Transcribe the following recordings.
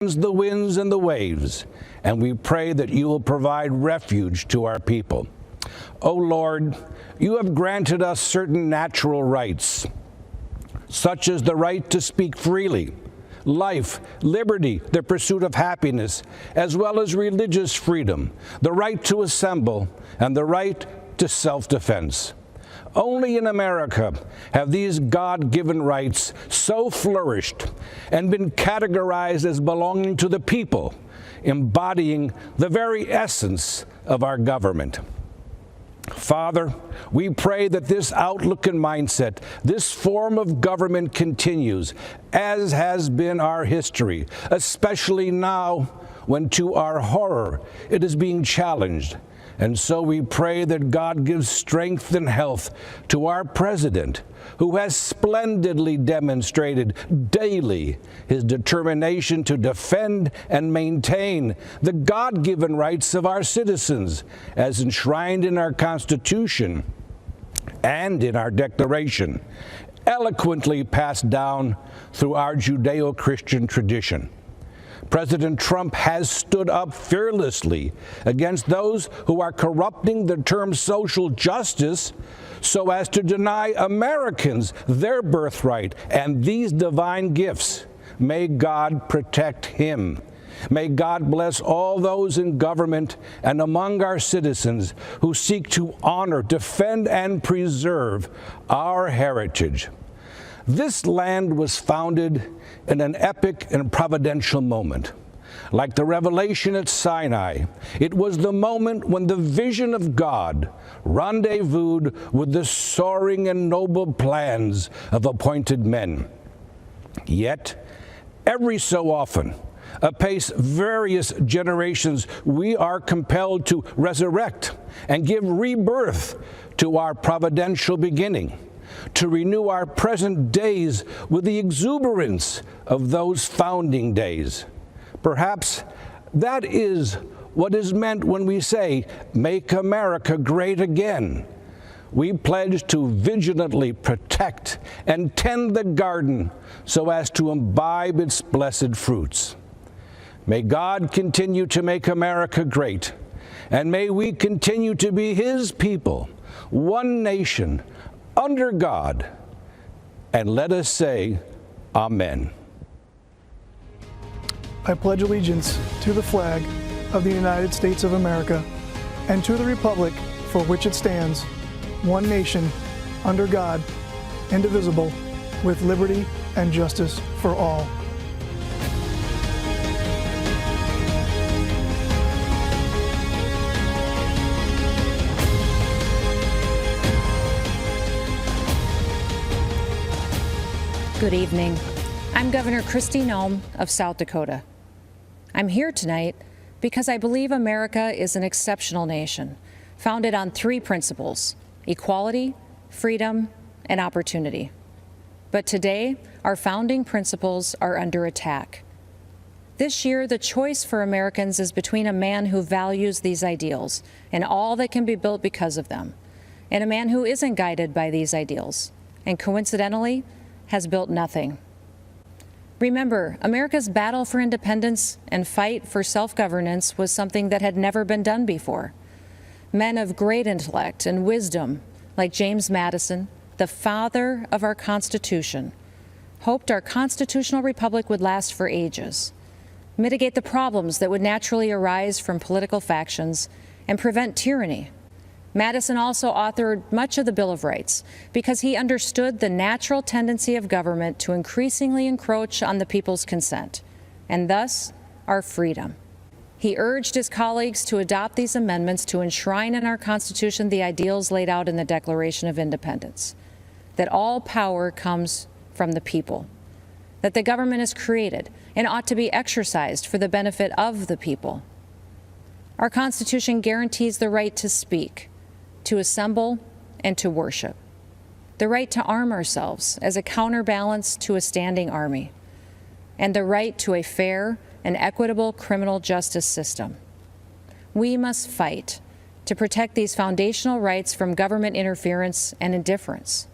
the winds and the waves, and we pray that you will provide refuge to our people. O Lord, you have granted us certain natural rights, such as the right to speak freely, life, liberty, the pursuit of happiness, as well as religious freedom, the right to assemble, and the right to self-defense. Only in America have these God-given rights so flourished and been categorized as belonging to the people, embodying the very essence of our government. Father, we pray that this outlook and mindset, this form of government continues, as has been our history, especially now when, to our horror, it is being challenged. And so we pray that God gives strength and health to our president, who has splendidly demonstrated daily his determination to defend and maintain the God-given rights of our citizens, as enshrined in our Constitution and in our Declaration, eloquently passed down through our Judeo-Christian tradition. President Trump has stood up fearlessly against those who are corrupting the term social justice so as to deny Americans their birthright and these divine gifts. May God protect him. May God bless all those in government and among our citizens who seek to honor, defend, and preserve our heritage. This land was founded in an epic and providential moment. Like the revelation at Sinai, it was the moment when the vision of God rendezvoused with the soaring and noble plans of appointed men. Yet, every so often, apace various generations, we are compelled to resurrect and give rebirth to our providential beginning, to renew our present days with the exuberance of those founding days. Perhaps that is what is meant when we say, "Make America great again." We pledge to vigilantly protect and tend the garden so as to imbibe its blessed fruits. May God continue to make America great, and may we continue to be His people, one nation, under God, and let us say, Amen. I pledge allegiance to the flag of the United States of America and to the republic for which it stands, one nation, under God, indivisible, with liberty and justice for all. Good evening. I'm Governor Kristi Noem of South Dakota. I'm here tonight because I believe America is an exceptional nation, founded on three principles: equality, freedom, and opportunity. But today, our founding principles are under attack. This year, the choice for Americans is between a man who values these ideals and all that can be built because of them, and a man who isn't guided by these ideals, and coincidentally, has built nothing. Remember, America's battle for independence and fight for self-governance was something that had never been done before. Men of great intellect and wisdom, like James Madison, the father of our Constitution, hoped our constitutional republic would last for ages, mitigate the problems that would naturally arise from political factions, and prevent tyranny. Madison also authored much of the Bill of Rights because he understood the natural tendency of government to increasingly encroach on the people's consent, and thus our freedom. He urged his colleagues to adopt these amendments to enshrine in our Constitution the ideals laid out in the Declaration of Independence, that all power comes from the people, that the government is created and ought to be exercised for the benefit of the people. Our Constitution guarantees the right to speak, to assemble, and to worship, the right to arm ourselves as a counterbalance to a standing army, and the right to a fair and equitable criminal justice system. We must fight to protect these foundational rights from government interference and indifference.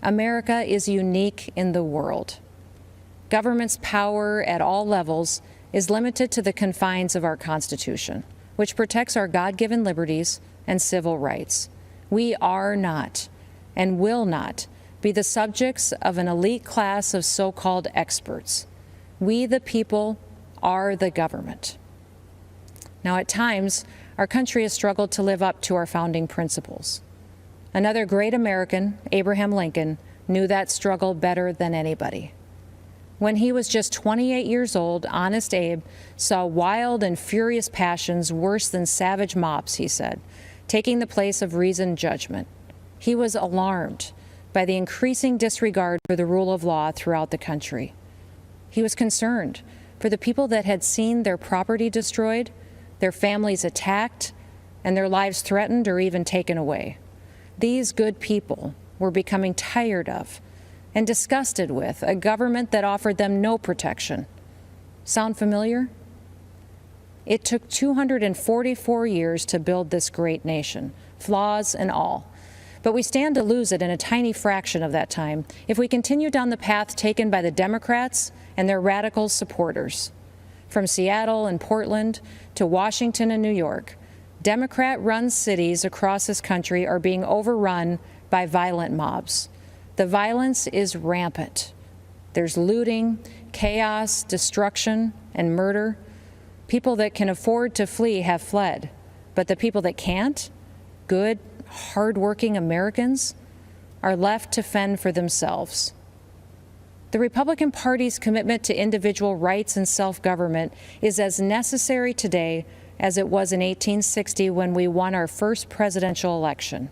America is unique in the world. Government's power at all levels is limited to the confines of our Constitution, which protects our God-given liberties and civil rights. We are not and will not be the subjects of an elite class of so-called experts. We, the people, are the government. Now, at times, our country has struggled to live up to our founding principles. Another great American, Abraham Lincoln, knew that struggle better than anybody. When he was just 28 years old, Honest Abe saw wild and furious passions worse than savage mobs, he said, taking the place of reasoned judgment. He was alarmed by the increasing disregard for the rule of law throughout the country. He was concerned for the people that had seen their property destroyed, their families attacked, and their lives threatened or even taken away. These good people were becoming tired of and disgusted with a government that offered them no protection. Sound familiar? It took 244 years to build this great nation, flaws and all. But we stand to lose it in a tiny fraction of that time if we continue down the path taken by the Democrats and their radical supporters. From Seattle and Portland to Washington and New York, Democrat-run cities across this country are being overrun by violent mobs. The violence is rampant. There's looting, chaos, destruction, and murder. People that can afford to flee have fled, but the people that can't, good, hardworking Americans, are left to fend for themselves. The Republican Party's commitment to individual rights and self-government is as necessary today as it was in 1860 when we won our first presidential election.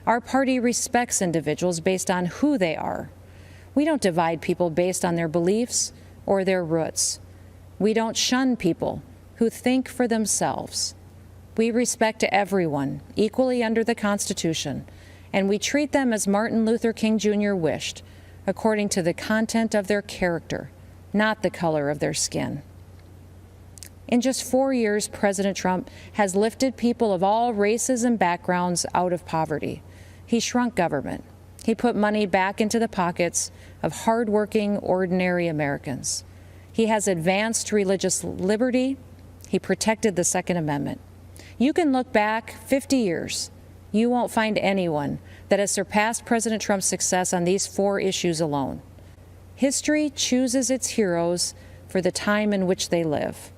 Our party respects individuals based on who they are. We don't divide people based on their beliefs or their roots. We don't shun people who think for themselves. We respect everyone equally under the Constitution, and we treat them as Martin Luther King Jr. wished, according to the content of their character, not the color of their skin. In just 4 years, President Trump has lifted people of all races and backgrounds out of poverty. He shrunk government. He put money back into the pockets of hardworking, ordinary Americans. He has advanced religious liberty. He protected the Second Amendment. You can look back 50 years. You won't find anyone that has surpassed President Trump's success on these 4 issues alone. History chooses its heroes for the time in which they live.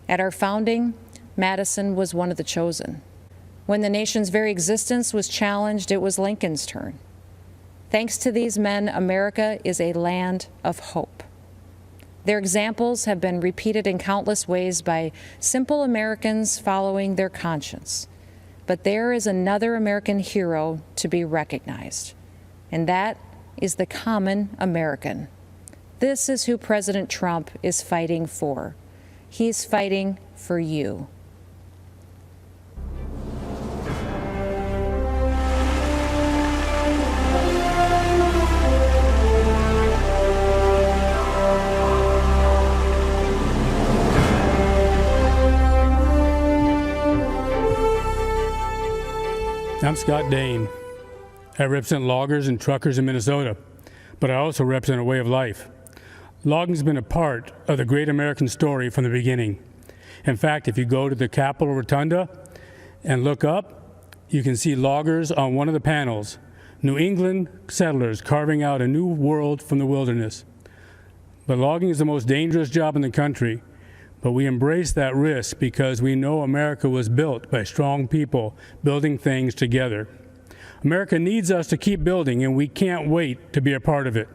At our founding, Madison was one of the chosen. When the nation's very existence was challenged, it was Lincoln's turn. Thanks to these men, America is a land of hope. Their examples have been repeated in countless ways by simple Americans following their conscience. But there is another American hero to be recognized, and that is the common American. This is who President Trump is fighting for. He's fighting for you. I'm Scott Dane. I represent loggers and truckers in Minnesota, but I also represent a way of life. Logging's been a part of the great American story from the beginning. In fact, if you go to the Capitol Rotunda and look up, you can see loggers on one of the panels, New England settlers carving out a new world from the wilderness. But logging is the most dangerous job in the country. But we embrace that risk because we know America was built by strong people building things together. America needs us to keep building, and we can't wait to be a part of it.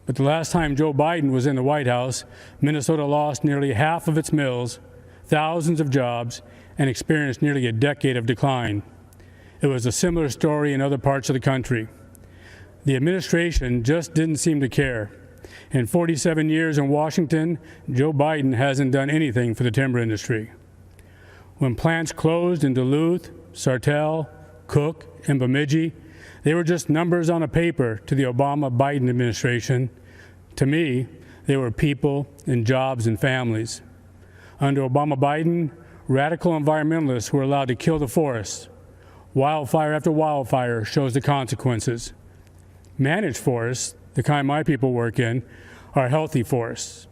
But the last time Joe Biden was in the White House, Minnesota lost nearly half of its mills, thousands of jobs, and experienced nearly a decade of decline. It was a similar story in other parts of the country. The administration just didn't seem to care. In 47 years in Washington, Joe Biden hasn't done anything for the timber industry. When plants closed in Duluth, Sartell, Cook, and Bemidji, they were just numbers on a paper to the Obama-Biden administration. To me, they were people and jobs and families. Under Obama-Biden, radical environmentalists were allowed to kill the forests. Wildfire after wildfire shows the consequences. Managed forests, the kind my people work in, are healthy forests.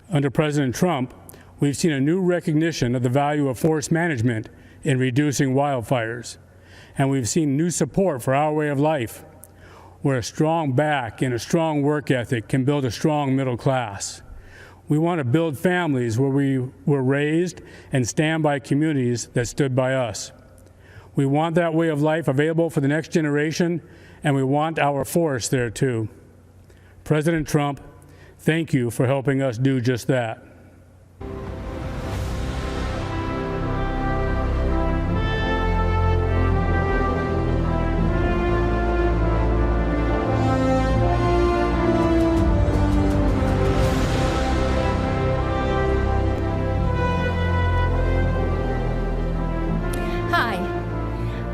Under President Trump, we've seen a new recognition of the value of forest management in reducing wildfires. And we've seen new support for our way of life, where a strong back and a strong work ethic can build a strong middle class. We want to build families where we were raised and stand by communities that stood by us. We want that way of life available for the next generation, and we want our forests there too. President Trump, thank you for helping us do just that.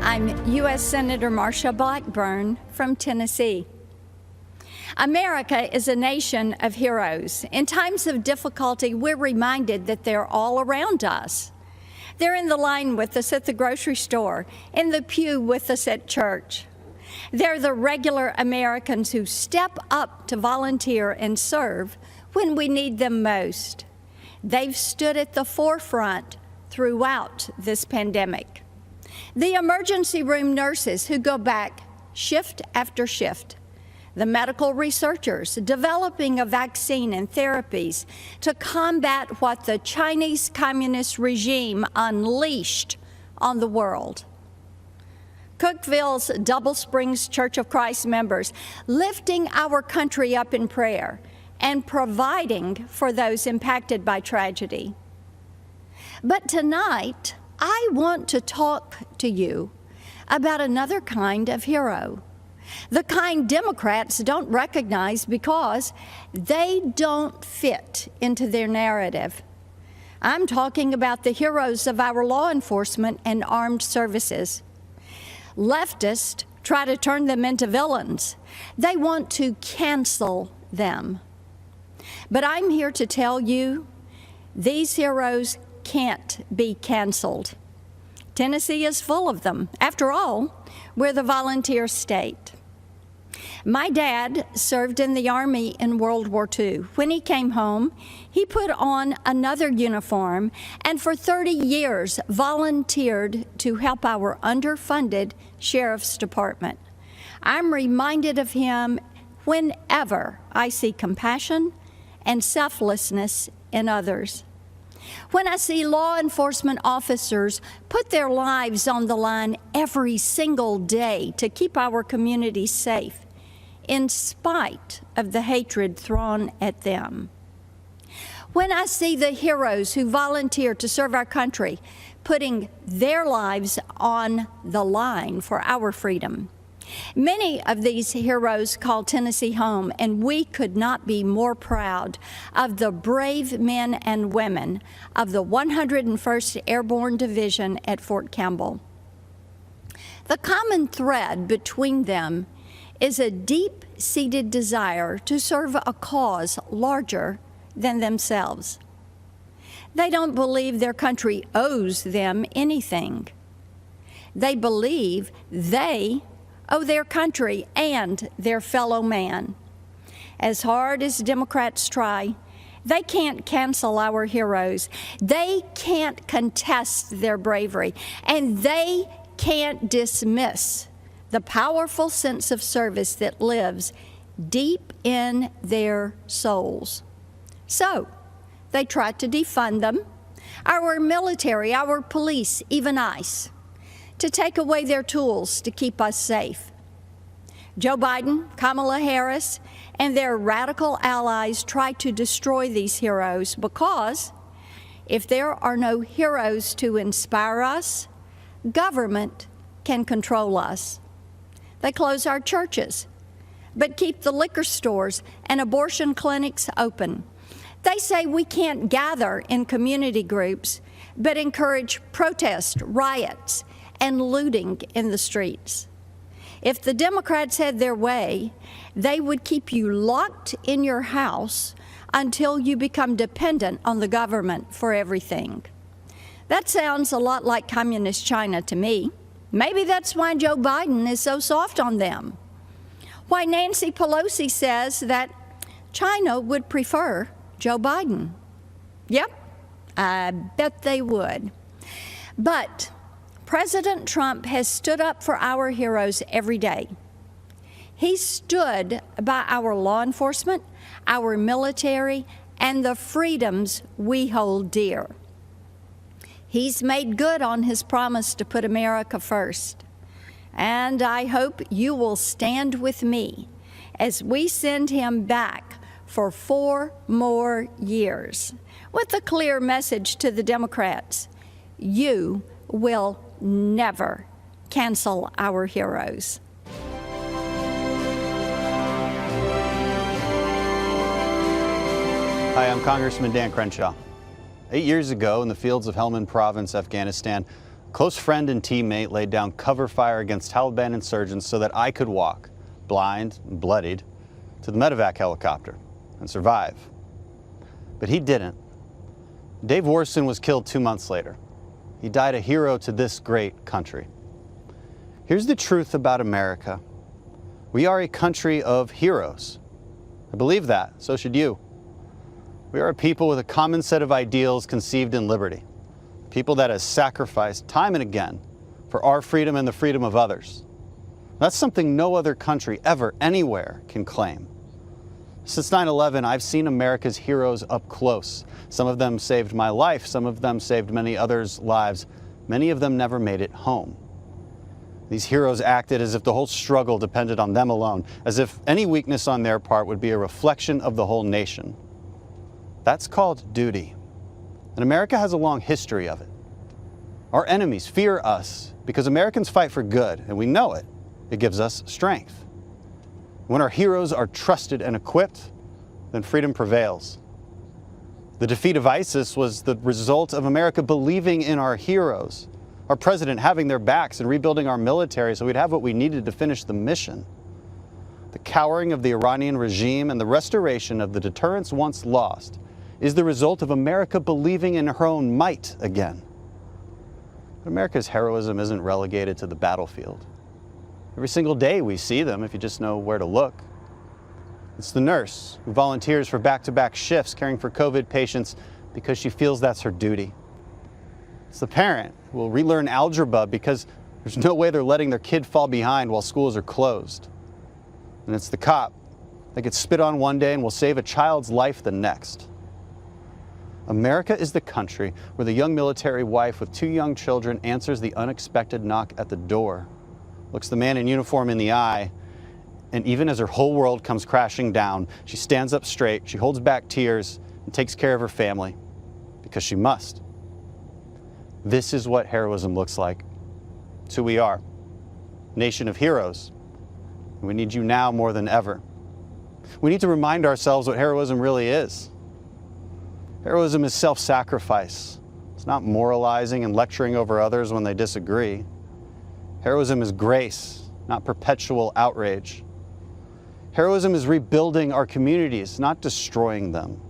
I'm U.S. Senator Marsha Blackburn from Tennessee. America is a nation of heroes. In times of difficulty, we're reminded that they're all around us. They're in the line with us at the grocery store, in the pew with us at church. They're the regular Americans who step up to volunteer and serve when we need them most. They've stood at the forefront throughout this pandemic. The emergency room nurses who go back shift after shift. The medical researchers developing a vaccine and therapies to combat what the Chinese Communist regime unleashed on the world. Cookeville's Double Springs Church of Christ members lifting our country up in prayer and providing for those impacted by tragedy. But tonight, I want to talk to you about another kind of hero, the kind Democrats don't recognize because they don't fit into their narrative. I'm talking about the heroes of our law enforcement and armed services. Leftists try to turn them into villains. They want to cancel them. But I'm here to tell you, these heroes can't be canceled. Tennessee is full of them. After all, we're the volunteer state. My dad served in the Army in World War II. When he came home, he put on another uniform and for 30 years volunteered to help our underfunded Sheriff's Department. I'm reminded of him whenever I see compassion and selflessness in others. When I see law enforcement officers put their lives on the line every single day to keep our communities safe, in spite of the hatred thrown at them. When I see the heroes who volunteer to serve our country, putting their lives on the line for our freedom. Many of these heroes call Tennessee home, and we could not be more proud of the brave men and women of the 101st Airborne Division at Fort Campbell. The common thread between them is a deep-seated desire to serve a cause larger than themselves. They don't believe their country owes them anything. They believe they owe their country and their fellow man. As hard as Democrats try, they can't cancel our heroes. They can't contest their bravery, and they can't dismiss the powerful sense of service that lives deep in their souls. So, they try to defund them, our military, our police, even ICE, to take away their tools to keep us safe. Joe Biden, Kamala Harris, and their radical allies try to destroy these heroes because if there are no heroes to inspire us, government can control us. They close our churches, but keep the liquor stores and abortion clinics open. They say we can't gather in community groups, but encourage protest, riots, and looting in the streets. If the Democrats had their way, they would keep you locked in your house until you become dependent on the government for everything. That sounds a lot like communist China to me. Maybe that's why Joe Biden is so soft on them. Why Nancy Pelosi says that China would prefer Joe Biden. Yep, I bet they would. But President Trump has stood up for our heroes every day. He stood by our law enforcement, our military, and the freedoms we hold dear. He's made good on his promise to put America first. And I hope you will stand with me as we send him back for 4 more years with a clear message to the Democrats: you will never cancel our heroes. Hi, I'm Congressman Dan Crenshaw. 8 years ago, in the fields of Helmand Province, Afghanistan, a close friend and teammate laid down cover fire against Taliban insurgents so that I could walk, blind and bloodied, to the medevac helicopter and survive. But he didn't. Dave Warson was killed 2 months later. He died a hero to this great country. Here's the truth about America. We are a country of heroes. I believe that, so should you. We are a people with a common set of ideals conceived in liberty. People that has sacrificed time and again for our freedom and the freedom of others. That's something no other country ever, anywhere, can claim. Since 9/11, I've seen America's heroes up close. Some of them saved my life. Some of them saved many others' lives. Many of them never made it home. These heroes acted as if the whole struggle depended on them alone, as if any weakness on their part would be a reflection of the whole nation. That's called duty. And America has a long history of it. Our enemies fear us because Americans fight for good, and we know it. It gives us strength. When our heroes are trusted and equipped, then freedom prevails. The defeat of ISIS was the result of America believing in our heroes, our president having their backs and rebuilding our military so we'd have what we needed to finish the mission. The cowering of the Iranian regime and the restoration of the deterrence once lost is the result of America believing in her own might again. But America's heroism isn't relegated to the battlefield. Every single day we see them, if you just know where to look. It's the nurse who volunteers for back-to-back shifts caring for COVID patients because she feels that's her duty. It's the parent who will relearn algebra because there's no way they're letting their kid fall behind while schools are closed. And it's the cop that gets spit on one day and will save a child's life the next. America is the country where the young military wife with 2 young children answers the unexpected knock at the door, looks the man in uniform in the eye, and even as her whole world comes crashing down, she stands up straight, she holds back tears, and takes care of her family, because she must. This is what heroism looks like. It's who we are. Nation of heroes. And we need you now more than ever. We need to remind ourselves what heroism really is. Heroism is self-sacrifice. It's not moralizing and lecturing over others when they disagree. Heroism is grace, not perpetual outrage. Heroism is rebuilding our communities, not destroying them.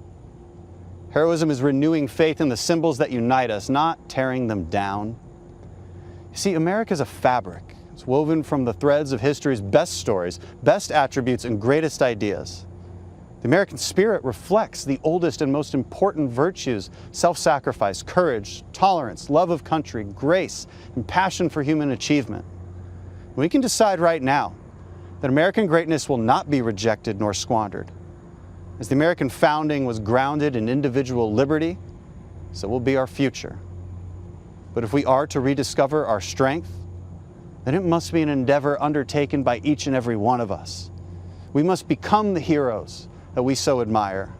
Heroism is renewing faith in the symbols that unite us, not tearing them down. You see, America is a fabric. It's woven from the threads of history's best stories, best attributes, and greatest ideas. The American spirit reflects the oldest and most important virtues: self-sacrifice, courage, tolerance, love of country, grace, and passion for human achievement. We can decide right now that American greatness will not be rejected nor squandered. As the American founding was grounded in individual liberty, so will be our future. But if we are to rediscover our strength, then it must be an endeavor undertaken by each and every one of us. We must become the heroes that we so admire.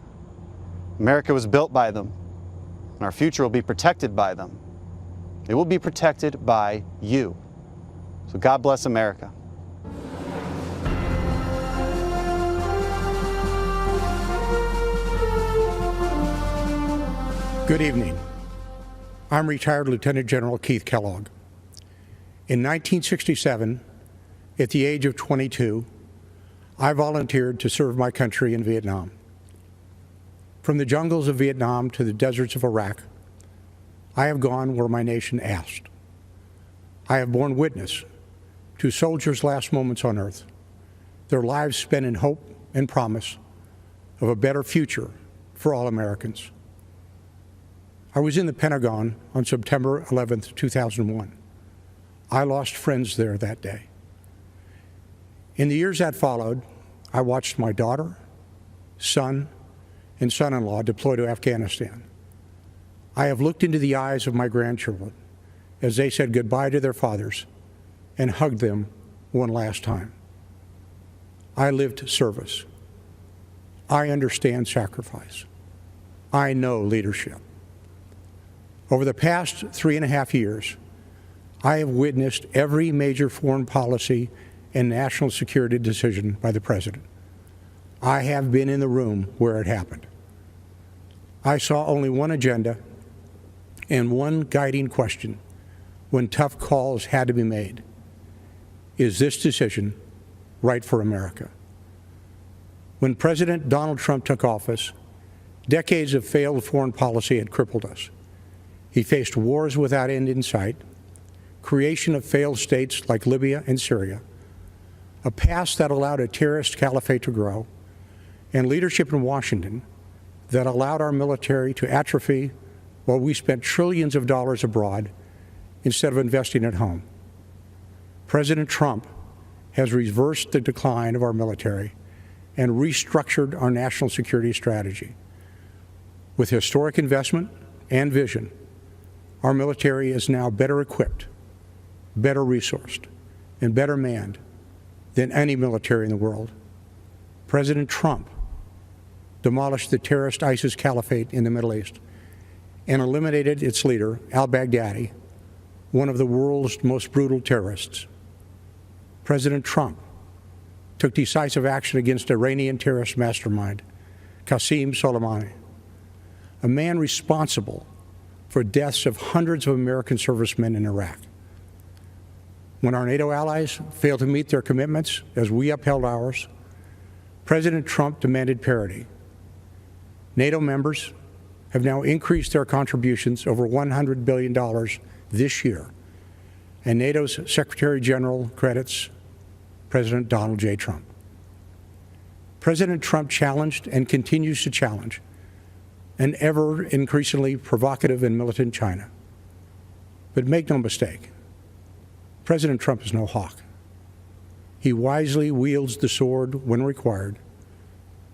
America was built by them, and our future will be protected by them. It will be protected by you. So God bless America. Good evening. I'm retired Lieutenant General Keith Kellogg. In 1967, at the age of 22, I volunteered to serve my country in Vietnam. From the jungles of Vietnam to the deserts of Iraq, I have gone where my nation asked. I have borne witness to soldiers' last moments on earth, their lives spent in hope and promise of a better future for all Americans. I was in the Pentagon on September 11th, 2001. I lost friends there that day. In the years that followed, I watched my daughter, son, and son-in-law deploy to Afghanistan. I have looked into the eyes of my grandchildren as they said goodbye to their fathers and hugged them one last time. I lived service. I understand sacrifice. I know leadership. Over the past 3.5 years, I have witnessed every major foreign policy and national security decision by the president. I have been in the room where it happened. I saw only one agenda and one guiding question when tough calls had to be made. Is this decision right for America? When President Donald Trump took office, decades of failed foreign policy had crippled us. He faced wars without end in sight, creation of failed states like Libya and Syria, a past that allowed a terrorist caliphate to grow, and leadership in Washington that allowed our military to atrophy while we spent trillions of dollars abroad instead of investing at home. President Trump has reversed the decline of our military and restructured our national security strategy. With historic investment and vision, our military is now better equipped, better resourced, and better manned than any military in the world. President Trump demolished the terrorist ISIS caliphate in the Middle East and eliminated its leader, al-Baghdadi, one of the world's most brutal terrorists. President Trump took decisive action against Iranian terrorist mastermind, Qasem Soleimani, a man responsible for deaths of hundreds of American servicemen in Iraq. When our NATO allies failed to meet their commitments as we upheld ours, President Trump demanded parity. NATO members have now increased their contributions over $100 billion this year, and NATO's Secretary General credits President Donald J. Trump. President Trump challenged and continues to challenge an ever increasingly provocative and militant China. But make no mistake, President Trump is no hawk. He wisely wields the sword when required,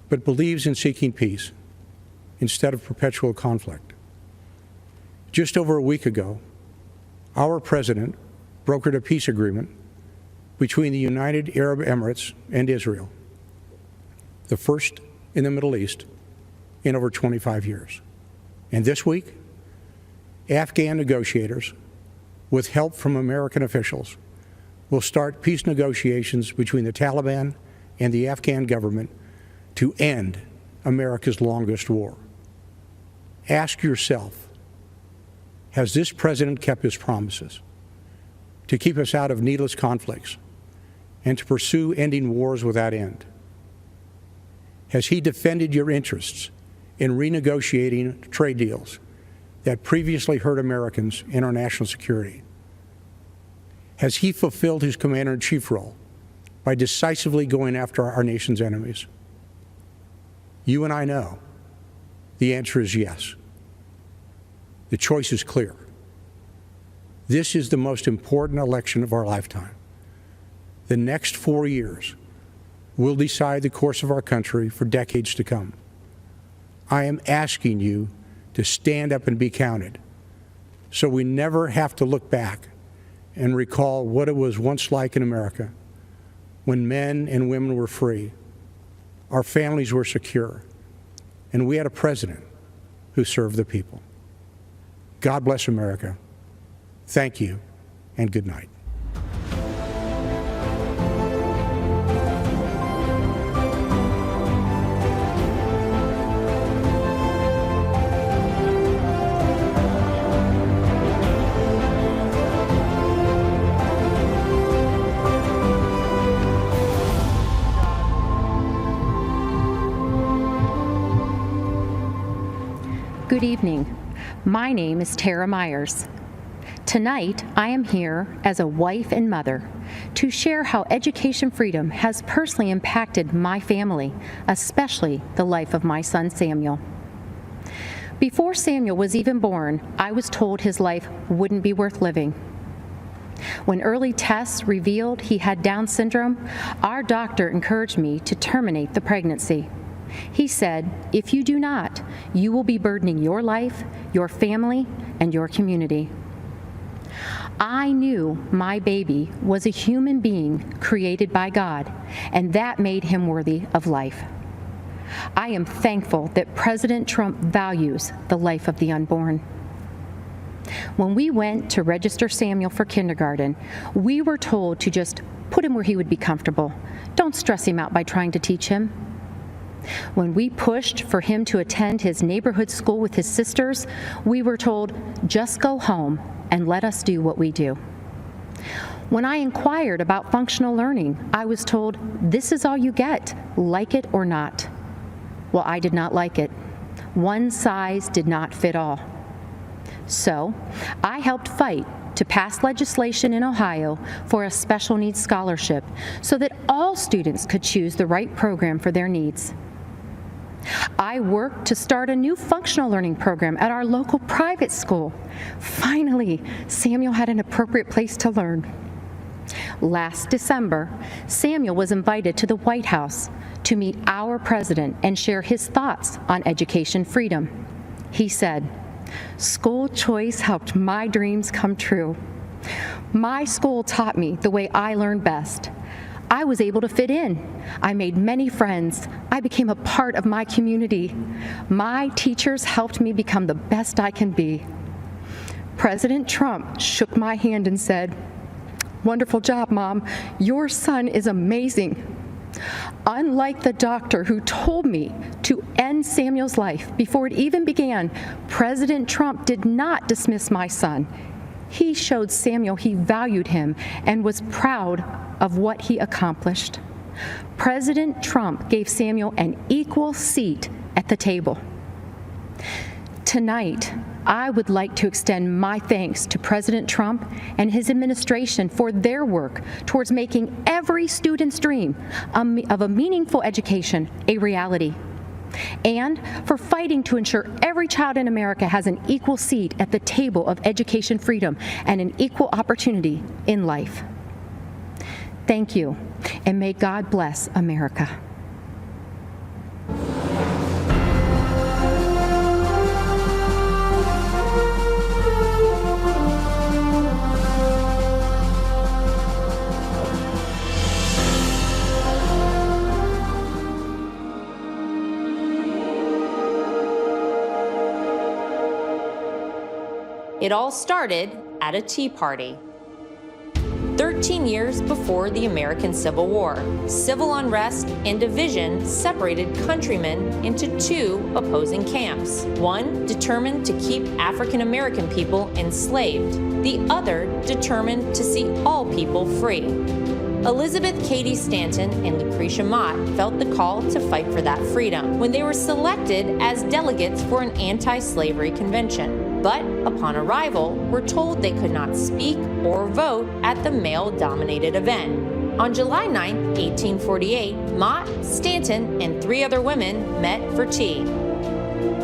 but believes in seeking peace instead of perpetual conflict. Just over a week ago, our president brokered a peace agreement between the United Arab Emirates and Israel, the first in the Middle East in over 25 years. And this week, Afghan negotiators, with help from American officials, will start peace negotiations between the Taliban and the Afghan government to end America's longest war. Ask yourself, has this president kept his promises to keep us out of needless conflicts and to pursue ending wars without end? Has he defended your interests in renegotiating trade deals that previously hurt Americans and our national security? Has he fulfilled his commander-in-chief role by decisively going after our nation's enemies? You and I know the answer is yes. The choice is clear. This is the most important election of our lifetime. The next 4 years will decide the course of our country for decades to come. I am asking you to stand up and be counted so we never have to look back and recall what it was once like in America when men and women were free, our families were secure, and we had a president who served the people. God bless America. Thank you, and good night. Good evening. My name is Tara Myers. Tonight, I am here as a wife and mother to share how education freedom has personally impacted my family, especially the life of my son Samuel. Before Samuel was even born, I was told his life wouldn't be worth living. When early tests revealed he had Down syndrome, our doctor encouraged me to terminate the pregnancy. He said, "If you do not, you will be burdening your life, your family, and your community." I knew my baby was a human being created by God, and that made him worthy of life. I am thankful that President Trump values the life of the unborn. When we went to register Samuel for kindergarten, we were told to just put him where he would be comfortable. Don't stress him out by trying to teach him. When we pushed for him to attend his neighborhood school with his sisters, we were told, just go home and let us do what we do. When I inquired about functional learning, I was told, this is all you get, like it or not. Well, I did not like it. One size did not fit all. So I helped fight to pass legislation in Ohio for a special needs scholarship so that all students could choose the right program for their needs. I worked to start a new functional learning program at our local private school. Finally, Samuel had an appropriate place to learn. Last December, Samuel was invited to the White House to meet our president and share his thoughts on education freedom. He said, "School choice helped my dreams come true. My school taught me the way I learn best. I was able to fit in. I made many friends. I became a part of my community. My teachers helped me become the best I can be." President Trump shook my hand and said, "Wonderful job, Mom. Your son is amazing." Unlike the doctor who told me to end Samuel's life before it even began, President Trump did not dismiss my son. He showed Samuel he valued him and was proud of what he accomplished. President Trump gave Samuel an equal seat at the table. Tonight, I would like to extend my thanks to President Trump and his administration for their work towards making every student's dream of a meaningful education a reality, and for fighting to ensure every child in America has an equal seat at the table of education freedom and an equal opportunity in life. Thank you, and may God bless America. It all started at a tea party. 13 years before the American Civil War, civil unrest and division separated countrymen into two opposing camps. One determined to keep African American people enslaved, the other determined to see all people free. Elizabeth Cady Stanton and Lucretia Mott felt the call to fight for that freedom when they were selected as delegates for an anti-slavery convention. But upon arrival, were told they could not speak or vote at the male-dominated event. On July 9, 1848, Mott, Stanton, and 3 other women met for tea.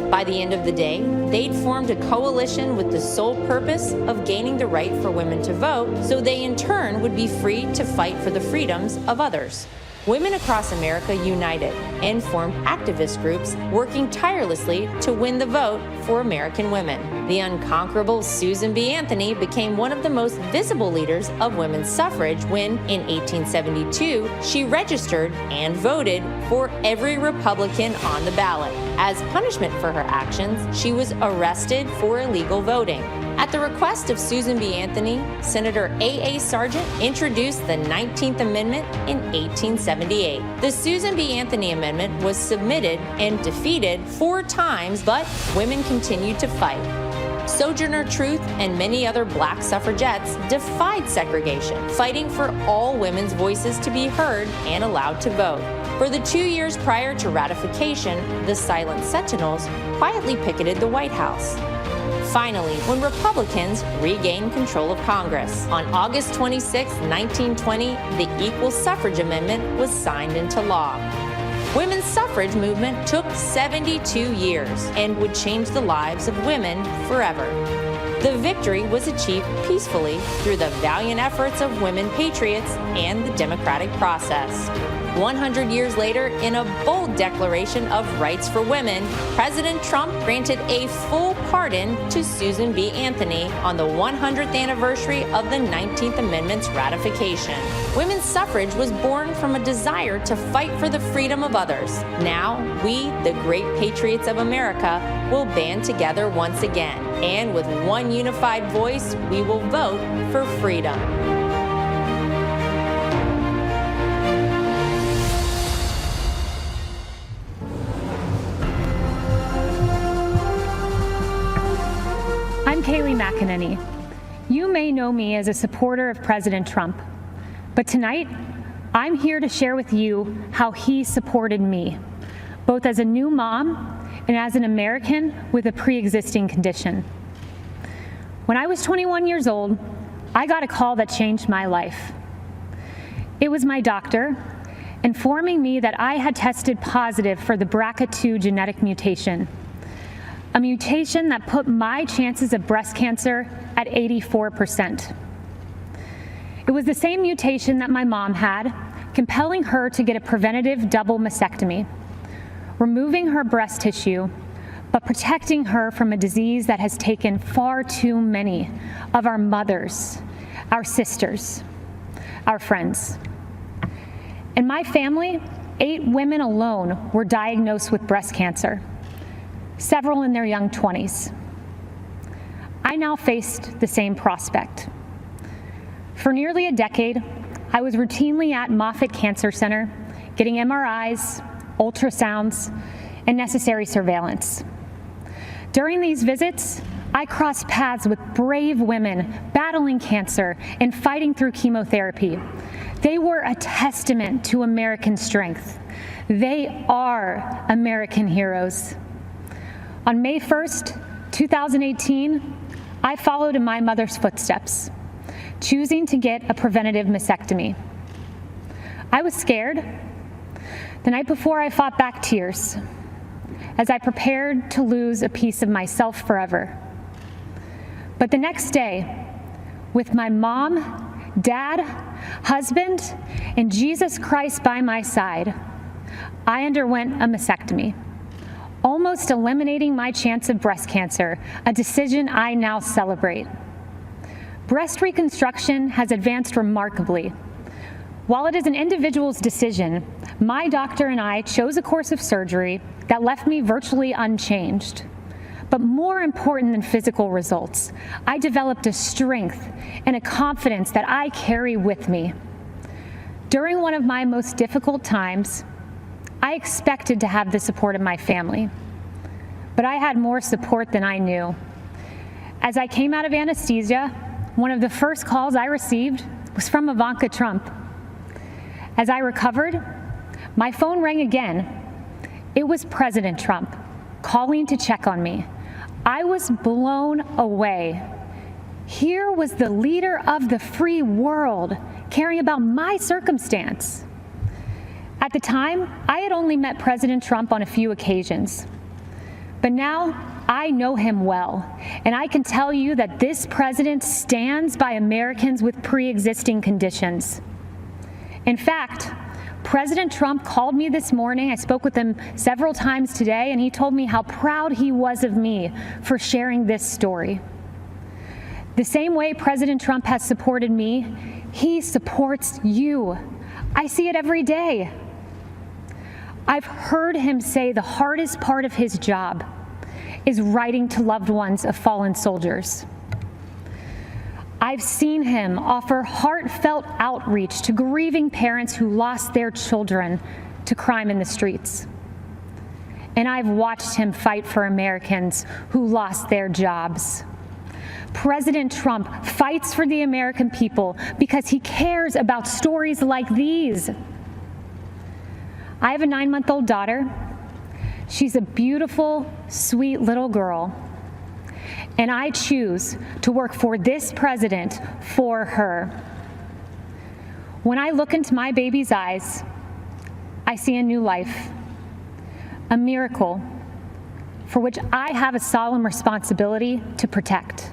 By the end of the day, they'd formed a coalition with the sole purpose of gaining the right for women to vote, so they in turn would be free to fight for the freedoms of others. Women across America united and formed activist groups working tirelessly to win the vote for American women. The unconquerable Susan B. Anthony became one of the most visible leaders of women's suffrage when, in 1872, she registered and voted for every Republican on the ballot. As punishment for her actions, she was arrested for illegal voting. At the request of Susan B. Anthony, Senator A.A. Sargent introduced the 19th Amendment in 1878. The Susan B. Anthony Amendment was submitted and defeated 4 times, but women continued to fight. Sojourner Truth and many other black suffragettes defied segregation, fighting for all women's voices to be heard and allowed to vote. For the 2 years prior to ratification, the Silent Sentinels quietly picketed the White House. Finally, when Republicans regained control of Congress, on August 26, 1920, the Equal Suffrage Amendment was signed into law. Women's suffrage movement took 72 years and would change the lives of women forever. The victory was achieved peacefully through the valiant efforts of women patriots and the democratic process. 100 years later, in a bold declaration of rights for women, President Trump granted a full pardon to Susan B. Anthony on the 100th anniversary of the 19th Amendment's ratification. Women's suffrage was born from a desire to fight for the freedom of others. Now, we, the great patriots of America, will band together once again. And with one unified voice, we will vote for freedom. I'm Kayleigh McEnany. You may know me as a supporter of President Trump, but tonight I'm here to share with you how he supported me, both as a new mom and as an American with a pre-existing condition. When I was 21 years old, I got a call that changed my life. It was my doctor informing me that I had tested positive for the BRCA2 genetic mutation, a mutation that put my chances of breast cancer at 84%. It was the same mutation that my mom had, compelling her to get a preventative double mastectomy, removing her breast tissue, but protecting her from a disease that has taken far too many of our mothers, our sisters, our friends. In my family, 8 women alone were diagnosed with breast cancer, several in their young 20s. I now faced the same prospect. For nearly a decade, I was routinely at Moffitt Cancer Center, getting MRIs, ultrasounds, and necessary surveillance. During these visits, I crossed paths with brave women battling cancer and fighting through chemotherapy. They were a testament to American strength. They are American heroes. On May 1st, 2018, I followed in my mother's footsteps, choosing to get a preventative mastectomy. I was scared. The night before, I fought back tears as I prepared to lose a piece of myself forever. But the next day, with my mom, dad, husband, and Jesus Christ by my side, I underwent a mastectomy, almost eliminating my chance of breast cancer, a decision I now celebrate. Breast reconstruction has advanced remarkably. While it is an individual's decision, my doctor and I chose a course of surgery that left me virtually unchanged. But more important than physical results, I developed a strength and a confidence that I carry with me. During one of my most difficult times, I expected to have the support of my family, but I had more support than I knew. As I came out of anesthesia, one of the first calls I received was from Ivanka Trump. As I recovered, my phone rang again. It was President Trump calling to check on me. I was blown away. Here was the leader of the free world caring about my circumstance. At the time, I had only met President Trump on a few occasions. But now I know him well, and I can tell you that this president stands by Americans with pre-existing conditions. In fact, President Trump called me this morning. I spoke with him several times today, and he told me how proud he was of me for sharing this story. The same way President Trump has supported me, he supports you. I see it every day. I've heard him say the hardest part of his job is writing to loved ones of fallen soldiers. I've seen him offer heartfelt outreach to grieving parents who lost their children to crime in the streets. And I've watched him fight for Americans who lost their jobs. President Trump fights for the American people because he cares about stories like these. I have a 9-month-old daughter. She's a beautiful, sweet little girl. And I choose to work for this president for her. When I look into my baby's eyes, I see a new life, a miracle for which I have a solemn responsibility to protect.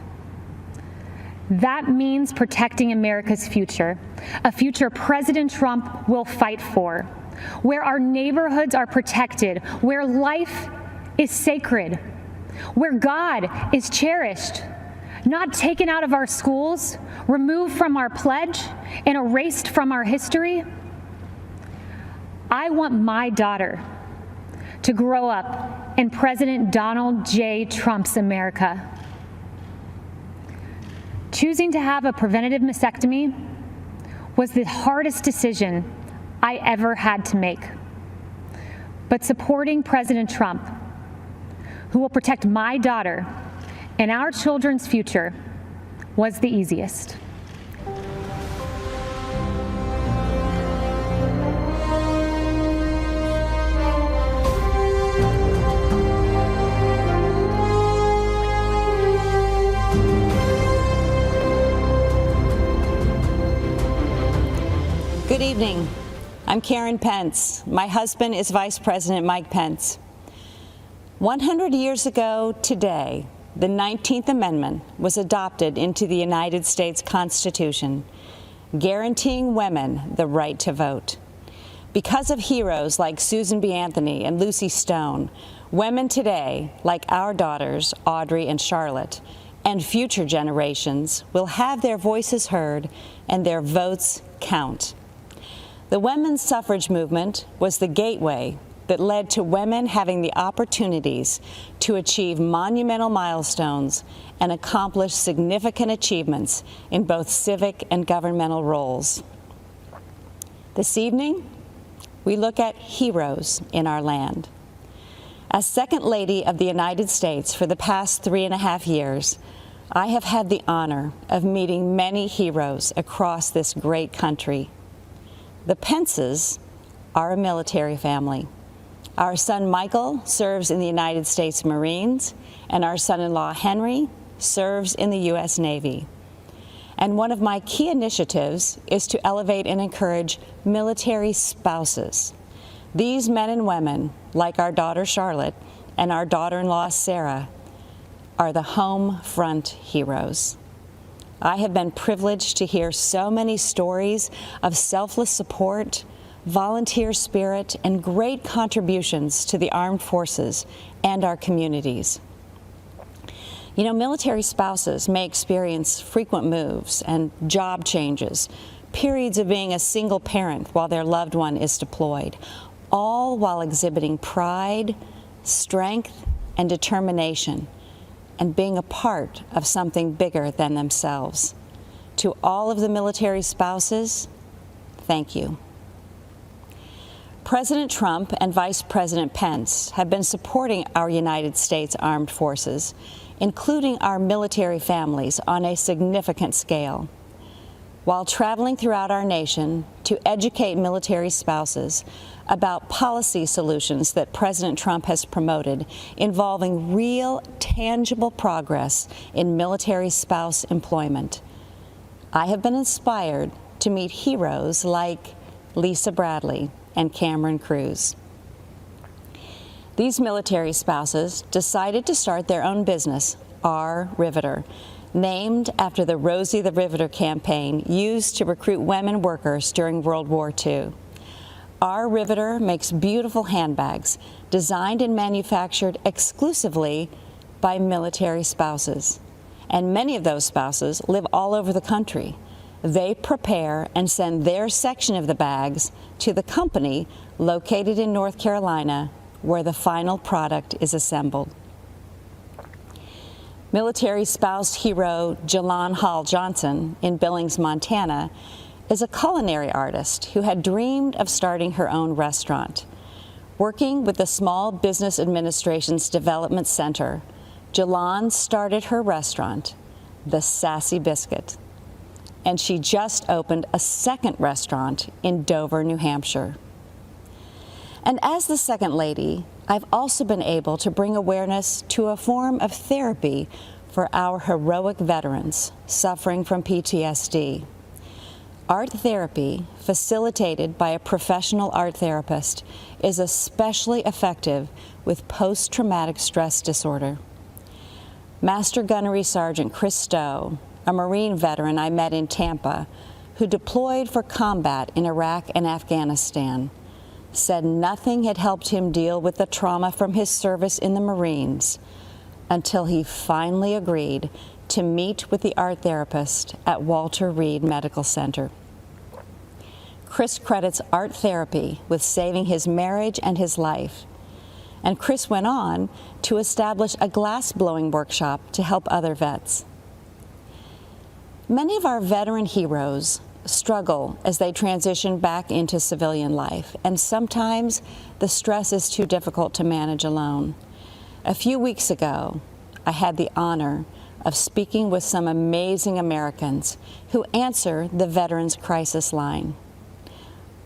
That means protecting America's future, a future President Trump will fight for, where our neighborhoods are protected, where life is sacred, where God is cherished, not taken out of our schools, removed from our pledge, and erased from our history. I want my daughter to grow up in President Donald J. Trump's America. Choosing to have a preventative mastectomy was the hardest decision I ever had to make. But supporting President Trump, who will protect my daughter and our children's future, was the easiest. Good evening. I'm Karen Pence. My husband is Vice President Mike Pence. 100 years ago today, the 19th Amendment was adopted into the United States Constitution, guaranteeing women the right to vote. Because of heroes like Susan B. Anthony and Lucy Stone, women today, like our daughters, Audrey and Charlotte, and future generations, will have their voices heard and their votes count. The women's suffrage movement was the gateway that led to women having the opportunities to achieve monumental milestones and accomplish significant achievements in both civic and governmental roles. This evening, we look at heroes in our land. As Second Lady of the United States for the past 3.5 years, I have had the honor of meeting many heroes across this great country. The Pences are a military family. Our son Michael serves in the United States Marines, and our son-in-law Henry serves in the U.S. Navy. And one of my key initiatives is to elevate and encourage military spouses. These men and women, like our daughter Charlotte and our daughter-in-law Sarah, are the home front heroes. I have been privileged to hear so many stories of selfless support, volunteer spirit, and great contributions to the armed forces and our communities. You know, military spouses may experience frequent moves and job changes, periods of being a single parent while their loved one is deployed, all while exhibiting pride, strength, and determination, and being a part of something bigger than themselves. To all of the military spouses, thank you. President Trump and Vice President Pence have been supporting our United States Armed Forces, including our military families, on a significant scale. While traveling throughout our nation to educate military spouses about policy solutions that President Trump has promoted involving real, tangible progress in military spouse employment, I have been inspired to meet heroes like Lisa Bradley and Cameron Cruz. These military spouses decided to start their own business, Our Riveter, named after the Rosie the Riveter campaign used to recruit women workers during World War II. Our Riveter makes beautiful handbags designed and manufactured exclusively by military spouses. And many of those spouses live all over the country. They prepare and send their section of the bags to the company located in North Carolina, where the final product is assembled. Military spouse hero Jalon Hall Johnson in Billings, Montana, is a culinary artist who had dreamed of starting her own restaurant. Working with the Small Business Administration's Development Center, Jalon started her restaurant, The Sassy Biscuit, and she just opened a second restaurant in Dover, New Hampshire. And as the Second Lady, I've also been able to bring awareness to a form of therapy for our heroic veterans suffering from PTSD. Art therapy, facilitated by a professional art therapist, is especially effective with post-traumatic stress disorder. Master Gunnery Sergeant Chris Stowe, a Marine veteran I met in Tampa, who deployed for combat in Iraq and Afghanistan, said nothing had helped him deal with the trauma from his service in the Marines until he finally agreed to meet with the art therapist at Walter Reed Medical Center. Chris credits art therapy with saving his marriage and his life. And Chris went on to establish a glass-blowing workshop to help other vets. Many of our veteran heroes struggle as they transition back into civilian life, and sometimes the stress is too difficult to manage alone. A few weeks ago, I had the honor of speaking with some amazing Americans who answer the Veterans Crisis Line.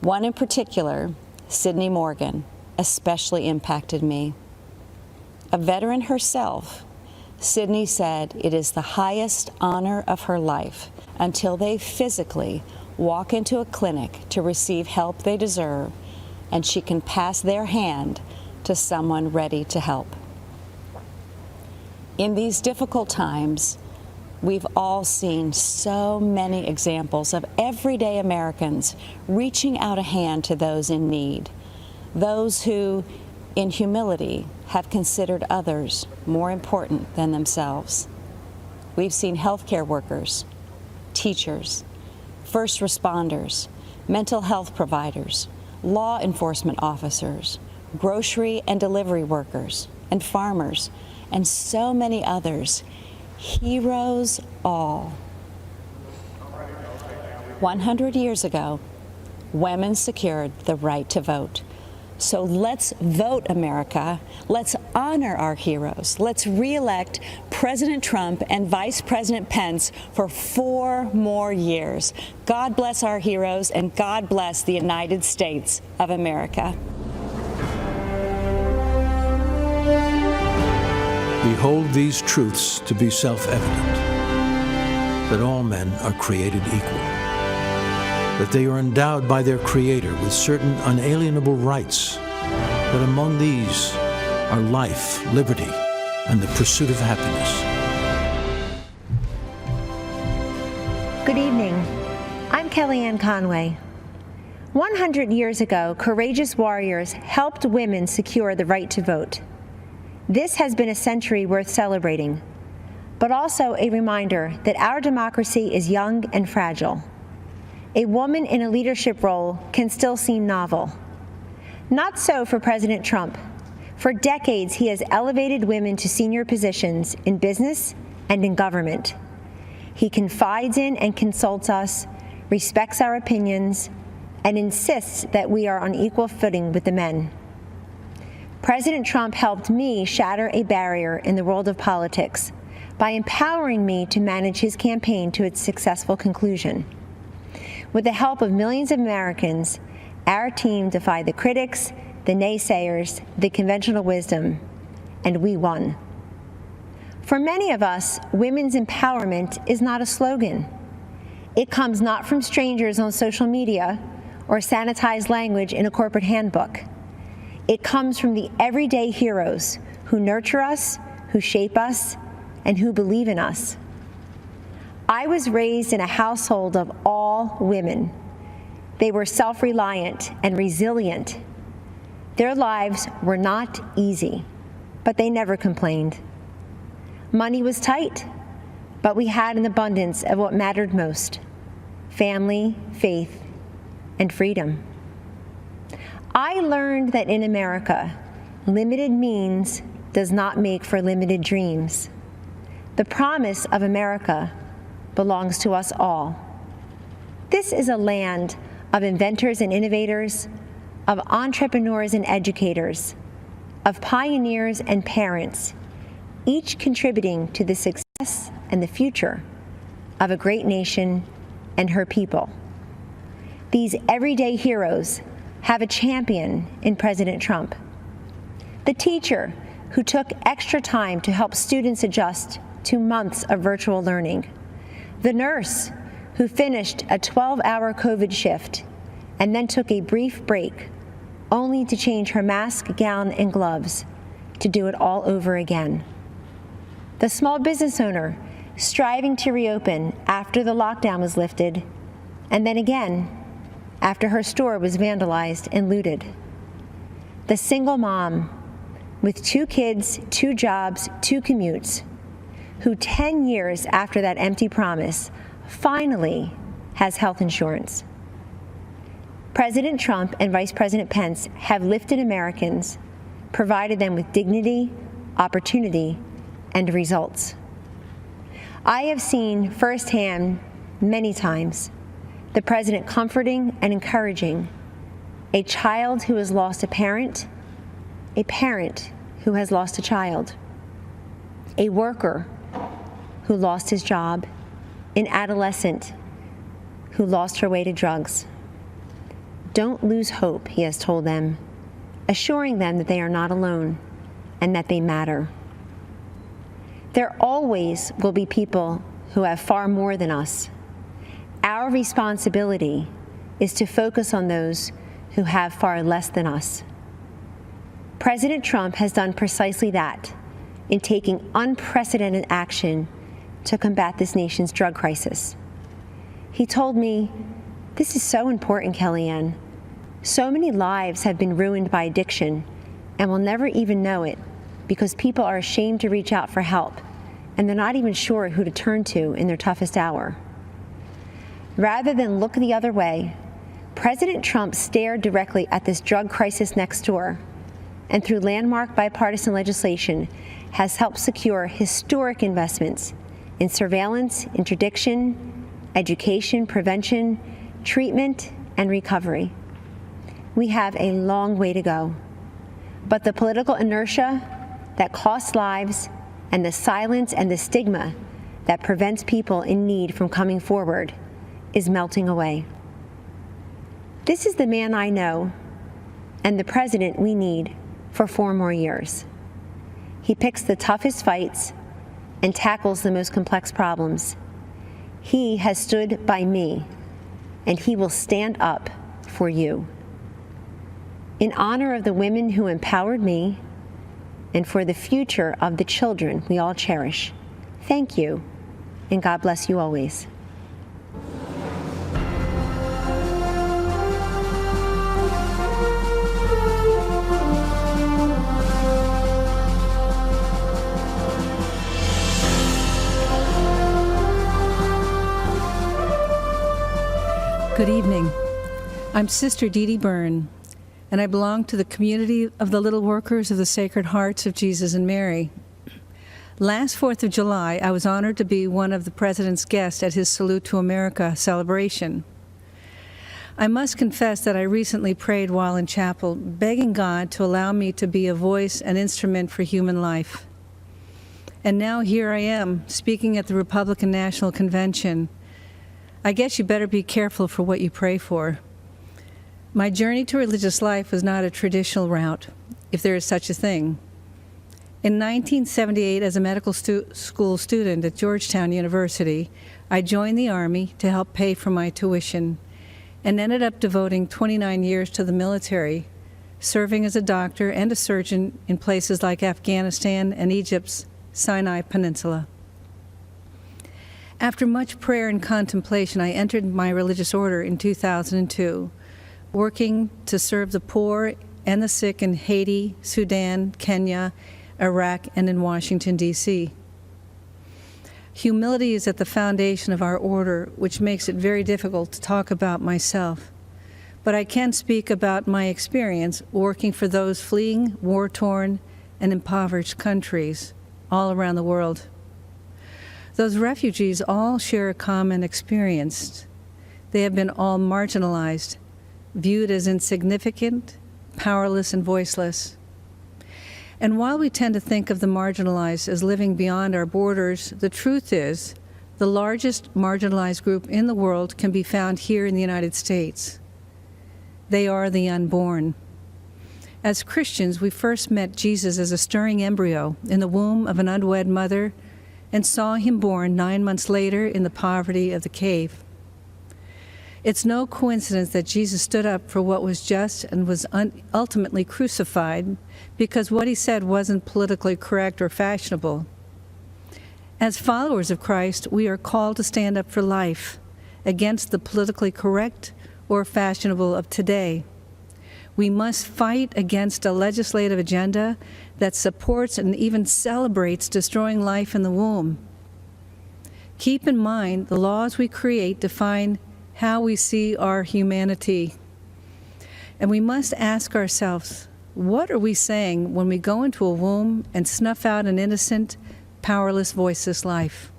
One in particular, Sydney Morgan, especially impacted me. A veteran herself, Sydney said it is the highest honor of her life until they physically walk into a clinic to receive help they deserve, and she can pass their hand to someone ready to help. In these difficult times, we've all seen so many examples of everyday Americans reaching out a hand to those in need, those who, in humility, have considered others more important than themselves. We've seen healthcare workers, teachers, first responders, mental health providers, law enforcement officers, grocery and delivery workers, and farmers, and so many others. Heroes all. 100 years ago, women secured the right to vote. So let's vote, America. Let's honor our heroes. Let's re-elect President Trump and Vice President Pence for 4 more years. God bless our heroes, and God bless the United States of America. We hold these truths to be self-evident, that all men are created equal, that they are endowed by their Creator with certain unalienable rights, that among these are life, liberty, and the pursuit of happiness. Good evening. I'm Kellyanne Conway. 100 years ago, courageous warriors helped women secure the right to vote. This has been a century worth celebrating, but also a reminder that our democracy is young and fragile. A woman in a leadership role can still seem novel. Not so for President Trump. For decades, he has elevated women to senior positions in business and in government. He confides in and consults us, respects our opinions, and insists that we are on equal footing with the men. President Trump helped me shatter a barrier in the world of politics by empowering me to manage his campaign to its successful conclusion. With the help of millions of Americans, our team defied the critics, the naysayers, the conventional wisdom, and we won. For many of us, women's empowerment is not a slogan. It comes not from strangers on social media or sanitized language in a corporate handbook. It comes from the everyday heroes who nurture us, who shape us, and who believe in us. I was raised in a household of all women. They were self-reliant and resilient. Their lives were not easy, but they never complained. Money was tight, but we had an abundance of what mattered most: family, faith, and freedom. I learned that in America, limited means does not make for limited dreams. The promise of America belongs to us all. This is a land of inventors and innovators, of entrepreneurs and educators, of pioneers and parents, each contributing to the success and the future of a great nation and her people. These everyday heroes have a champion in President Trump. The teacher who took extra time to help students adjust to months of virtual learning. The nurse who finished a 12-hour COVID shift and then took a brief break, only to change her mask, gown, and gloves to do it all over again. The small business owner striving to reopen after the lockdown was lifted, and then again after her store was vandalized and looted. The single mom with 2 kids, 2 jobs, 2 commutes, who 10 years after that empty promise finally has health insurance. President Trump and Vice President Pence have lifted Americans, provided them with dignity, opportunity, and results. I have seen firsthand many times the president comforting and encouraging a child who has lost a parent who has lost a child, a worker who lost his job, an adolescent who lost her way to drugs. Don't lose hope, he has told them, assuring them that they are not alone and that they matter. There always will be people who have far more than us. Our responsibility is to focus on those who have far less than us. President Trump has done precisely that in taking unprecedented action to combat this nation's drug crisis. He told me, "This is so important, Kellyanne. So many lives have been ruined by addiction and will never even know it because people are ashamed to reach out for help and they're not even sure who to turn to in their toughest hour." Rather than look the other way, President Trump stared directly at this drug crisis next door and through landmark bipartisan legislation has helped secure historic investments in surveillance, interdiction, education, prevention, treatment, and recovery. We have a long way to go, but the political inertia that costs lives and the silence and the stigma that prevents people in need from coming forward is melting away. This is the man I know and the president we need for 4 more years. He picks the toughest fights and tackles the most complex problems. He has stood by me, and he will stand up for you. In honor of the women who empowered me and for the future of the children we all cherish, thank you, and God bless you always. Good evening. I'm Sister Dede Byrne, and I belong to the community of the Little Workers of the Sacred Hearts of Jesus and Mary. Last 4th of July, I was honored to be one of the President's guests at his Salute to America celebration. I must confess that I recently prayed while in chapel, begging God to allow me to be a voice and instrument for human life. And now here I am, speaking at the Republican National Convention. I guess you better be careful for what you pray for. My journey to religious life was not a traditional route, if there is such a thing. In 1978, as a medical school student at Georgetown University, I joined the Army to help pay for my tuition and ended up devoting 29 years to the military, serving as a doctor and a surgeon in places like Afghanistan and Egypt's Sinai Peninsula. After much prayer and contemplation, I entered my religious order in 2002, working to serve the poor and the sick in Haiti, Sudan, Kenya, Iraq, and in Washington, D.C. Humility is at the foundation of our order, which makes it very difficult to talk about myself. But I can speak about my experience working for those fleeing war-torn and impoverished countries all around the world. Those refugees all share a common experience. They have been all marginalized, viewed as insignificant, powerless, and voiceless. And while we tend to think of the marginalized as living beyond our borders, the truth is the largest marginalized group in the world can be found here in the United States. They are the unborn. As Christians, we first met Jesus as a stirring embryo in the womb of an unwed mother and saw him born 9 months later in the poverty of the cave. It's no coincidence that Jesus stood up for what was just and was ultimately crucified because what he said wasn't politically correct or fashionable. As followers of Christ, we are called to stand up for life against the politically correct or fashionable of today. We must fight against a legislative agenda that supports and even celebrates destroying life in the womb. Keep in mind, the laws we create define how we see our humanity. And we must ask ourselves, what are we saying when we go into a womb and snuff out an innocent, powerless, voiceless life?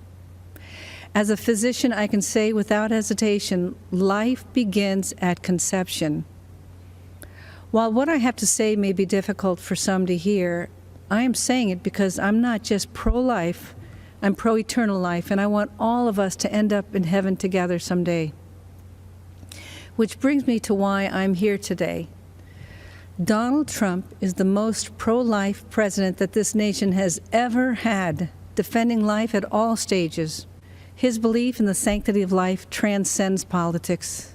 As a physician, I can say without hesitation, life begins at conception. While what I have to say may be difficult for some to hear, I am saying it because I'm not just pro-life, I'm pro-eternal life, and I want all of us to end up in heaven together someday. Which brings me to why I'm here today. Donald Trump is the most pro-life president that this nation has ever had, defending life at all stages. His belief in the sanctity of life transcends politics.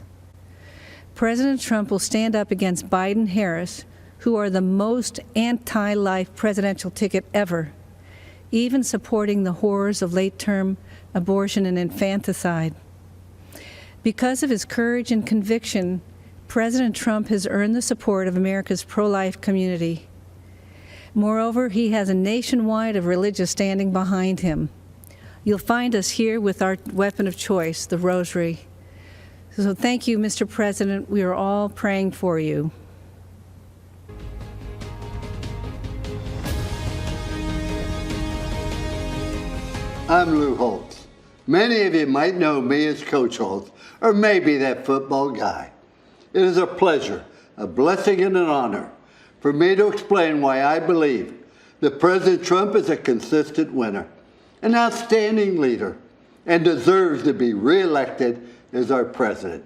President Trump will stand up against Biden-Harris, who are the most anti-life presidential ticket ever, even supporting the horrors of late-term abortion and infanticide. Because of his courage and conviction, President Trump has earned the support of America's pro-life community. Moreover, he has a nationwide of religious standing behind him. You'll find us here with our weapon of choice, the rosary. So thank you, Mr. President. We are all praying for you. I'm Lou Holtz. Many of you might know me as Coach Holtz, or maybe that football guy. It is a pleasure, a blessing, and an honor for me to explain why I believe that President Trump is a consistent winner, an outstanding leader, and deserves to be reelected as our president.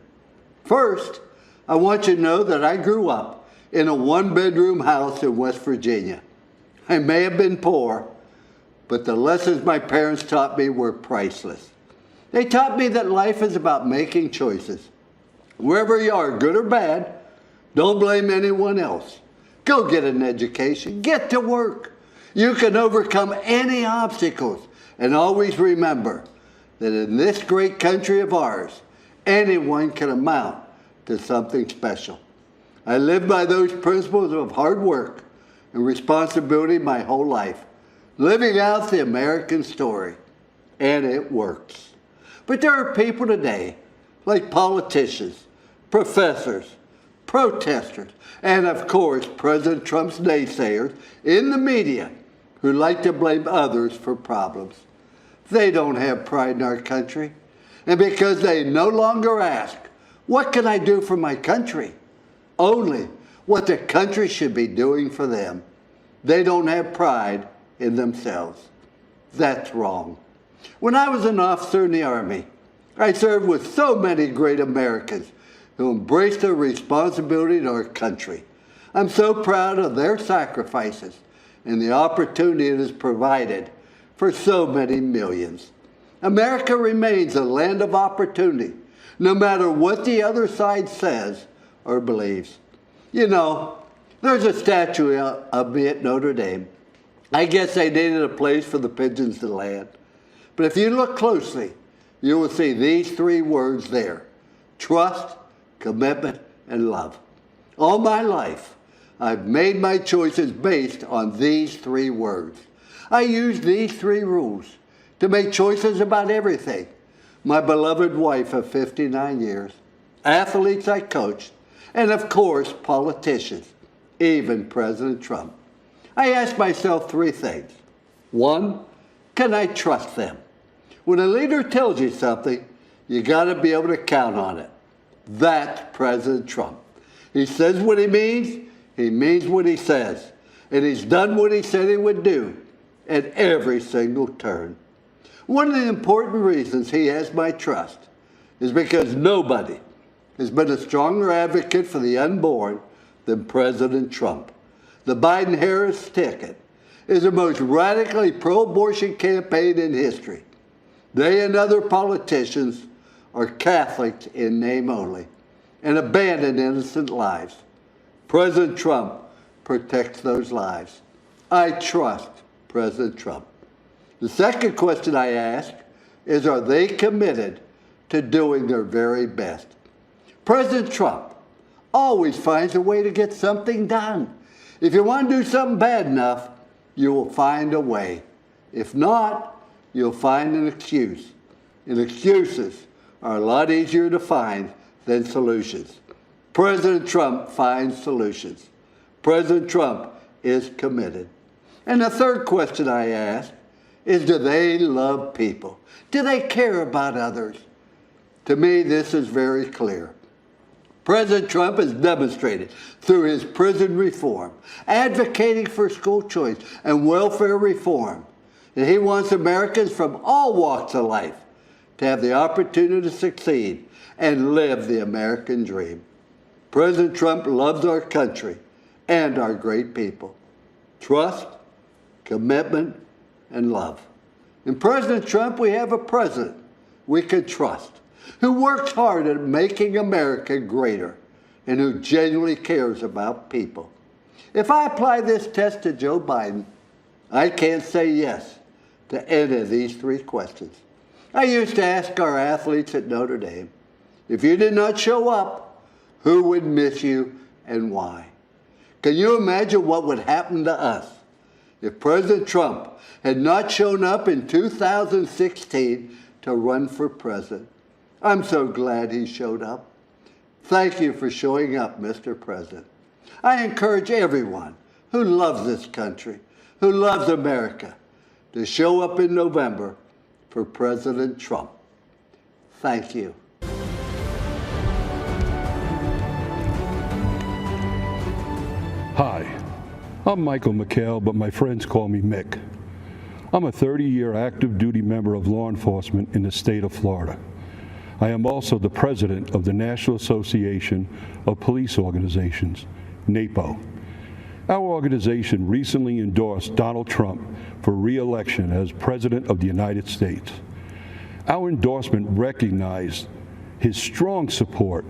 First, I want you to know that I grew up in a one-bedroom house in West Virginia. I may have been poor, but the lessons my parents taught me were priceless. They taught me that life is about making choices. Wherever you are, good or bad, don't blame anyone else. Go get an education, get to work. You can overcome any obstacles, and always remember that in this great country of ours, anyone can amount to something special. I lived by those principles of hard work and responsibility my whole life, living out the American story, and it works. But there are people today, like politicians, professors, protesters, and of course, President Trump's naysayers in the media who like to blame others for problems. They don't have pride in our country. And because they no longer ask, what can I do for my country? Only what the country should be doing for them. They don't have pride in themselves. That's wrong. When I was an officer in the Army, I served with so many great Americans who embraced their responsibility to our country. I'm so proud of their sacrifices and the opportunity it has provided for so many millions. America remains a land of opportunity, no matter what the other side says or believes. You know, there's a statue of me at Notre Dame. I guess they needed a place for the pigeons to land. But if you look closely, you will see these three words there: trust, commitment, and love. All my life, I've made my choices based on these three words. I use these three rules to make choices about everything: my beloved wife of 59 years, athletes I coached, and of course, politicians, even President Trump. I ask myself three things. One, can I trust them? When a leader tells you something, you got to be able to count on it. That's President Trump. He says what he means what he says, and he's done what he said he would do at every single turn. One of the important reasons he has my trust is because nobody has been a stronger advocate for the unborn than President Trump. The Biden-Harris ticket is the most radically pro-abortion campaign in history. They and other politicians are Catholics in name only and abandon innocent lives. President Trump protects those lives. I trust President Trump. The second question I ask is, are they committed to doing their very best? President Trump always finds a way to get something done. If you want to do something bad enough, you will find a way. If not, you'll find an excuse. And excuses are a lot easier to find than solutions. President Trump finds solutions. President Trump is committed. And the third question I ask is, do they love people? Do they care about others? To me, this is very clear. President Trump has demonstrated through his prison reform, advocating for school choice and welfare reform, that he wants Americans from all walks of life to have the opportunity to succeed and live the American dream. President Trump loves our country and our great people. Trust, commitment, and love. In President Trump, we have a president we can trust, who works hard at making America greater and who genuinely cares about people. If I apply this test to Joe Biden, I can't say yes to any of these three questions. I used to ask our athletes at Notre Dame, if you did not show up, who would miss you and why? Can you imagine what would happen to us if President Trump had not shown up in 2016 to run for president? I'm so glad he showed up. Thank you for showing up, Mr. President. I encourage everyone who loves this country, who loves America, to show up in November for President Trump. Thank you. Hi, I'm Michael McHale, but my friends call me Mick. I'm a 30-year active duty member of law enforcement in the state of Florida. I am also the president of the National Association of Police Organizations, NAPO. Our organization recently endorsed Donald Trump for re-election as President of the United States. Our endorsement recognized his strong support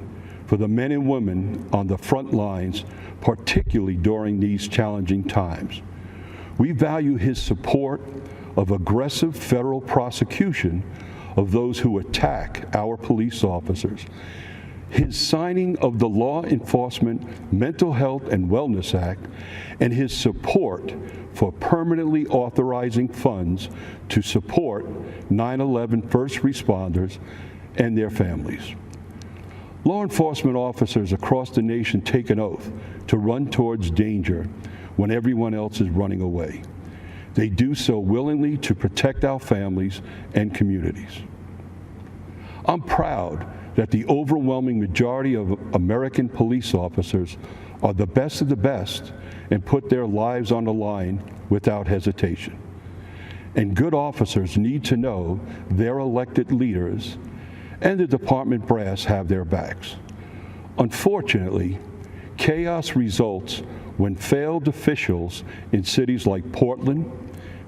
for the men and women on the front lines, particularly during these challenging times. We value his support of aggressive federal prosecution of those who attack our police officers, his signing of the Law Enforcement Mental Health and Wellness Act, and his support for permanently authorizing funds to support 9/11 first responders and their families. Law enforcement officers across the nation take an oath to run towards danger when everyone else is running away. They do so willingly to protect our families and communities. I'm proud that the overwhelming majority of American police officers are the best of the best and put their lives on the line without hesitation. And good officers need to know their elected leaders and the department brass have their backs. Unfortunately, chaos results when failed officials in cities like Portland,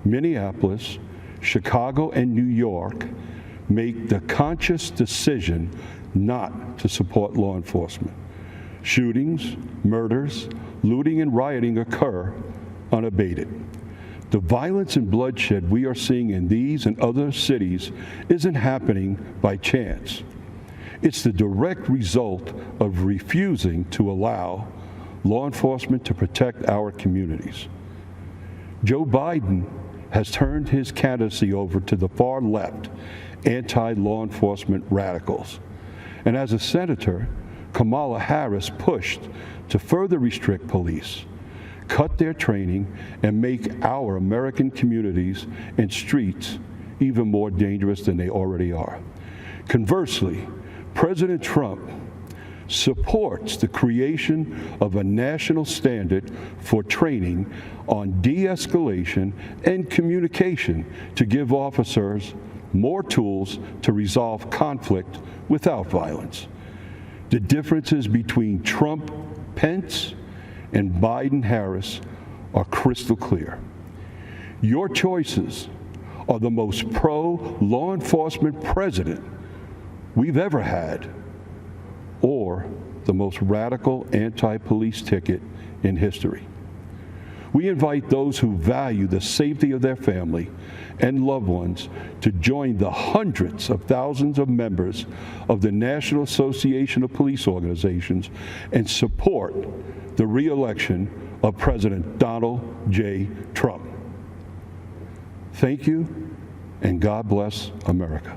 Minneapolis, Chicago, and New York make the conscious decision not to support law enforcement. Shootings, murders, looting, and rioting occur unabated. The violence and bloodshed we are seeing in these and other cities isn't happening by chance. It's the direct result of refusing to allow law enforcement to protect our communities. Joe Biden has turned his candidacy over to the far left anti-law enforcement radicals. And as a senator, Kamala Harris pushed to further restrict police, cut their training, and make our American communities and streets even more dangerous than they already are. Conversely, President Trump supports the creation of a national standard for training on de-escalation and communication to give officers more tools to resolve conflict without violence. The differences between Trump, Pence, and Biden-Harris are crystal clear. Your choices are the most pro-law enforcement president we've ever had, or the most radical anti-police ticket in history. We invite those who value the safety of their family and loved ones to join the hundreds of thousands of members of the National Association of Police Organizations and support the re-election of President Donald J. Trump. Thank you, and God bless America.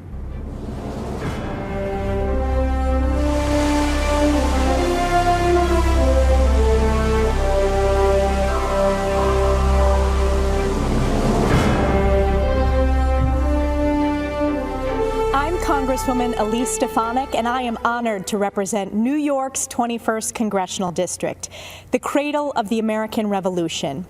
Congresswoman Elise Stefanik, and I am honored to represent New York's 21st Congressional District, the cradle of the American Revolution.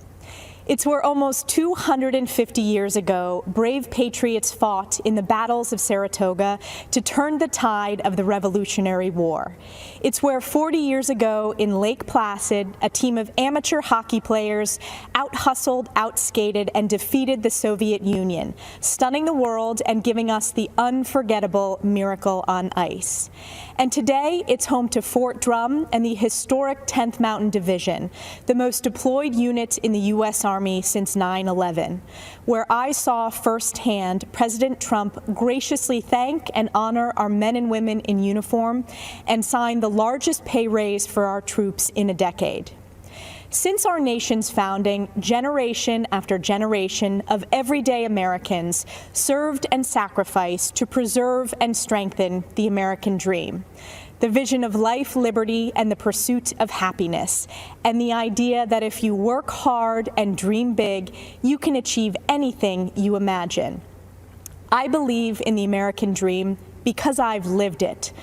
It's where almost 250 years ago, brave patriots fought in the battles of Saratoga to turn the tide of the Revolutionary War. It's where 40 years ago in Lake Placid, a team of amateur hockey players out-hustled, out-skated, and defeated the Soviet Union, stunning the world and giving us the unforgettable Miracle on Ice. And today, it's home to Fort Drum and the historic 10th Mountain Division, the most deployed unit in the U.S. Army since 9/11, where I saw firsthand President Trump graciously thank and honor our men and women in uniform and sign the largest pay raise for our troops in a decade. Since our nation's founding, generation after generation of everyday Americans served and sacrificed to preserve and strengthen the American dream, the vision of life, liberty, and the pursuit of happiness, and the idea that if you work hard and dream big, you can achieve anything you imagine. I believe in the American dream because I've lived it.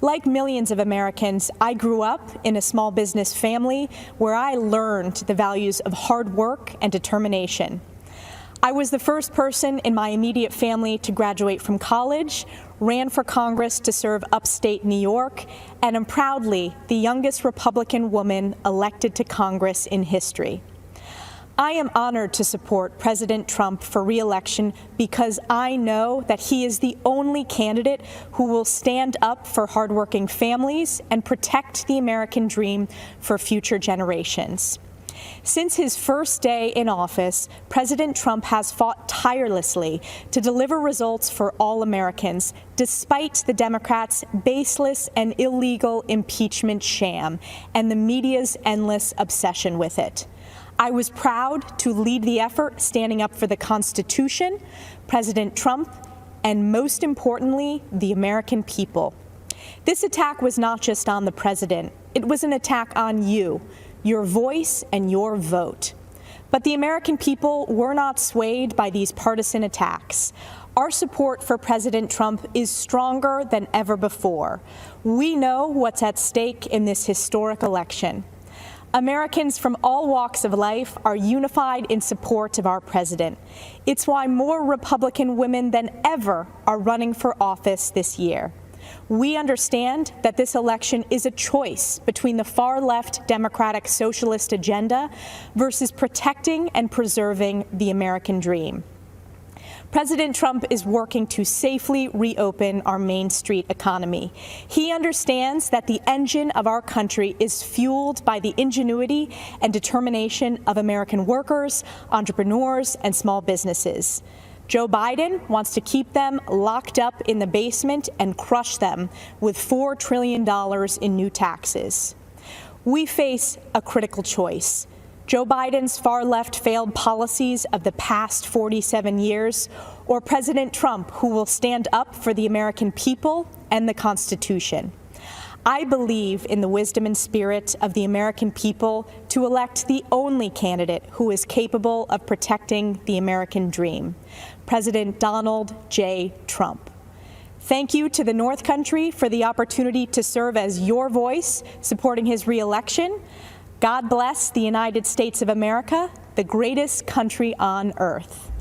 Like millions of Americans, I grew up in a small business family where I learned the values of hard work and determination. I was the first person in my immediate family to graduate from college, ran for Congress to serve upstate New York, and am proudly the youngest Republican woman elected to Congress in history. I am honored to support President Trump for re-election because I know that he is the only candidate who will stand up for hardworking families and protect the American dream for future generations. Since his first day in office, President Trump has fought tirelessly to deliver results for all Americans, despite the Democrats' baseless and illegal impeachment sham and the media's endless obsession with it. I was proud to lead the effort standing up for the Constitution, President Trump, and most importantly, the American people. This attack was not just on the president. It was an attack on you, your voice, and your vote. But the American people were not swayed by these partisan attacks. Our support for President Trump is stronger than ever before. We know what's at stake in this historic election. Americans from all walks of life are unified in support of our president. It's why more Republican women than ever are running for office this year. We understand that this election is a choice between the far-left Democratic socialist agenda versus protecting and preserving the American dream. President Trump is working to safely reopen our Main Street economy. He understands that the engine of our country is fueled by the ingenuity and determination of American workers, entrepreneurs, and small businesses. Joe Biden wants to keep them locked up in the basement and crush them with $4 trillion in new taxes. We face a critical choice. Joe Biden's far-left failed policies of the past 47 years, or President Trump, who will stand up for the American people and the Constitution. I believe in the wisdom and spirit of the American people to elect the only candidate who is capable of protecting the American dream, President Donald J. Trump. Thank you to the North Country for the opportunity to serve as your voice supporting his re-election. God bless the United States of America, the greatest country on earth.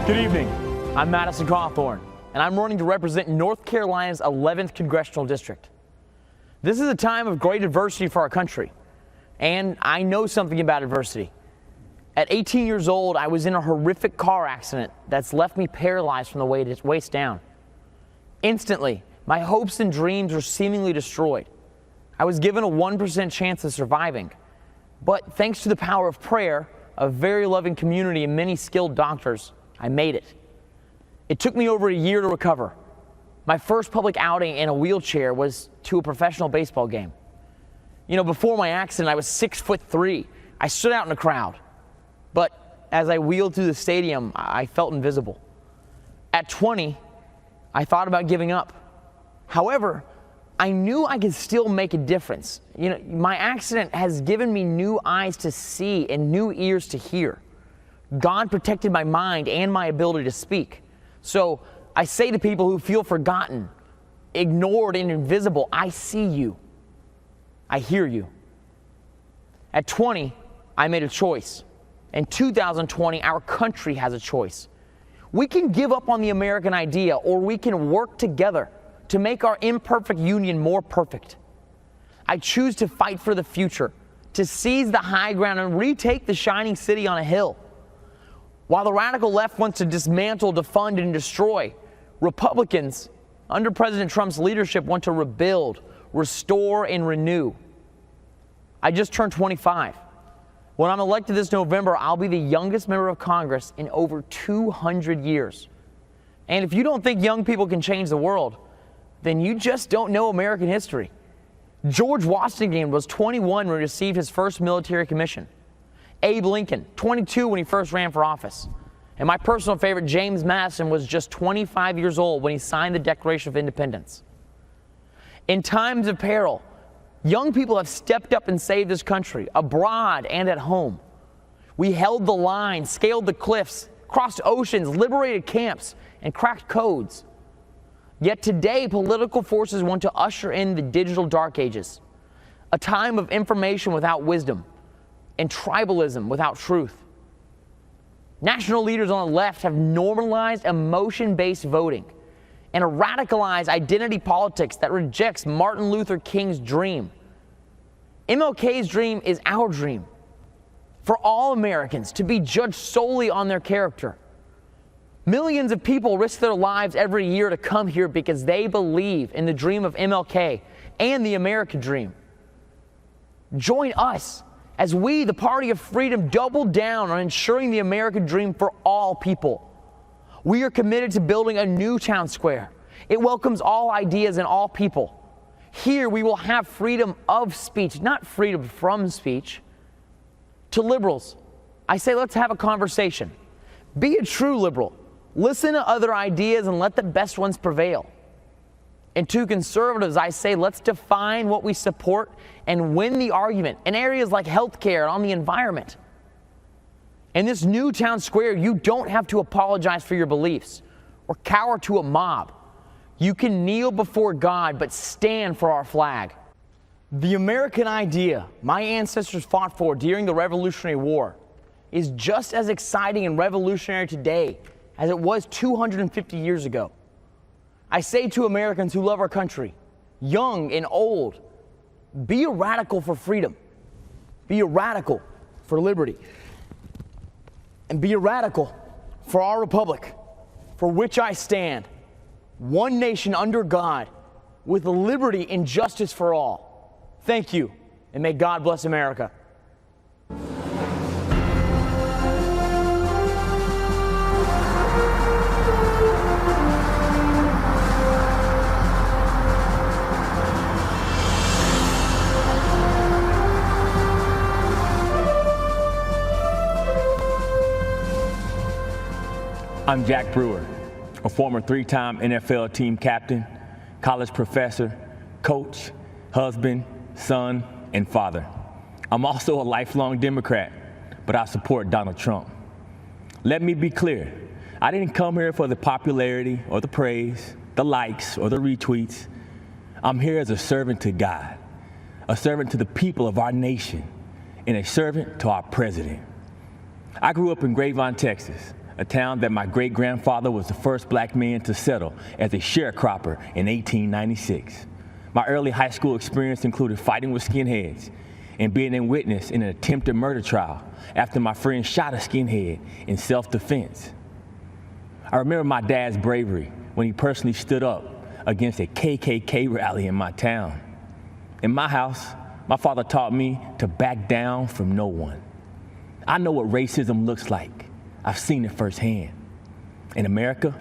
Good evening. I'm Madison Cawthorn. and I'm running to represent North Carolina's 11th Congressional District. This is a time of great adversity for our country, and I know something about adversity. At 18 years old, I was in a horrific car accident that's left me paralyzed from the waist down. Instantly, my hopes and dreams were seemingly destroyed. I was given a 1% chance of surviving, but thanks to the power of prayer, a very loving community, and many skilled doctors, I made it. It took me over a year to recover. My first public outing in a wheelchair was to a professional baseball game. You know, before my accident, I was 6'3". I stood out in the crowd. But as I wheeled through the stadium, I felt invisible. At 20, I thought about giving up. However, I knew I could still make a difference. You know, my accident has given me new eyes to see and new ears to hear. God protected my mind and my ability to speak. So I say to people who feel forgotten, ignored, and invisible, I see you. I hear you. At 20, I made a choice. In 2020, our country has a choice. We can give up on the American idea, or we can work together to make our imperfect union more perfect. I choose to fight for the future, to seize the high ground and retake the shining city on a hill. While the radical left wants to dismantle, defund, and destroy, Republicans, under President Trump's leadership, want to rebuild, restore, and renew. I just turned 25. When I'm elected this November, I'll be the youngest member of Congress in over 200 years. And if you don't think young people can change the world, then you just don't know American history. George Washington was 21 when he received his first military commission. Abe Lincoln, 22 when he first ran for office. And my personal favorite, James Madison, was just 25 years old when he signed the Declaration of Independence. In times of peril, young people have stepped up and saved this country, abroad and at home. We held the line, scaled the cliffs, crossed oceans, liberated camps, and cracked codes. Yet today, political forces want to usher in the digital dark ages, a time of information without wisdom and tribalism without truth. National leaders on the left have normalized emotion-based voting and a radicalized identity politics that rejects Martin Luther King's dream. MLK's dream is our dream, for all Americans to be judged solely on their character. Millions of people risk their lives every year to come here because they believe in the dream of MLK and the American dream. Join us as we, the Party of Freedom, double down on ensuring the American dream for all people. We are committed to building a new town square. It welcomes all ideas and all people. Here we will have freedom of speech, not freedom from speech. To liberals, I say let's have a conversation. Be a true liberal. Listen to other ideas and let the best ones prevail. And to conservatives, I say let's define what we support and win the argument in areas like healthcare and on the environment. In this new town square, you don't have to apologize for your beliefs or cower to a mob. You can kneel before God, but stand for our flag. The American idea my ancestors fought for during the Revolutionary War is just as exciting and revolutionary today as it was 250 years ago. I say to Americans who love our country, young and old, be a radical for freedom. Be a radical for liberty. And be a radical for our republic, for which I stand, one nation under God, with liberty and justice for all. Thank you, and may God bless America. I'm Jack Brewer, a former three-time NFL team captain, college professor, coach, husband, son, and father. I'm also a lifelong Democrat, but I support Donald Trump. Let me be clear, I didn't come here for the popularity or the praise, the likes or the retweets. I'm here as a servant to God, a servant to the people of our nation, and a servant to our president. I grew up in Grapevine, Texas, a town that my great-grandfather was the first black man to settle as a sharecropper in 1896. My early high school experience included fighting with skinheads and being a witness in an attempted murder trial after my friend shot a skinhead in self-defense. I remember my dad's bravery when he personally stood up against a KKK rally in my town. In my house, my father taught me to back down from no one. I know what racism looks like. I've seen it firsthand. In America,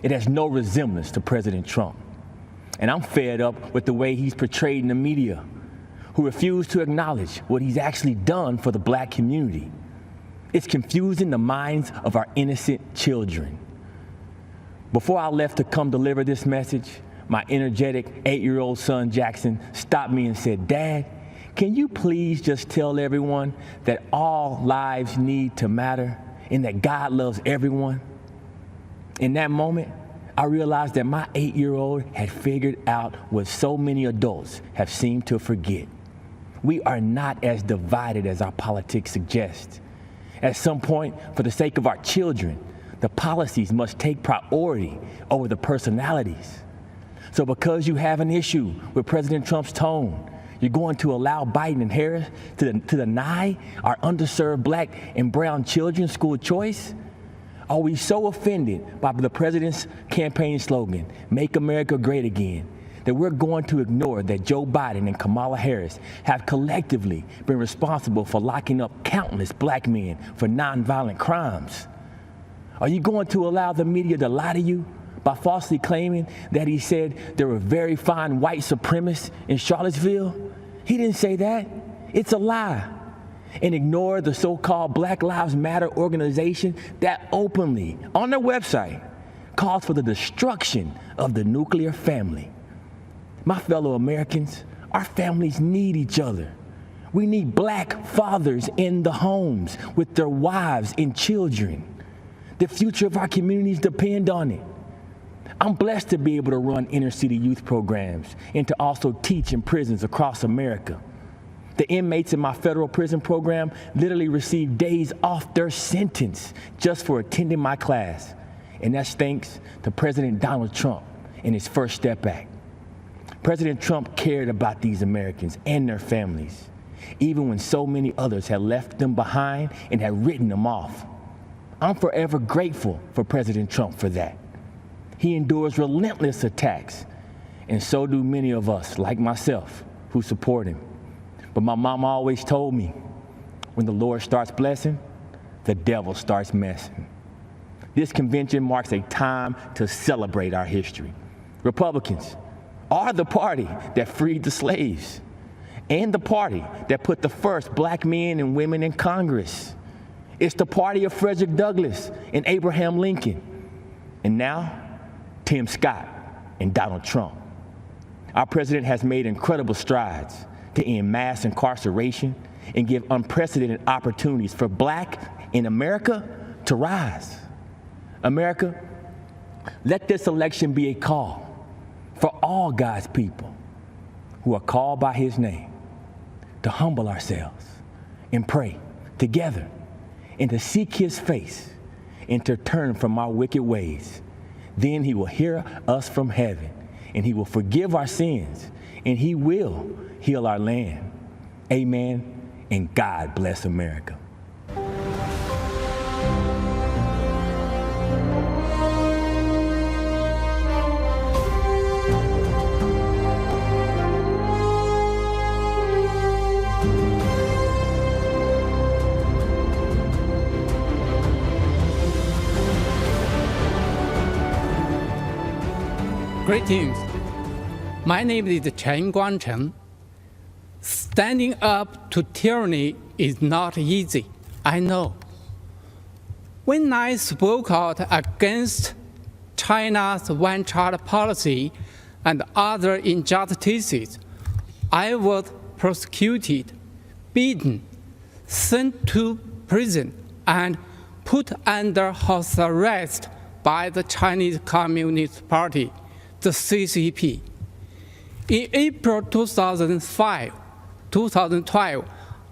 it has no resemblance to President Trump. And I'm fed up with the way he's portrayed in the media, who refuse to acknowledge what he's actually done for the black community. It's confusing the minds of our innocent children. Before I left to come deliver this message, my energetic 8-year-old son, Jackson, stopped me and said, "Dad, can you please just tell everyone that all lives need to matter and that God loves everyone?" In that moment, I realized that my 8-year-old had figured out what so many adults have seemed to forget. We are not as divided as our politics suggest. At some point, for the sake of our children, the policies must take priority over the personalities. So because you have an issue with President Trump's tone, you're going to allow Biden and Harris to deny our underserved black and brown children school choice? Are we so offended by the president's campaign slogan, "Make America Great Again," that we're going to ignore that Joe Biden and Kamala Harris have collectively been responsible for locking up countless black men for nonviolent crimes? Are you going to allow the media to lie to you by falsely claiming that he said there were very fine white supremacists in Charlottesville? He didn't say that. It's a lie. And ignore the so-called Black Lives Matter organization that openly, on their website, calls for the destruction of the nuclear family. My fellow Americans, our families need each other. We need black fathers in the homes with their wives and children. The future of our communities depend on it. I'm blessed to be able to run inner city youth programs and to also teach in prisons across America. The inmates in my federal prison program literally receive days off their sentence just for attending my class. And that's thanks to President Donald Trump and his First Step Act. President Trump cared about these Americans and their families, even when so many others had left them behind and had written them off. I'm forever grateful for President Trump for that. He endures relentless attacks, and so do many of us, like myself, who support him. But my mama always told me, when the Lord starts blessing, the devil starts messing. This convention marks a time to celebrate our history. Republicans are the party that freed the slaves and the party that put the first black men and women in Congress. It's the party of Frederick Douglass and Abraham Lincoln. And now, Tim Scott and Donald Trump. Our president has made incredible strides to end mass incarceration and give unprecedented opportunities for black in America to rise. America, let this election be a call for all God's people who are called by his name to humble ourselves and pray together and to seek his face and to turn from our wicked ways. Then he will hear us from heaven and he will forgive our sins and he will heal our land. Amen, and God bless America. Greetings. My name is Chen Guangcheng. Standing up to tyranny is not easy, I know. When I spoke out against China's one-child policy and other injustices, I was prosecuted, beaten, sent to prison, and put under house arrest by the Chinese Communist Party, the CCP. In April 2012,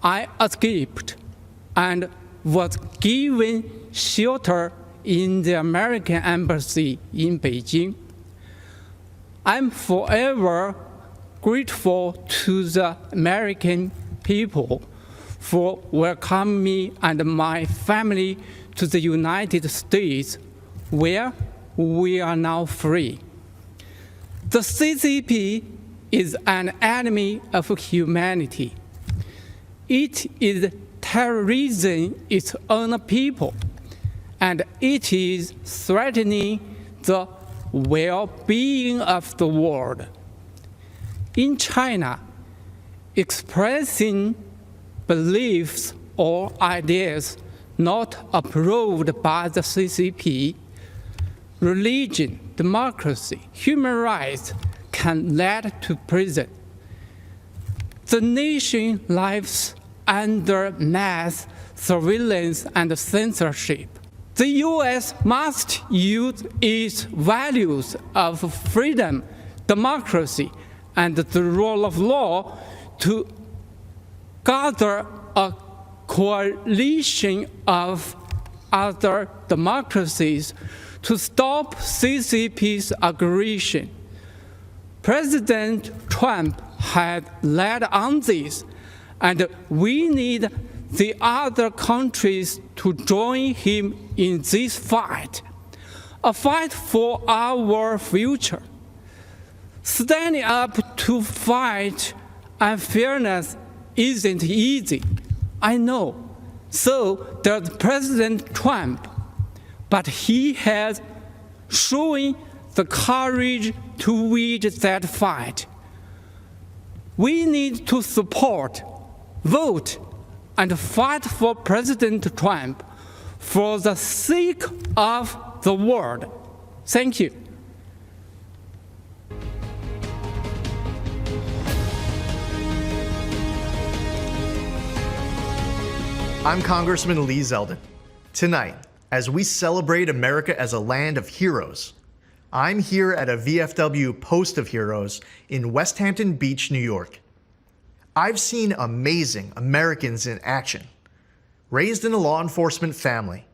I escaped and was given shelter in the American Embassy in Beijing. I'm forever grateful to the American people for welcoming me and my family to the United States, where we are now free. The CCP is an enemy of humanity. It is terrorizing its own people, and it is threatening the well-being of the world. In China, expressing beliefs or ideas not approved by the CCP, religion, democracy, human rights can lead to prison. The nation lives under mass surveillance and censorship. The U.S. must use its values of freedom, democracy, and the rule of law to gather a coalition of other democracies to stop CCP's aggression. President Trump had led on this, and we need the other countries to join him in this fight, a fight for our future. Standing up to fight unfairness isn't easy, I know. So does President Trump, but he has shown the courage to wage that fight. We need to support, vote, and fight for President Trump for the sake of the world. Thank you. I'm Congressman Lee Zeldin. Tonight, as we celebrate America as a land of heroes, I'm here at a VFW Post of Heroes in West Hampton Beach, New York. I've seen amazing Americans in action, raised in a law enforcement family,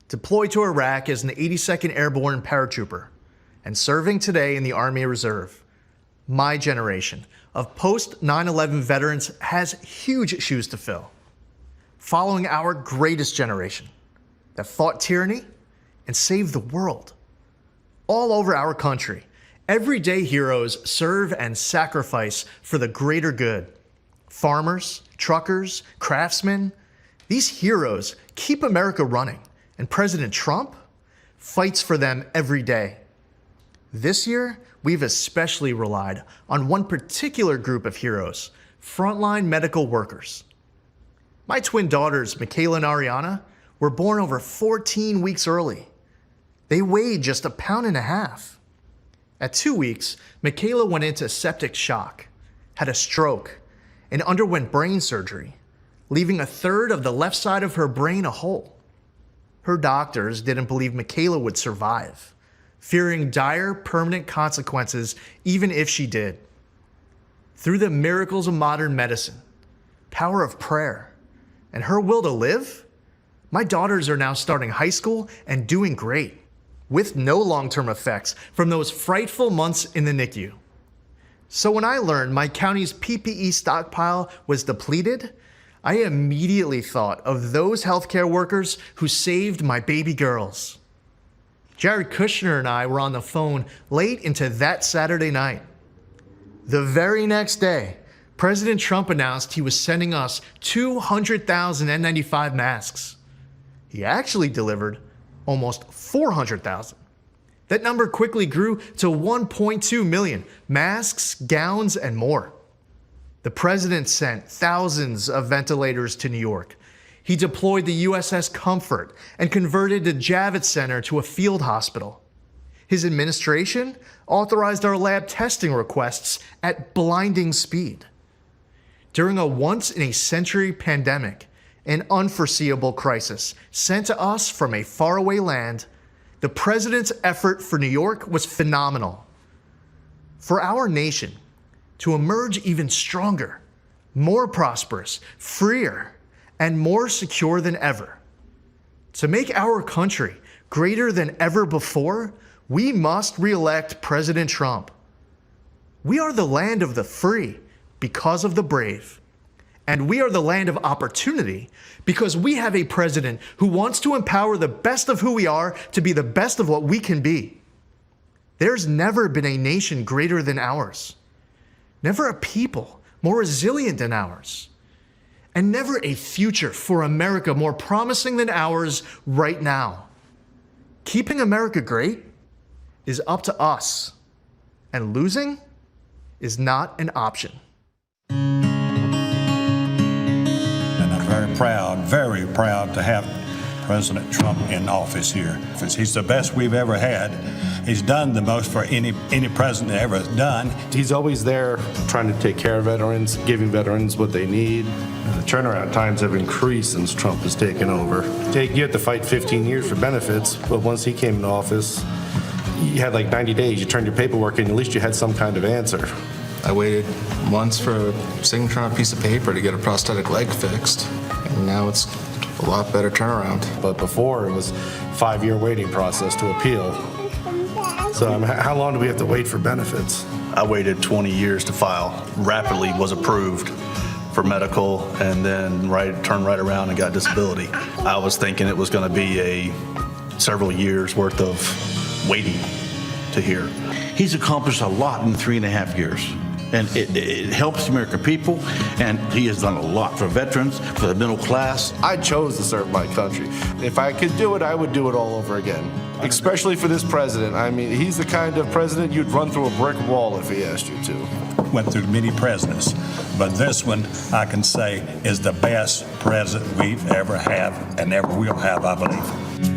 deployed to Iraq as an 82nd Airborne paratrooper, and serving today in the Army Reserve. My generation of post-9/11 veterans has huge shoes to fill, following our greatest generation that fought tyranny and saved the world. All over our country, everyday heroes serve and sacrifice for the greater good. Farmers, truckers, craftsmen, these heroes keep America running, and President Trump fights for them every day. This year, we've especially relied on one particular group of heroes, frontline medical workers. My twin daughters, McHale and Ariana, were born over 14 weeks early. They weighed just 1.5 pounds. At 2 weeks, Michaela went into septic shock, had a stroke, and underwent brain surgery, leaving 1/3 of the left side of her brain a hole. Her doctors didn't believe Michaela would survive, fearing dire permanent consequences even if she did. Through the miracles of modern medicine, power of prayer, and her will to live, my daughters are now starting high school and doing great, with no long-term effects from those frightful months in the NICU. So when I learned my county's PPE stockpile was depleted, I immediately thought of those healthcare workers who saved my baby girls. Jared Kushner and I were on the phone late into that Saturday night. The very next day, President Trump announced he was sending us 200,000 N95 masks. He actually delivered almost 400,000. That number quickly grew to 1.2 million masks, gowns, and more. The president sent thousands of ventilators to New York. He deployed the USS Comfort and converted the Javits Center to a field hospital. His administration authorized our lab testing requests at blinding speed. During a once-in-a-century pandemic, an unforeseeable crisis sent to us from a faraway land, the president's effort for New York was phenomenal. For our nation to emerge even stronger, more prosperous, freer, and more secure than ever. To make our country greater than ever before, we must re-elect President Trump. We are the land of the free because of the brave. And we are the land of opportunity because we have a president who wants to empower the best of who we are to be the best of what we can be. There's never been a nation greater than ours. Never a people more resilient than ours. And never a future for America more promising than ours right now. Keeping America great is up to us, and losing is not an option. And I'm very proud to have President Trump in office here. He's the best we've ever had. He's done the most for any president ever done. He's always there trying to take care of veterans, giving veterans what they need. And the turnaround times have increased since Trump has taken over. You have to fight 15 years for benefits, but once he came into office, you had like 90 days. You turned your paperwork in, at least you had some kind of answer. I waited months for a signature on a piece of paper to get a prosthetic leg fixed, and now it's a lot better turnaround. But before, it was a 5-year waiting process to appeal. So how long do we have to wait for benefits? I waited 20 years to file. Rapidly was approved for medical, and then turned right around and got disability. I was thinking it was going to be several years worth of waiting to hear. He's accomplished a lot in 3.5 years. And it helps the American people, and he has done a lot for veterans, for the middle class. I chose to serve my country. If I could do it, I would do it all over again. Especially for this president. I mean, he's the kind of president you'd run through a brick wall if he asked you to. Went through many presidents, but this one, I can say, is the best president we've ever had and ever will have, I believe.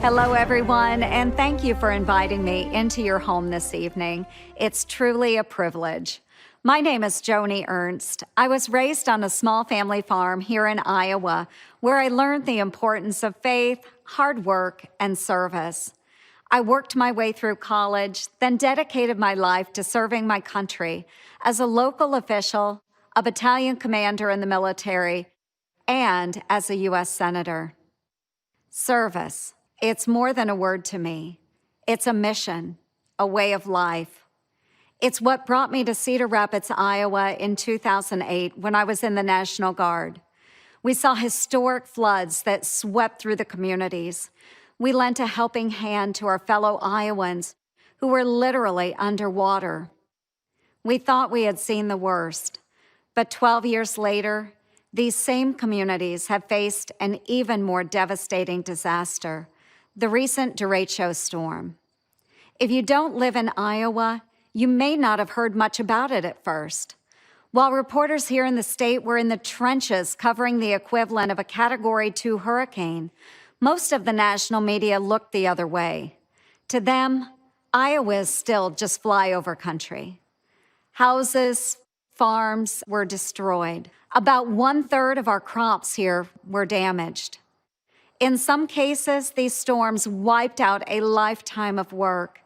Hello, everyone, and thank you for inviting me into your home this evening. It's truly a privilege. My name is Joni Ernst. I was raised on a small family farm here in Iowa, where I learned the importance of faith, hard work, and service. I worked my way through college, then dedicated my life to serving my country as a local official, a battalion commander in the military, and as a U.S. Senator. Service. It's more than a word to me. It's a mission, a way of life. It's what brought me to Cedar Rapids, Iowa in 2008 when I was in the National Guard. We saw historic floods that swept through the communities. We lent a helping hand to our fellow Iowans who were literally underwater. We thought we had seen the worst, but 12 years later, these same communities have faced an even more devastating disaster. The recent derecho storm. If you don't live in Iowa, you may not have heard much about it at first. While reporters here in the state were in the trenches covering the equivalent of a Category 2 hurricane, most of the national media looked the other way. To them, Iowa is still just flyover country. Houses, farms were destroyed. About 1/3 of our crops here were damaged. In some cases, these storms wiped out a lifetime of work,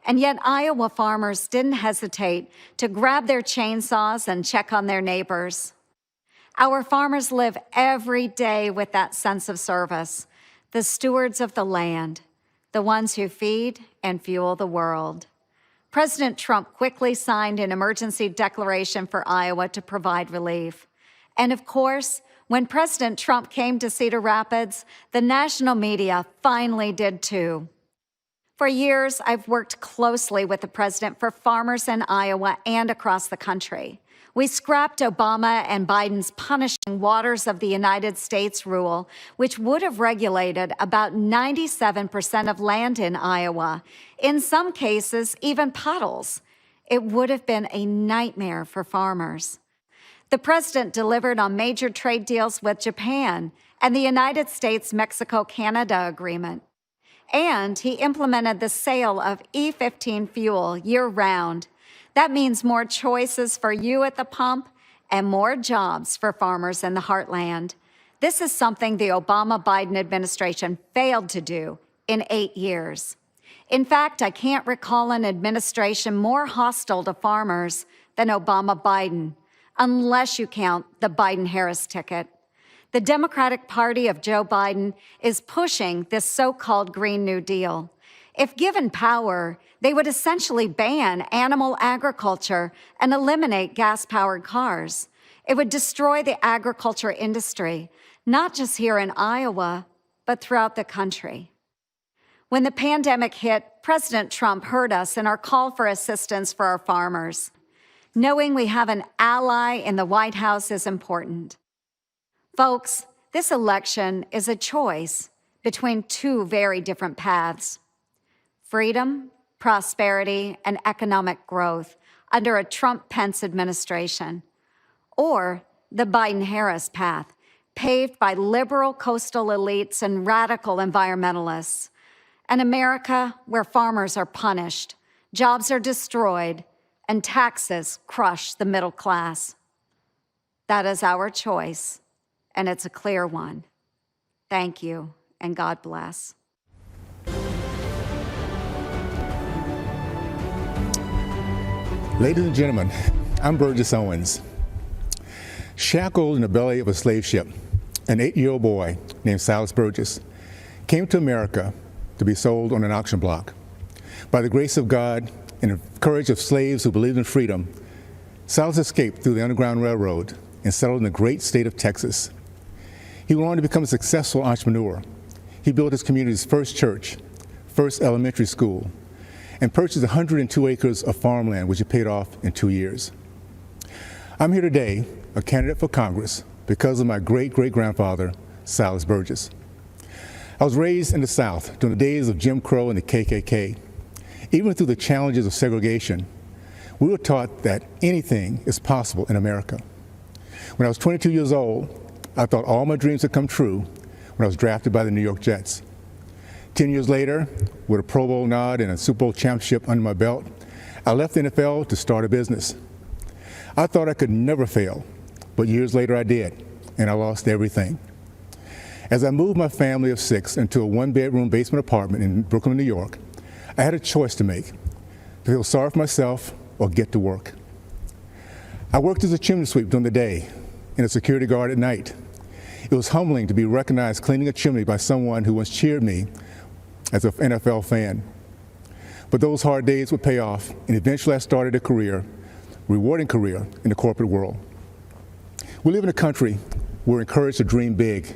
and yet Iowa farmers didn't hesitate to grab their chainsaws and check on their neighbors. Our farmers live every day with that sense of service, the stewards of the land, the ones who feed and fuel the world. President Trump quickly signed an emergency declaration for Iowa to provide relief. And of course, when President Trump came to Cedar Rapids, the national media finally did too. For years, I've worked closely with the president for farmers in Iowa and across the country. We scrapped Obama and Biden's punishing waters of the United States rule, which would have regulated about 97% of land in Iowa, in some cases, even puddles. It would have been a nightmare for farmers. The president delivered on major trade deals with Japan and the United States-Mexico-Canada agreement. And he implemented the sale of E15 fuel year-round. That means more choices for you at the pump and more jobs for farmers in the heartland. This is something the Obama-Biden administration failed to do in 8 years. In fact, I can't recall an administration more hostile to farmers than Obama-Biden, unless you count the Biden-Harris ticket. The Democratic Party of Joe Biden is pushing this so-called Green New Deal. If given power, they would essentially ban animal agriculture and eliminate gas-powered cars. It would destroy the agriculture industry, not just here in Iowa, but throughout the country. When the pandemic hit, President Trump heard us in our call for assistance for our farmers. Knowing we have an ally in the White House is important. Folks, this election is a choice between two very different paths: freedom, prosperity, and economic growth under a Trump-Pence administration, or the Biden-Harris path, paved by liberal coastal elites and radical environmentalists. An America where farmers are punished, jobs are destroyed, and taxes crush the middle class. That is our choice, and it's a clear one. Thank you, and God bless. Ladies and gentlemen, I'm Burgess Owens. Shackled in the belly of a slave ship, an 8-year-old boy named Silas Burgess came to America to be sold on an auction block. By the grace of God and the courage of slaves who believed in freedom, Silas escaped through the Underground Railroad and settled in the great state of Texas. He went on to become a successful entrepreneur. He built his community's first church, first elementary school, and purchased 102 acres of farmland, which he paid off in 2 years. I'm here today, a candidate for Congress, because of my great-great-grandfather, Silas Burgess. I was raised in the South during the days of Jim Crow and the KKK. Even through the challenges of segregation, we were taught that anything is possible in America. When I was 22 years old, I thought all my dreams had come true when I was drafted by the New York Jets. 10 years later, with a Pro Bowl nod and a Super Bowl championship under my belt, I left the NFL to start a business. I thought I could never fail, but years later I did, and I lost everything. As I moved my family of 6 into a 1-bedroom basement apartment in Brooklyn, New York, I had a choice to make: to feel sorry for myself or get to work. I worked as a chimney sweep during the day and a security guard at night. It was humbling to be recognized cleaning a chimney by someone who once cheered me as an NFL fan. But those hard days would pay off, and eventually I started a rewarding career in the corporate world. We live in a country where we're encouraged to dream big,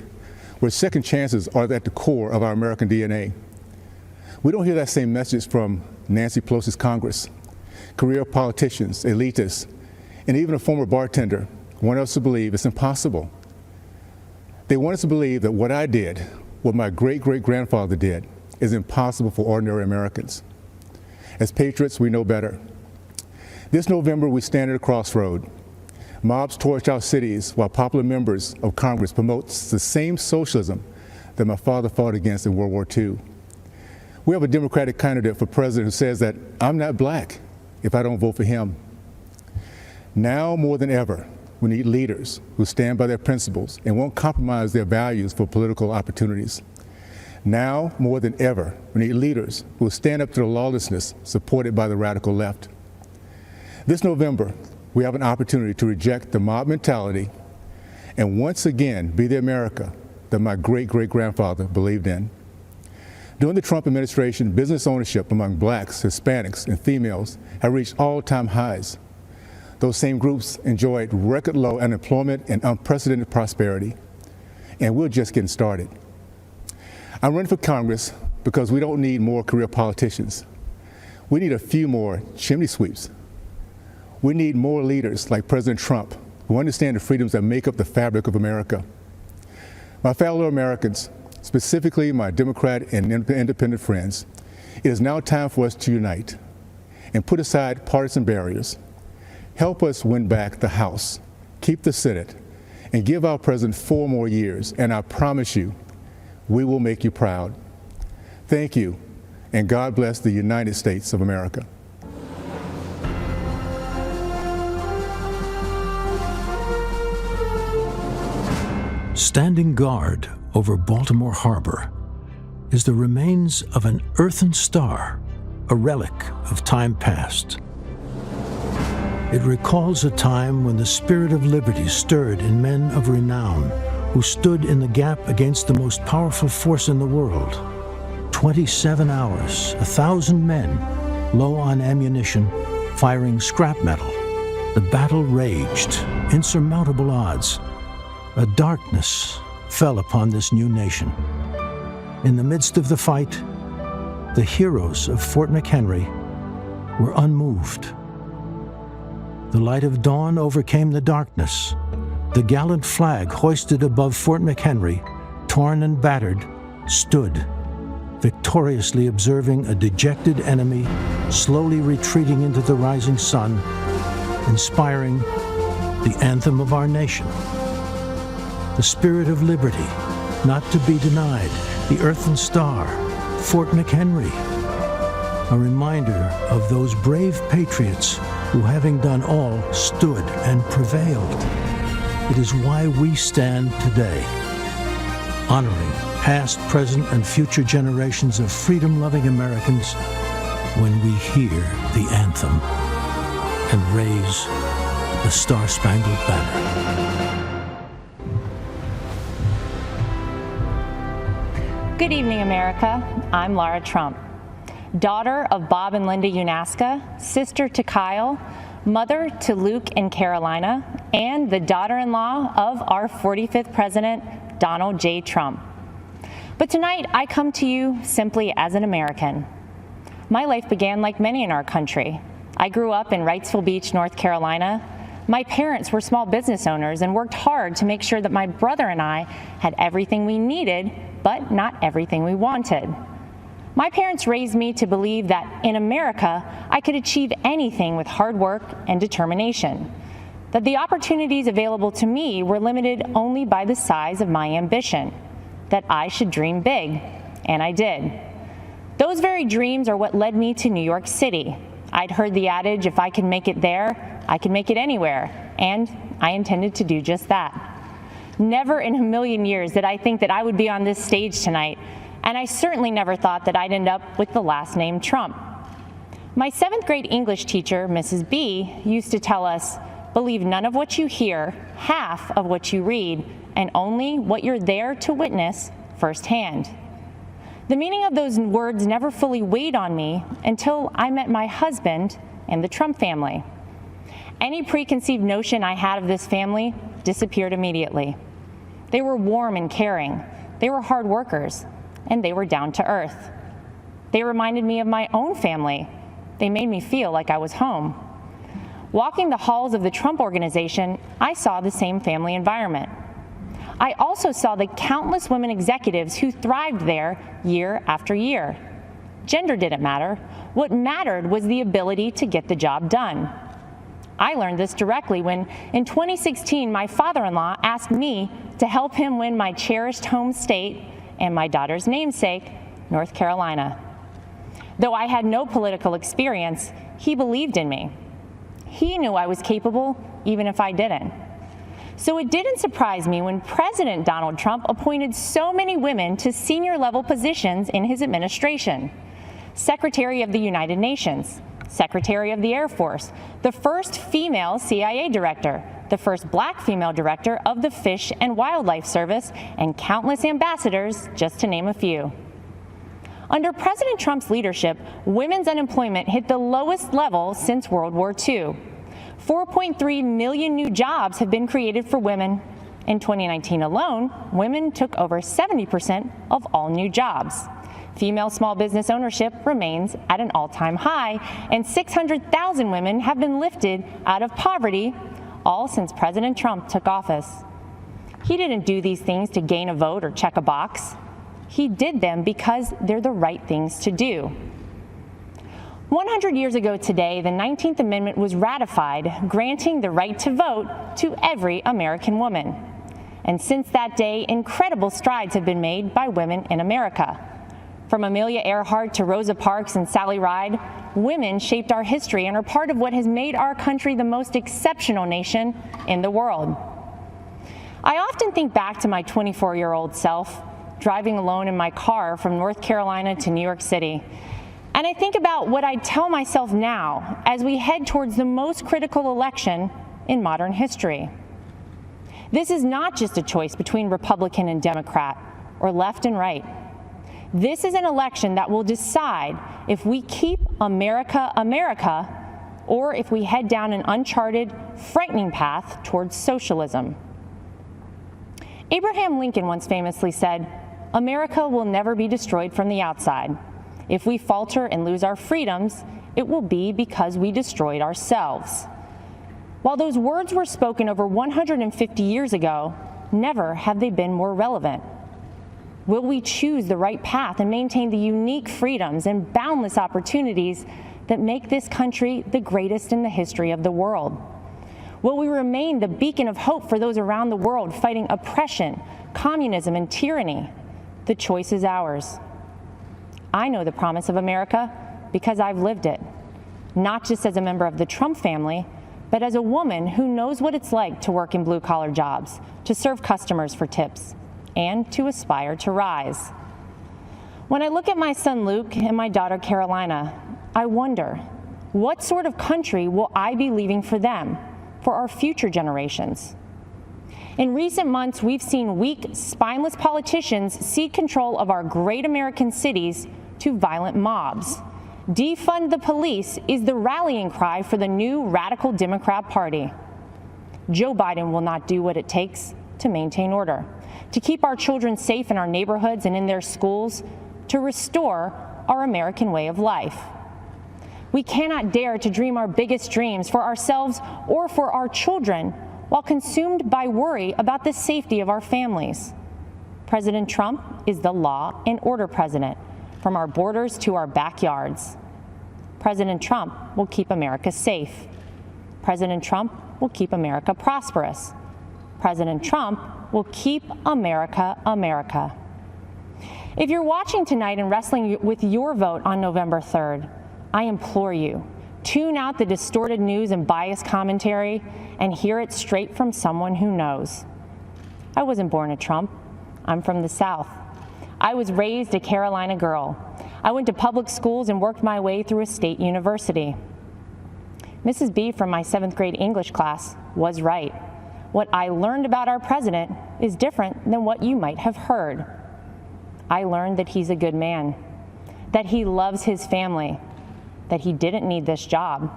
where second chances are at the core of our American DNA. We don't hear that same message from Nancy Pelosi's Congress. Career politicians, elitists, and even a former bartender want us to believe it's impossible. They want us to believe that what I did, what my great-great-grandfather did, is impossible for ordinary Americans. As patriots, we know better. This November, we stand at a crossroad. Mobs torch our cities while popular members of Congress promote the same socialism that my father fought against in World War II. We have a Democratic candidate for president who says that I'm not black if I don't vote for him. Now more than ever, we need leaders who stand by their principles and won't compromise their values for political opportunities. Now more than ever, we need leaders who will stand up to the lawlessness supported by the radical left. This November, we have an opportunity to reject the mob mentality and once again be the America that my great-great-grandfather believed in. During the Trump administration, business ownership among blacks, Hispanics, and females have reached all-time highs. Those same groups enjoyed record low unemployment and unprecedented prosperity, and we're just getting started. I'm running for Congress because we don't need more career politicians. We need a few more chimney sweeps. We need more leaders like President Trump who understand the freedoms that make up the fabric of America. My fellow Americans, specifically my Democrat and independent friends, it is now time for us to unite and put aside partisan barriers. Help us win back the House, keep the Senate, and give our president 4 more years, and I promise you, we will make you proud. Thank you, and God bless the United States of America. Standing guard over Baltimore Harbor, is the remains of an earthen star, a relic of time past. It recalls a time when the spirit of liberty stirred in men of renown who stood in the gap against the most powerful force in the world. 27 hours, 1,000 men, low on ammunition, firing scrap metal. The battle raged, insurmountable odds. A darkness fell upon this new nation. In the midst of the fight, the heroes of Fort McHenry were unmoved. The light of dawn overcame the darkness. The gallant flag hoisted above Fort McHenry, torn and battered, stood, victoriously observing a dejected enemy slowly retreating into the rising sun, inspiring the anthem of our nation. The spirit of liberty, not to be denied, the earthen star, Fort McHenry, a reminder of those brave patriots who, having done all, stood and prevailed. It is why we stand today, honoring past, present, and future generations of freedom-loving Americans when we hear the anthem and raise the Star-Spangled Banner. Good evening, America. I'm Laura Trump, daughter of Bob and Linda Unaska, sister to Kyle, mother to Luke and Carolina, and the daughter-in-law of our 45th president, Donald J. Trump. But tonight, I come to you simply as an American. My life began like many in our country. I grew up in Wrightsville Beach, North Carolina. My parents were small business owners and worked hard to make sure that my brother and I had everything we needed, but not everything we wanted. My parents raised me to believe that in America, I could achieve anything with hard work and determination, that the opportunities available to me were limited only by the size of my ambition, that I should dream big, and I did. Those very dreams are what led me to New York City. I'd heard the adage, if I can make it there, I can make it anywhere, and I intended to do just that. Never in a million years did I think that I would be on this stage tonight, and I certainly never thought that I'd end up with the last name Trump. My 7th grade English teacher, Mrs. B, used to tell us, believe none of what you hear, half of what you read, and only what you're there to witness firsthand. The meaning of those words never fully weighed on me until I met my husband and the Trump family. Any preconceived notion I had of this family disappeared immediately. They were warm and caring, they were hard workers, and they were down to earth. They reminded me of my own family. They made me feel like I was home. Walking the halls of the Trump Organization, I saw the same family environment. I also saw the countless women executives who thrived there year after year. Gender didn't matter. What mattered was the ability to get the job done. I learned this directly when, in 2016, my father-in-law asked me to help him win my cherished home state and my daughter's namesake, North Carolina. Though I had no political experience, he believed in me. He knew I was capable, even if I didn't. So it didn't surprise me when President Donald Trump appointed so many women to senior-level positions in his administration. Secretary of the United Nations, Secretary of the Air Force, the first female CIA director, the first black female director of the Fish and Wildlife Service, and countless ambassadors, just to name a few. Under President Trump's leadership, women's unemployment hit the lowest level since World War II. 4.3 million new jobs have been created for women. In 2019 alone, women took over 70% of all new jobs. Female small business ownership remains at an all-time high, and 600,000 women have been lifted out of poverty, all since President Trump took office. He didn't do these things to gain a vote or check a box. He did them because they're the right things to do. 100 years ago today, the 19th Amendment was ratified, granting the right to vote to every American woman. And since that day, incredible strides have been made by women in America. From Amelia Earhart to Rosa Parks and Sally Ride, women shaped our history and are part of what has made our country the most exceptional nation in the world. I often think back to my 24-year-old self, driving alone in my car from North Carolina to New York City. And I think about what I'd tell myself now as we head towards the most critical election in modern history. This is not just a choice between Republican and Democrat or left and right. This is an election that will decide if we keep America America or if we head down an uncharted, frightening path towards socialism. Abraham Lincoln once famously said, "America will never be destroyed from the outside. If we falter and lose our freedoms, it will be because we destroyed ourselves." While those words were spoken over 150 years ago, never have they been more relevant. Will we choose the right path and maintain the unique freedoms and boundless opportunities that make this country the greatest in the history of the world? Will we remain the beacon of hope for those around the world fighting oppression, communism, and tyranny? The choice is ours. I know the promise of America because I've lived it, not just as a member of the Trump family, but as a woman who knows what it's like to work in blue-collar jobs, to serve customers for tips, and to aspire to rise. When I look at my son Luke and my daughter Carolina, I wonder, what sort of country will I be leaving for them, for our future generations? In recent months, we've seen weak, spineless politicians cede control of our great American cities to violent mobs. Defund the police is the rallying cry for the new radical Democrat Party. Joe Biden will not do what it takes to maintain order, to keep our children safe in our neighborhoods and in their schools, to restore our American way of life. We cannot dare to dream our biggest dreams for ourselves or for our children while consumed by worry about the safety of our families. President Trump is the law and order president, from our borders to our backyards. President Trump will keep America safe. President Trump will keep America prosperous. President Trump will keep America America. If you're watching tonight and wrestling with your vote on November 3rd, I implore you, tune out the distorted news and biased commentary and hear it straight from someone who knows. I wasn't born a Trump. I'm from the South. I was raised a Carolina girl. I went to public schools and worked my way through a state university. Mrs. B from my 7th grade English class was right. What I learned about our president is different than what you might have heard. I learned that he's a good man, that he loves his family, that he didn't need this job,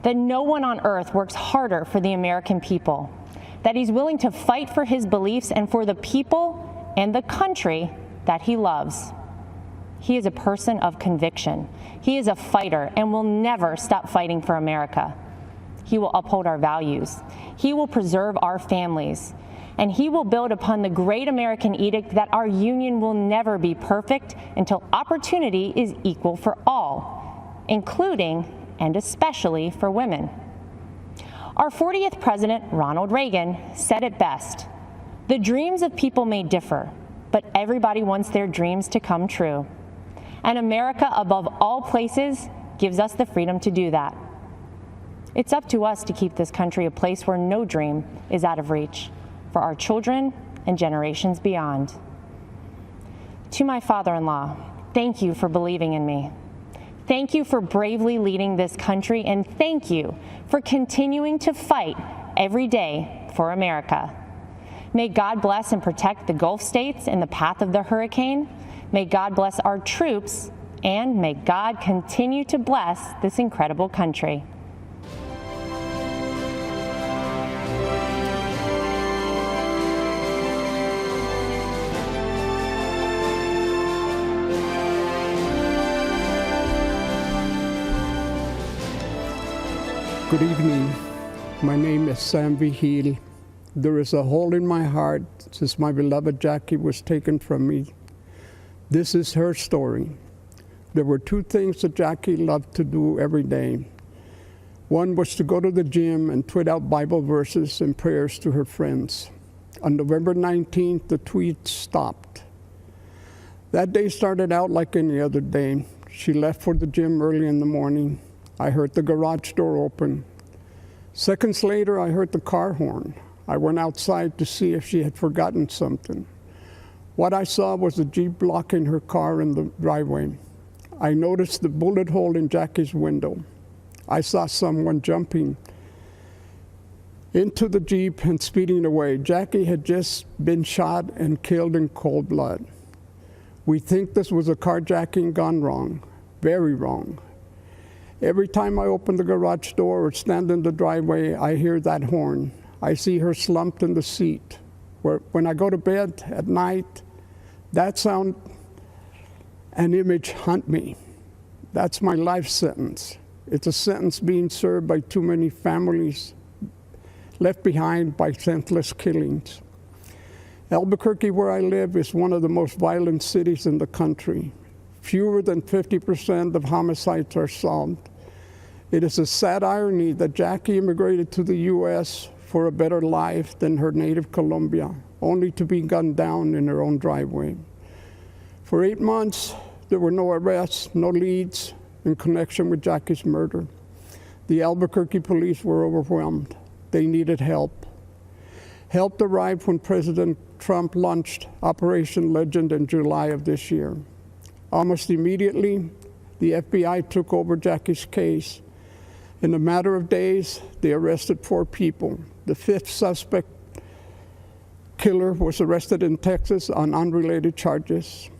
that no one on earth works harder for the American people, that he's willing to fight for his beliefs and for the people and the country that he loves. He is a person of conviction. He is a fighter and will never stop fighting for America. He will uphold our values. He will preserve our families. And he will build upon the great American edict that our union will never be perfect until opportunity is equal for all, including and especially for women. Our 40th president, Ronald Reagan, said it best: "The dreams of people may differ, but everybody wants their dreams to come true." And America, above all places, gives us the freedom to do that. It's up to us to keep this country a place where no dream is out of reach for our children and generations beyond. To my father-in-law, thank you for believing in me. Thank you for bravely leading this country, and thank you for continuing to fight every day for America. May God bless and protect the Gulf states in the path of the hurricane. May God bless our troops, and may God continue to bless this incredible country. Good evening. My name is Sam McHale. There is a hole in my heart since my beloved Jackie was taken from me. This is her story. There were two things that Jackie loved to do every day. One was to go to the gym and tweet out Bible verses and prayers to her friends. On November 19th, the tweets stopped. That day started out like any other day. She left for the gym early in the morning. I heard the garage door open. Seconds later, I heard the car horn. I went outside to see if she had forgotten something. What I saw was a Jeep blocking her car in the driveway. I noticed the bullet hole in Jackie's window. I saw someone jumping into the Jeep and speeding away. Jackie had just been shot and killed in cold blood. We think this was a carjacking gone wrong, very wrong. Every time I open the garage door or stand in the driveway, I hear that horn. I see her slumped in the seat. When I go to bed at night, that sound and image haunt me. That's my life sentence. It's a sentence being served by too many families left behind by senseless killings. Albuquerque, where I live, is one of the most violent cities in the country. Fewer than 50% of homicides are solved. It is a sad irony that Jackie immigrated to the U.S. for a better life than her native Colombia, only to be gunned down in her own driveway. For 8 months, there were no arrests, no leads in connection with Jackie's murder. The Albuquerque police were overwhelmed. They needed help. Help arrived when President Trump launched Operation Legend in July of this year. Almost immediately, the FBI took over Jackie's case. In a matter of days, they arrested 4 people. The 5th suspect killer was arrested in Texas on unrelated charges.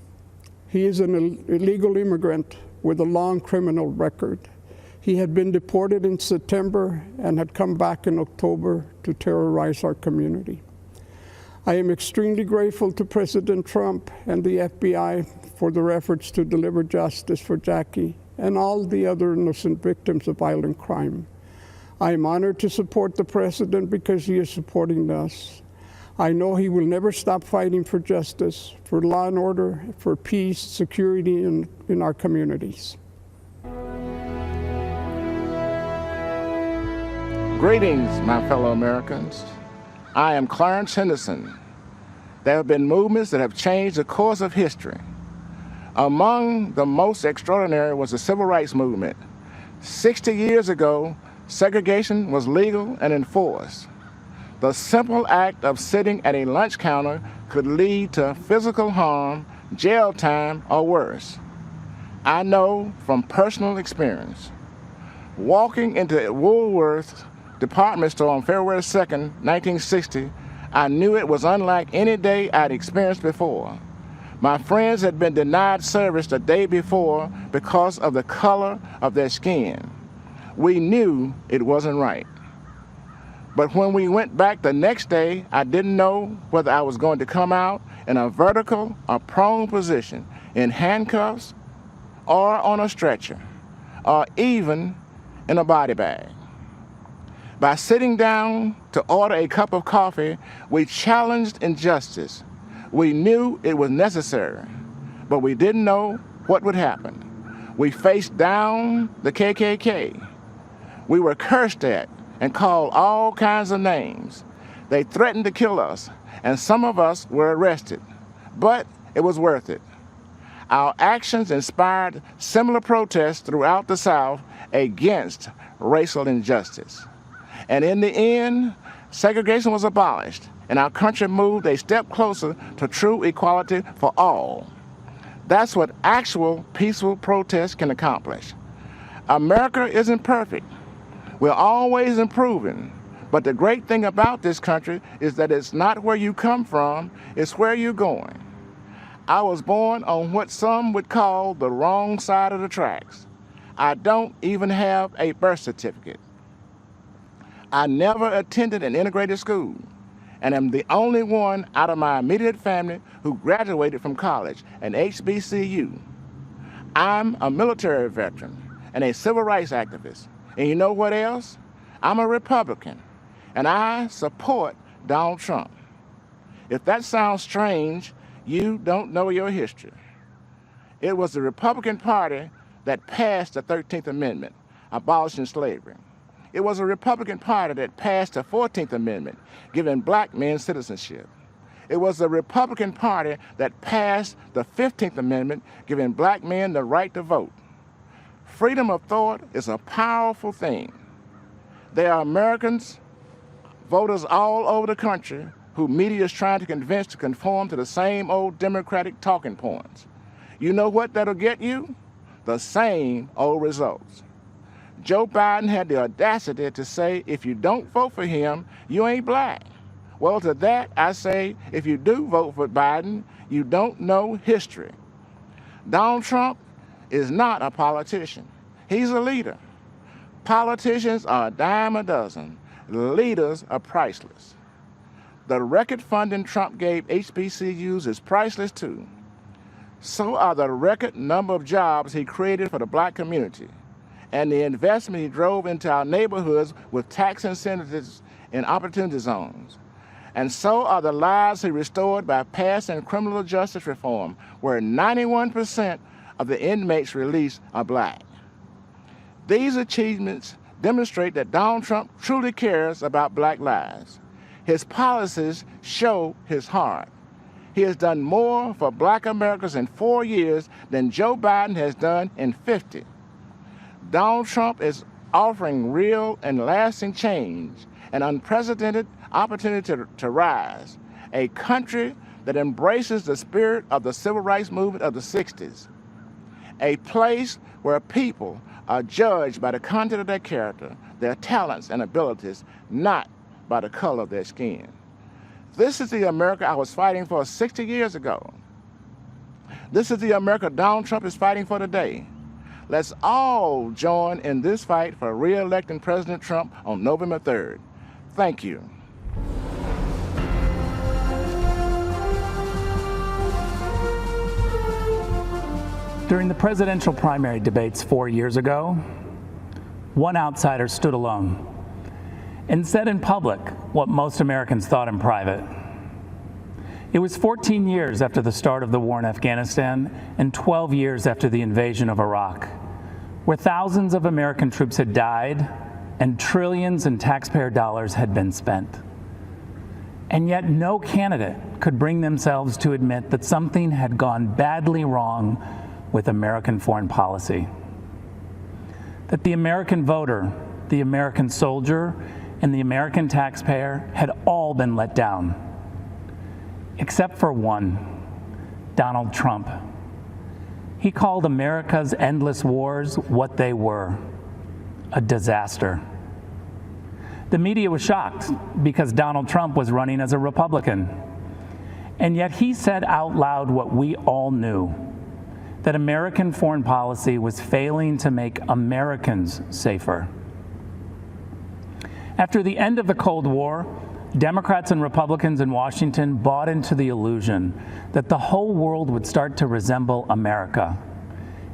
He is an illegal immigrant with a long criminal record. He had been deported in September and had come back in October to terrorize our community. I am extremely grateful to President Trump and the FBI for their efforts to deliver justice for Jackie and all the other innocent victims of violent crime. I am honored to support the president because he is supporting us. I know he will never stop fighting for justice, for law and order, for peace, security in our communities. Greetings, my fellow Americans. I am Clarence Henderson. There have been movements that have changed the course of history. Among the most extraordinary was the Civil Rights Movement. 60 years ago, segregation was legal and enforced. The simple act of sitting at a lunch counter could lead to physical harm, jail time, or worse. I know from personal experience. Walking into Woolworth's department store on February 2nd, 1960, I knew it was unlike any day I'd experienced before. My friends had been denied service the day before because of the color of their skin. We knew it wasn't right. But when we went back the next day, I didn't know whether I was going to come out in a vertical or prone position, in handcuffs or on a stretcher, or even in a body bag. By sitting down to order a cup of coffee, we challenged injustice. We knew it was necessary, but we didn't know what would happen. We faced down the KKK. We were cursed at and called all kinds of names. They threatened to kill us, and some of us were arrested, but it was worth it. Our actions inspired similar protests throughout the South against racial injustice. And in the end, segregation was abolished, and our country moved a step closer to true equality for all. That's what actual peaceful protest can accomplish. America isn't perfect. We're always improving, but the great thing about this country is that it's not where you come from, it's where you're going. I was born on what some would call the wrong side of the tracks. I don't even have a birth certificate. I never attended an integrated school, and am the only one out of my immediate family who graduated from college, an HBCU. I'm a military veteran and a civil rights activist. And you know what else? I'm a Republican, and I support Donald Trump. If that sounds strange, you don't know your history. It was the Republican Party that passed the 13th Amendment, abolishing slavery. It was a Republican Party that passed the 14th Amendment, giving black men citizenship. It was the Republican Party that passed the 15th Amendment, giving black men the right to vote. Freedom of thought is a powerful thing. There are Americans, voters all over the country, who media is trying to convince to conform to the same old Democratic talking points. You know what that'll get you? The same old results. Joe Biden had the audacity to say, if you don't vote for him, you ain't black. Well, to that I say, if you do vote for Biden, you don't know history. Donald Trump is not a politician. He's a leader. Politicians are a dime a dozen. Leaders are priceless. The record funding Trump gave HBCUs is priceless too. So are the record number of jobs he created for the black community and the investment he drove into our neighborhoods with tax incentives in opportunity zones. And so are the lives he restored by passing criminal justice reform, where 91% of the inmates released are black. These achievements demonstrate that Donald Trump truly cares about black lives. His policies show his heart. He has done more for black Americans in 4 years than Joe Biden has done in 50. Donald Trump is offering real and lasting change, an unprecedented opportunity to rise, a country that embraces the spirit of the civil rights movement of the 60s, a place where people are judged by the content of their character, their talents and abilities, not by the color of their skin. This is the America I was fighting for 60 years ago. This is the America Donald Trump is fighting for today. Let's all join in this fight for re-electing President Trump on November 3rd. Thank you. During the presidential primary debates 4 years ago, one outsider stood alone and said in public what most Americans thought in private. It was 14 years after the start of the war in Afghanistan and 12 years after the invasion of Iraq, where thousands of American troops had died and trillions in taxpayer dollars had been spent. And yet no candidate could bring themselves to admit that something had gone badly wrong with American foreign policy. That the American voter, the American soldier, and the American taxpayer had all been let down, except for one, Donald Trump. He called America's endless wars what they were, a disaster. The media was shocked because Donald Trump was running as a Republican. And yet he said out loud what we all knew, that American foreign policy was failing to make Americans safer. After the end of the Cold War, Democrats and Republicans in Washington bought into the illusion that the whole world would start to resemble America.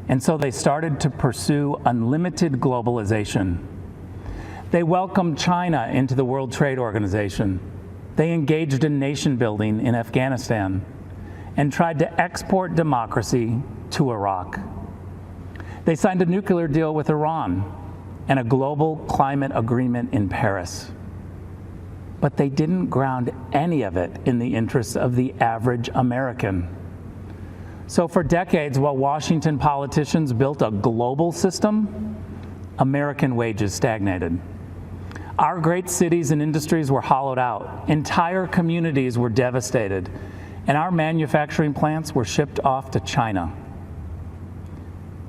And so they started to pursue unlimited globalization. They welcomed China into the World Trade Organization. They engaged in nation building in Afghanistan and tried to export democracy to Iraq. They signed a nuclear deal with Iran and a global climate agreement in Paris. But they didn't ground any of it in the interests of the average American. So for decades, while Washington politicians built a global system, American wages stagnated. Our great cities and industries were hollowed out. Entire communities were devastated, and our manufacturing plants were shipped off to China.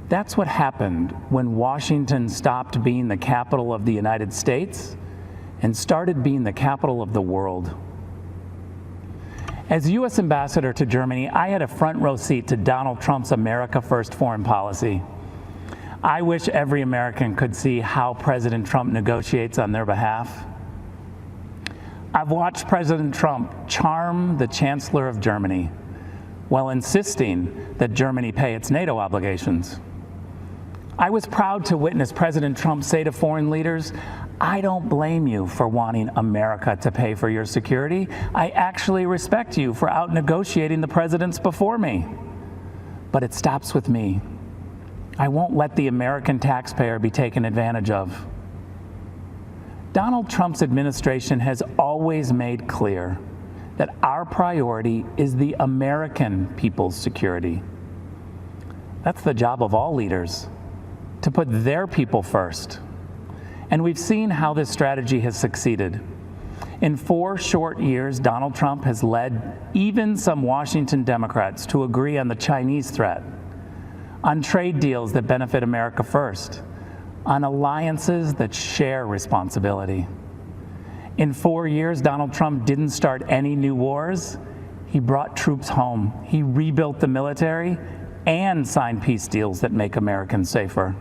That's what happened when Washington stopped being the capital of the United States and started being the capital of the world. As U.S. ambassador to Germany, I had a front row seat to Donald Trump's America First foreign policy. I wish every American could see how President Trump negotiates on their behalf. I've watched President Trump charm the Chancellor of Germany while insisting that Germany pay its NATO obligations. I was proud to witness President Trump say to foreign leaders, "I don't blame you for wanting America to pay for your security. I actually respect you for out-negotiating the presidents before me. But it stops with me. I won't let the American taxpayer be taken advantage of." Donald Trump's administration has always made clear that our priority is the American people's security. That's the job of all leaders, to put their people first. And we've seen how this strategy has succeeded. In 4 short years, Donald Trump has led even some Washington Democrats to agree on the Chinese threat, on trade deals that benefit America first, on alliances that share responsibility. In 4 years, Donald Trump didn't start any new wars. He brought troops home. He rebuilt the military and signed peace deals that make Americans safer.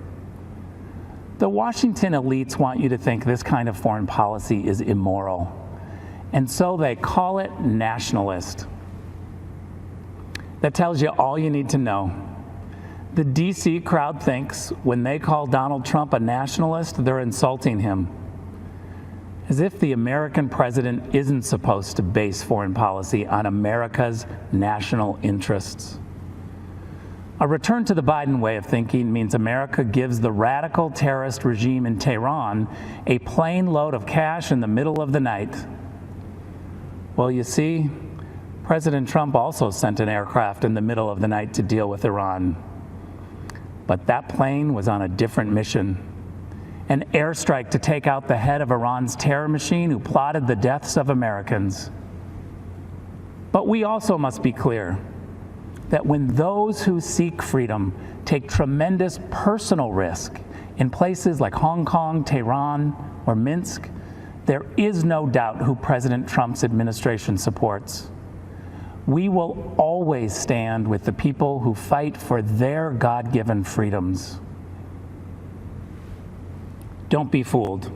The Washington elites want you to think this kind of foreign policy is immoral, and so they call it nationalist. That tells you all you need to know. The DC crowd thinks when they call Donald Trump a nationalist, they're insulting him. As if the American president isn't supposed to base foreign policy on America's national interests. A return to the Biden way of thinking means America gives the radical terrorist regime in Tehran a plane load of cash in the middle of the night. Well, you see, President Trump also sent an aircraft in the middle of the night to deal with Iran. But that plane was on a different mission. An airstrike to take out the head of Iran's terror machine who plotted the deaths of Americans. But we also must be clear that when those who seek freedom take tremendous personal risk in places like Hong Kong, Tehran, or Minsk, there is no doubt who President Trump's administration supports. We will always stand with the people who fight for their God-given freedoms. Don't be fooled.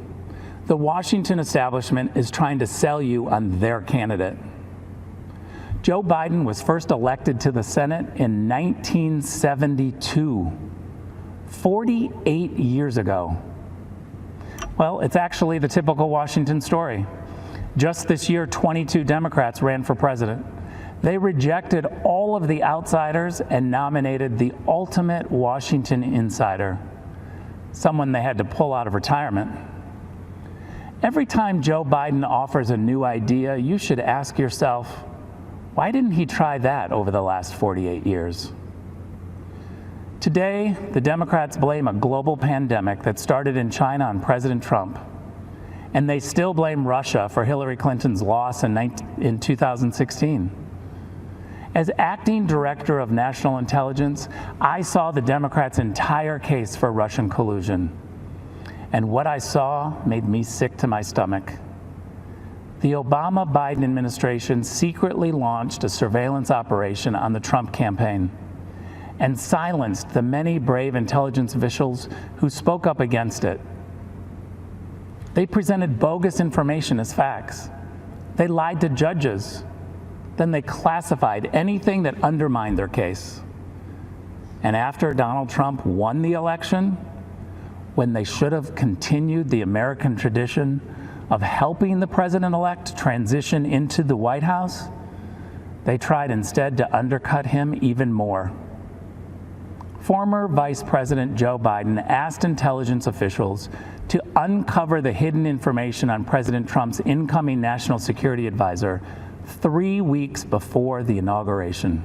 The Washington establishment is trying to sell you on their candidate. Joe Biden was first elected to the Senate in 1972, 48 years ago. Well, it's actually the typical Washington story. Just this year, 22 Democrats ran for president. They rejected all of the outsiders and nominated the ultimate Washington insider, someone they had to pull out of retirement. Every time Joe Biden offers a new idea, you should ask yourself, why didn't he try that over the last 48 years? Today, the Democrats blame a global pandemic that started in China on President Trump, and they still blame Russia for Hillary Clinton's loss in 2016. As acting director of national intelligence, I saw the Democrats' entire case for Russian collusion. And what I saw made me sick to my stomach. The Obama-Biden administration secretly launched a surveillance operation on the Trump campaign and silenced the many brave intelligence officials who spoke up against it. They presented bogus information as facts. They lied to judges. Then they classified anything that undermined their case. And after Donald Trump won the election, when they should have continued the American tradition of helping the president-elect transition into the White House, they tried instead to undercut him even more. Former Vice President Joe Biden asked intelligence officials to uncover the hidden information on President Trump's incoming national security advisor 3 weeks before the inauguration.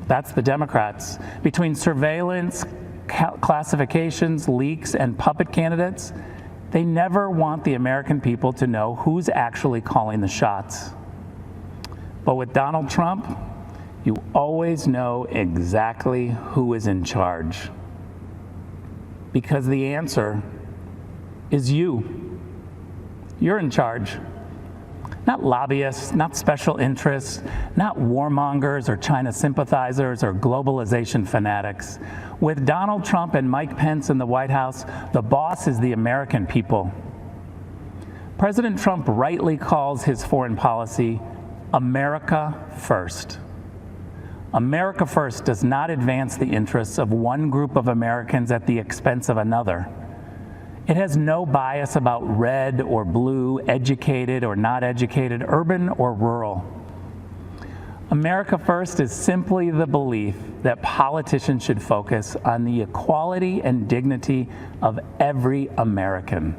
That's the Democrats. Between surveillance, classifications, leaks, and puppet candidates, they never want the American people to know who's actually calling the shots. But with Donald Trump, you always know exactly who is in charge. Because the answer is you. You're in charge. Not lobbyists, not special interests, not warmongers or China sympathizers or globalization fanatics. With Donald Trump and Mike Pence in the White House, the boss is the American people. President Trump rightly calls his foreign policy America First. America First does not advance the interests of one group of Americans at the expense of another. It has no bias about red or blue, educated or not educated, urban or rural. America First is simply the belief that politicians should focus on the equality and dignity of every American,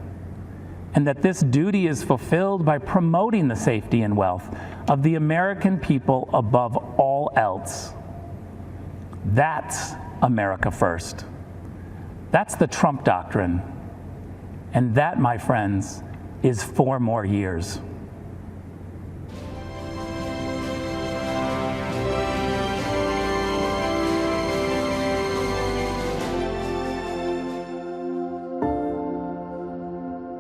and that this duty is fulfilled by promoting the safety and wealth of the American people above all else. That's America First. That's the Trump doctrine. And that, my friends, is 4 more years.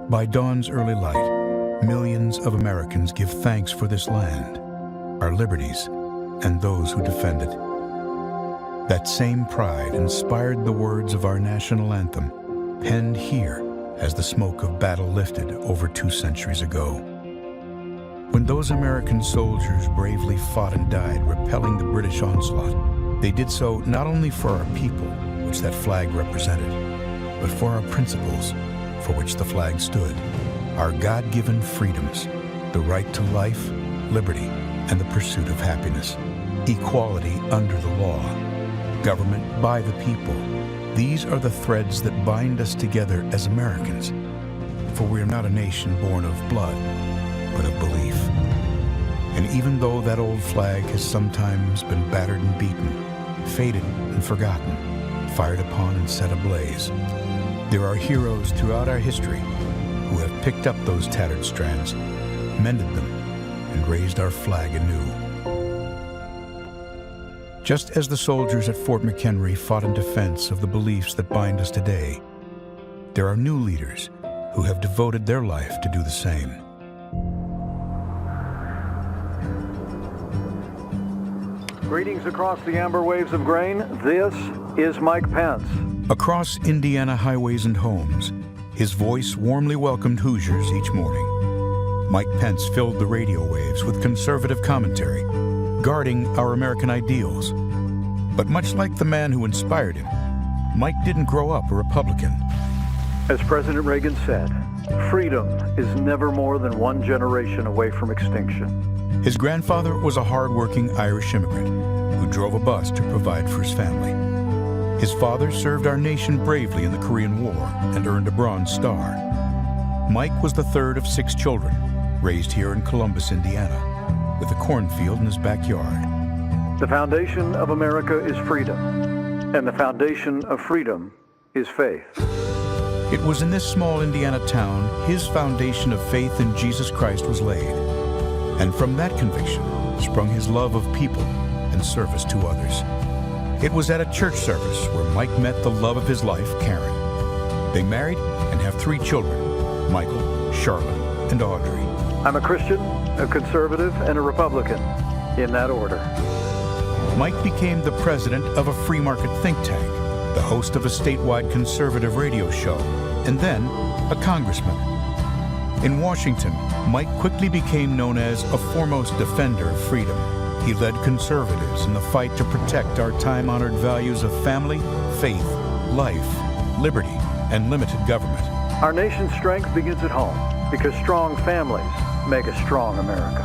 By dawn's early light, millions of Americans give thanks for this land, our liberties, and those who defend it. That same pride inspired the words of our national anthem, penned here as the smoke of battle lifted over 2 centuries ago. When those American soldiers bravely fought and died, repelling the British onslaught, they did so not only for our people, which that flag represented, but for our principles, for which the flag stood, our God-given freedoms, the right to life, liberty, and the pursuit of happiness, equality under the law, government by the people. These are the threads that bind us together as Americans, for we are not a nation born of blood, but of belief. And even though that old flag has sometimes been battered and beaten, faded and forgotten, fired upon and set ablaze, there are heroes throughout our history who have picked up those tattered strands, mended them, and raised our flag anew. Just as the soldiers at Fort McHenry fought in defense of the beliefs that bind us today, there are new leaders who have devoted their life to do the same. Greetings across the amber waves of grain. This is Mike Pence. Across Indiana highways and homes, his voice warmly welcomed Hoosiers each morning. Mike Pence filled the radio waves with conservative commentary, guarding our American ideals. But much like the man who inspired him, Mike didn't grow up a Republican. As President Reagan said, freedom is never more than 1 generation away from extinction. His grandfather was a hard-working Irish immigrant who drove a bus to provide for his family. His father served our nation bravely in the Korean War and earned a Bronze Star. Mike was the 3rd of 6 children, raised here in Columbus, Indiana, with a cornfield in his backyard. The foundation of America is freedom, and the foundation of freedom is faith. It was in this small Indiana town his foundation of faith in Jesus Christ was laid. And from that conviction sprung his love of people and service to others. It was at a church service where Mike met the love of his life, Karen. They married and have 3 children, Michael, Charlotte, and Audrey. I'm a Christian, a conservative, and a Republican, in that order. Mike became the president of a free market think tank, the host of a statewide conservative radio show, and then a congressman. In Washington, Mike quickly became known as a foremost defender of freedom. He led conservatives in the fight to protect our time-honored values of family, faith, life, liberty, and limited government. Our nation's strength begins at home, because strong families make a strong America.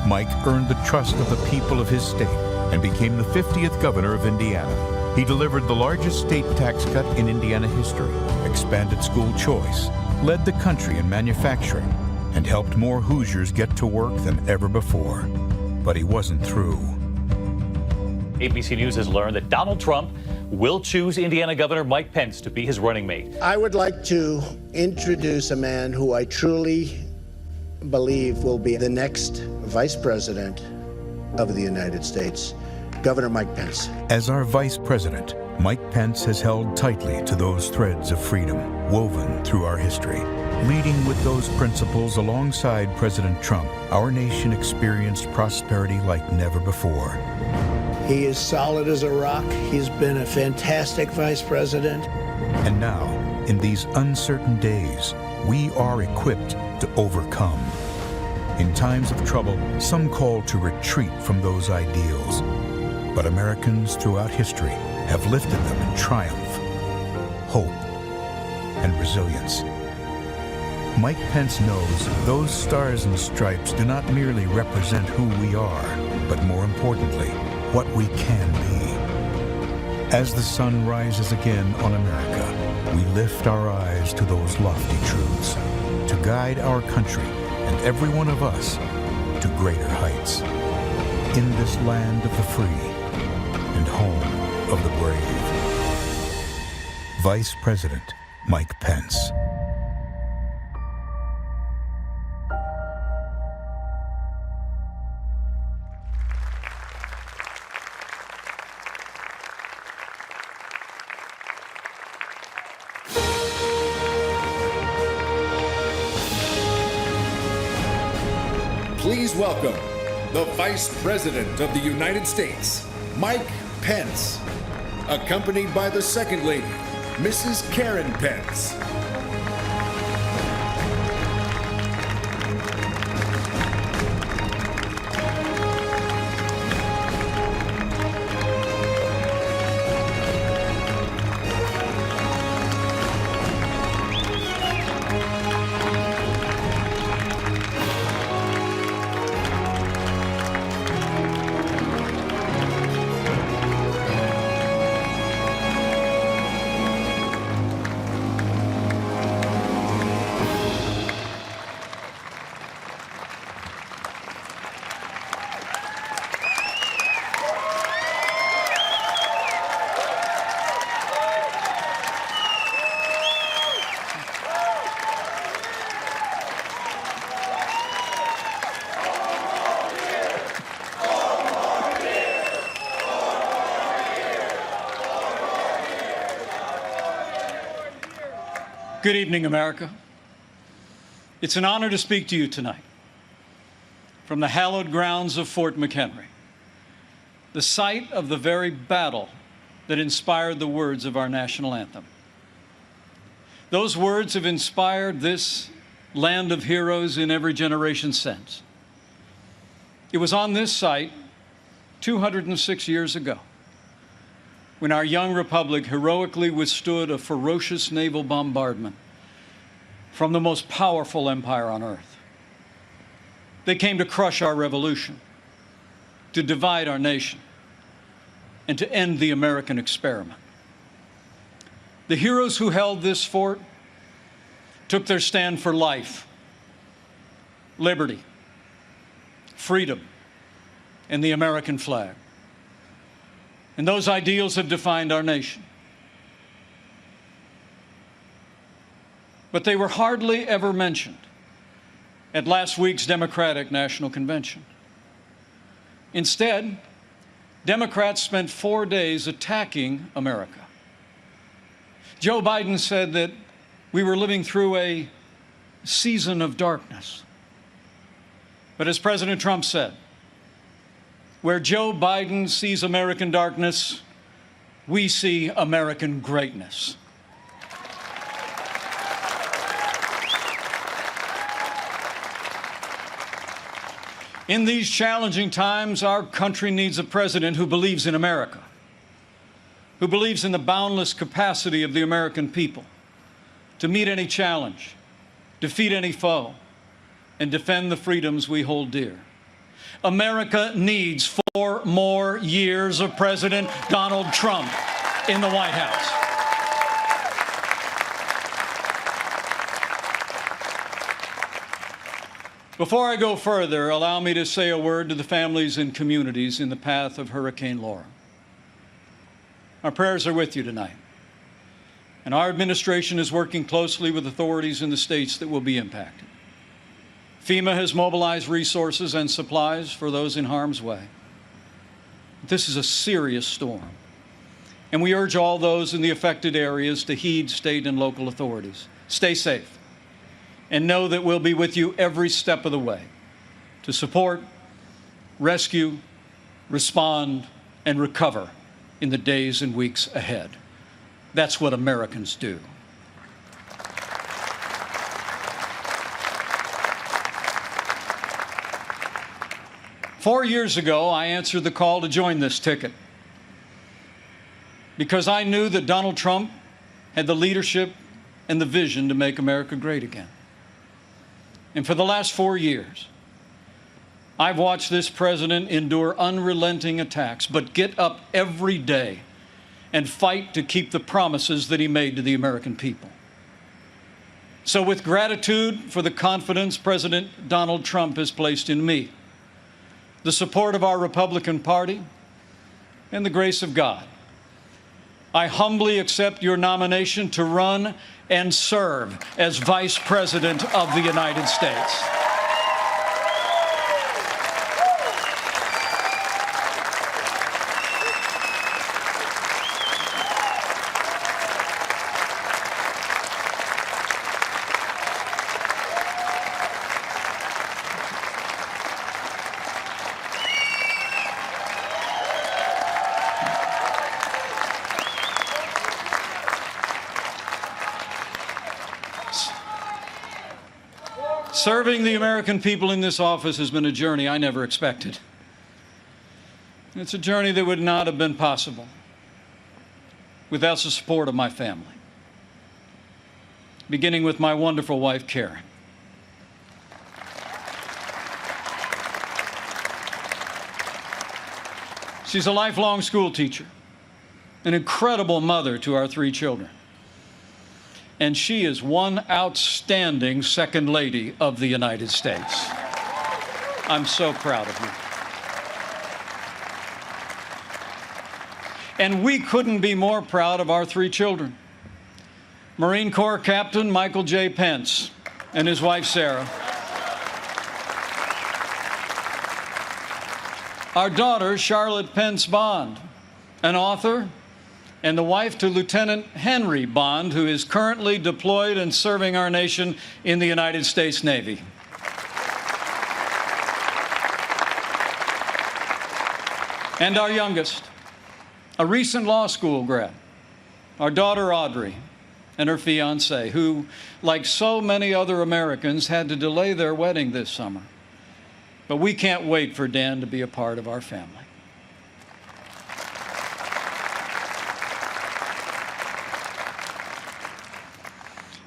Mike earned the trust of the people of his state and became the 50th governor of Indiana. He delivered the largest state tax cut in Indiana history, expanded school choice, led the country in manufacturing, and helped more Hoosiers get to work than ever before. But he wasn't through. ABC News has learned that Donald Trump will choose Indiana Governor Mike Pence to be his running mate. I would like to introduce a man who I truly believe will be the next vice president of the United States, Governor Mike Pence. As our vice president, Mike Pence has held tightly to those threads of freedom woven through our history. Leading with those principles alongside President Trump, our nation experienced prosperity like never before. He is solid as a rock. He's been a fantastic vice president. And now, in these uncertain days, we are equipped to overcome. In times of trouble, some call to retreat from those ideals. But Americans throughout history have lifted them in triumph, hope, and resilience. Mike Pence knows those stars and stripes do not merely represent who we are, but more importantly, what we can be. As the sun rises again on America, we lift our eyes to those lofty truths, to guide our country and every one of us to greater heights. In this land of the free and home of the brave. Vice President Mike Pence. Please welcome the Vice President of the United States, Mike Pence, accompanied by the Second Lady, Mrs. Karen Pence. Good evening, America. It's an honor to speak to you tonight from the hallowed grounds of Fort McHenry, the site of the very battle that inspired the words of our national anthem. Those words have inspired this land of heroes in every generation since. It was on this site 206 years ago when our young republic heroically withstood a ferocious naval bombardment from the most powerful empire on earth. They came to crush our revolution, to divide our nation, and to end the American experiment. The heroes who held this fort took their stand for life, liberty, freedom, and the American flag. And those ideals have defined our nation. But they were hardly ever mentioned at last week's Democratic National Convention. Instead, Democrats spent 4 days attacking America. Joe Biden said that we were living through a season of darkness. But as President Trump said, where Joe Biden sees American darkness, we see American greatness. In these challenging times, our country needs a president who believes in America, who believes in the boundless capacity of the American people to meet any challenge, defeat any foe, and defend the freedoms we hold dear. America needs 4 more years of President Donald Trump in the White House. Before I go further, allow me to say a word to the families and communities in the path of Hurricane Laura. Our prayers are with you tonight, and our administration is working closely with authorities in the states that will be impacted. FEMA has mobilized resources and supplies for those in harm's way. This is a serious storm, and we urge all those in the affected areas to heed state and local authorities. Stay safe, and know that we'll be with you every step of the way to support, rescue, respond, and recover in the days and weeks ahead. That's what Americans do. Four years ago, I answered the call to join this ticket because I knew that Donald Trump had the leadership and the vision to make America great again. And for the last 4 years, I've watched this president endure unrelenting attacks, but get up every day and fight to keep the promises that he made to the American people. So with gratitude for the confidence President Donald Trump has placed in me, the support of our Republican Party, and the grace of God, I humbly accept your nomination to run and serve as Vice President of the United States. Serving the American people in this office has been a journey I never expected. It's a journey that would not have been possible without the support of my family, beginning with my wonderful wife, Karen. She's a lifelong school teacher, an incredible mother to our 3 children, and she is one outstanding Second Lady of the United States. I'm so proud of you. And we couldn't be more proud of our 3 children. Marine Corps Captain Michael J. Pence and his wife, Sarah. Our daughter, Charlotte Pence Bond, an author and the wife to Lieutenant Henry Bond, who is currently deployed and serving our nation in the United States Navy. And our youngest, a recent law school grad, our daughter Audrey, and her fiancé, who, like so many other Americans, had to delay their wedding this summer. But we can't wait for Dan to be a part of our family.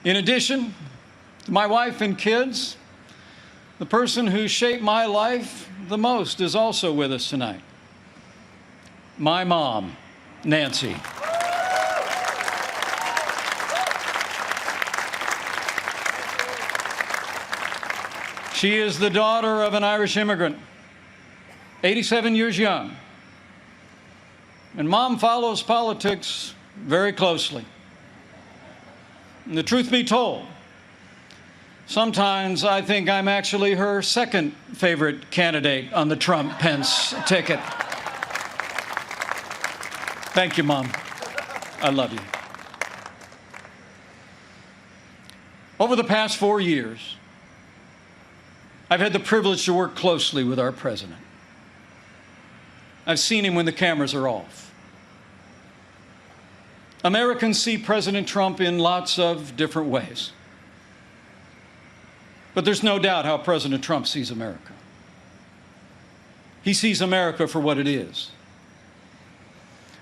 In addition to my wife and kids, the person who shaped my life the most is also with us tonight. My mom, Nancy. She is the daughter of an Irish immigrant, 87 years young. And Mom follows politics very closely. And the truth be told, sometimes I think I'm actually her second favorite candidate on the Trump-Pence ticket. Thank you, Mom. I love you. Over the past 4 years, I've had the privilege to work closely with our president. I've seen him when the cameras are off. Americans see President Trump in lots of different ways. But there's no doubt how President Trump sees America. He sees America for what it is.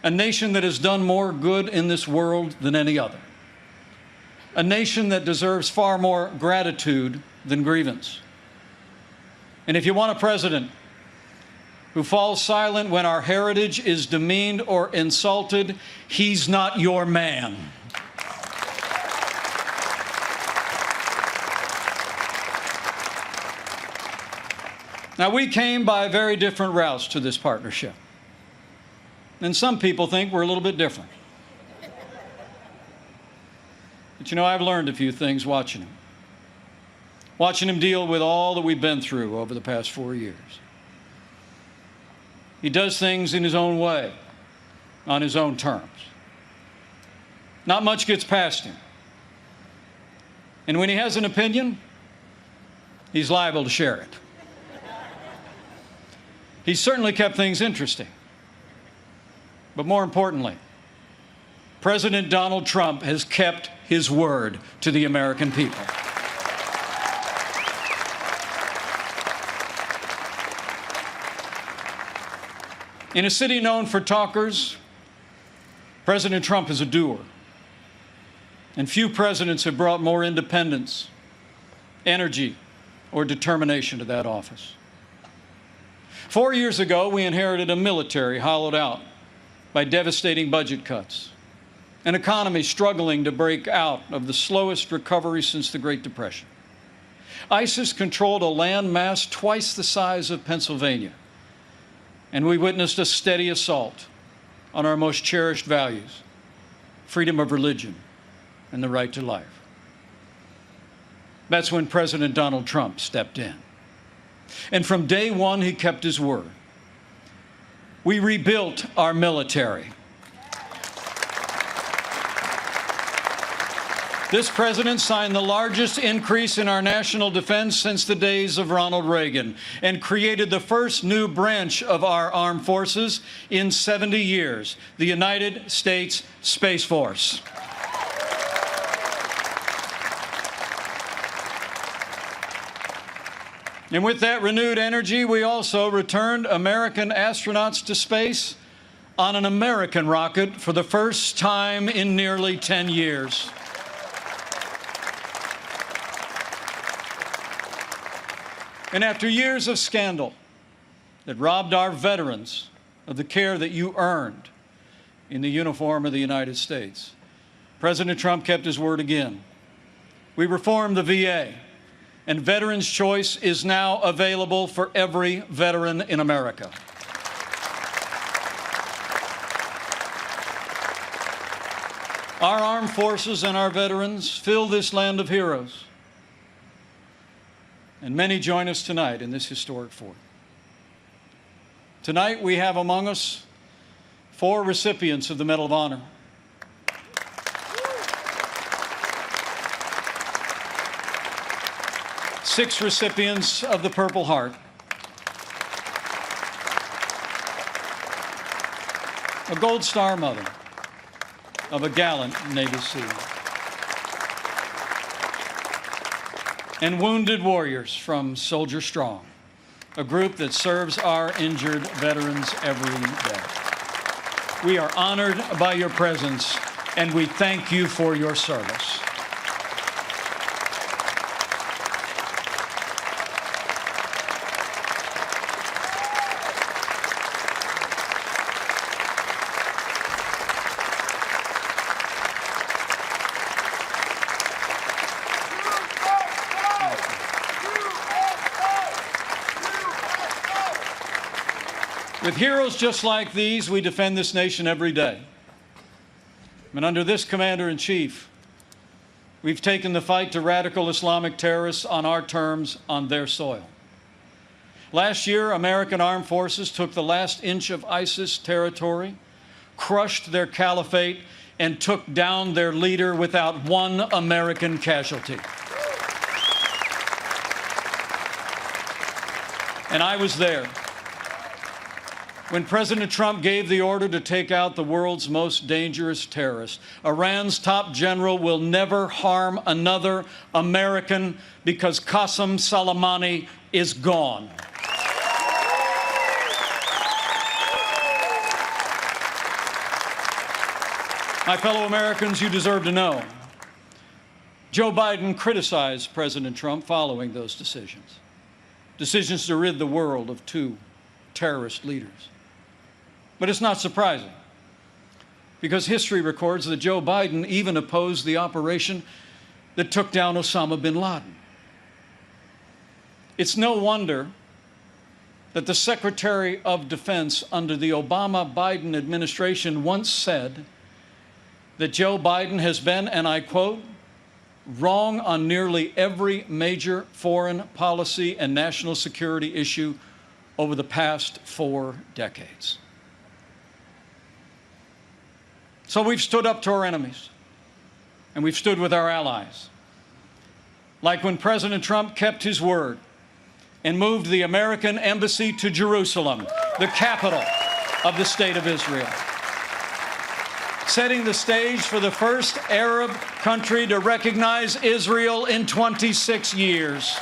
A nation that has done more good in this world than any other. A nation that deserves far more gratitude than grievance. And if you want a president who falls silent when our heritage is demeaned or insulted, he's not your man. Now, we came by very different routes to this partnership. And some people think we're a little bit different. But you know, I've learned a few things watching him. Watching him deal with all that we've been through over the past 4 years. He does things in his own way, on his own terms. Not much gets past him. And when he has an opinion, he's liable to share it. He's certainly kept things interesting. But more importantly, President Donald Trump has kept his word to the American people. In a city known for talkers, President Trump is a doer. And few presidents have brought more independence, energy, or determination to that office. 4 years ago, we inherited a military hollowed out by devastating budget cuts, an economy struggling to break out of the slowest recovery since the Great Depression. ISIS controlled a land mass twice the size of Pennsylvania. And we witnessed a steady assault on our most cherished values, freedom of religion and the right to life. That's when President Donald Trump stepped in. And from day one, he kept his word. We rebuilt our military. This president signed the largest increase in our national defense since the days of Ronald Reagan and created the first new branch of our armed forces in 70 years, the United States Space Force. And with that renewed energy, we also returned American astronauts to space on an American rocket for the first time in nearly 10 years. And after years of scandal that robbed our veterans of the care that you earned in the uniform of the United States, President Trump kept his word again. We reformed the VA, and Veterans Choice is now available for every veteran in America. Our armed forces and our veterans fill this land of heroes, and many join us tonight in this historic fort. Tonight we have among us 4 recipients of the Medal of Honor. Six recipients of the Purple Heart. A Gold Star mother of a gallant Navy SEAL. And wounded warriors from Soldier Strong, a group that serves our injured veterans every day. We are honored by your presence, and we thank you for your service. With heroes just like these, we defend this nation every day. And under this Commander-in-Chief, we've taken the fight to radical Islamic terrorists on our terms, on their soil. Last year, American armed forces took the last inch of ISIS territory, crushed their caliphate, and took down their leader without one American casualty. And I was there when President Trump gave the order to take out the world's most dangerous terrorist. Iran's top general will never harm another American because Qasem Soleimani is gone. My fellow Americans, you deserve to know. Joe Biden criticized President Trump following those decisions. Decisions to rid the world of 2 terrorist leaders. But it's not surprising, because history records that Joe Biden even opposed the operation that took down Osama bin Laden. It's no wonder that the Secretary of Defense under the Obama-Biden administration once said that Joe Biden has been, and I quote, wrong on nearly every major foreign policy and national security issue over the past 4 decades. So we've stood up to our enemies, and we've stood with our allies. Like when President Trump kept his word and moved the American embassy to Jerusalem, the capital of the State of Israel, setting the stage for the first Arab country to recognize Israel in 26 years.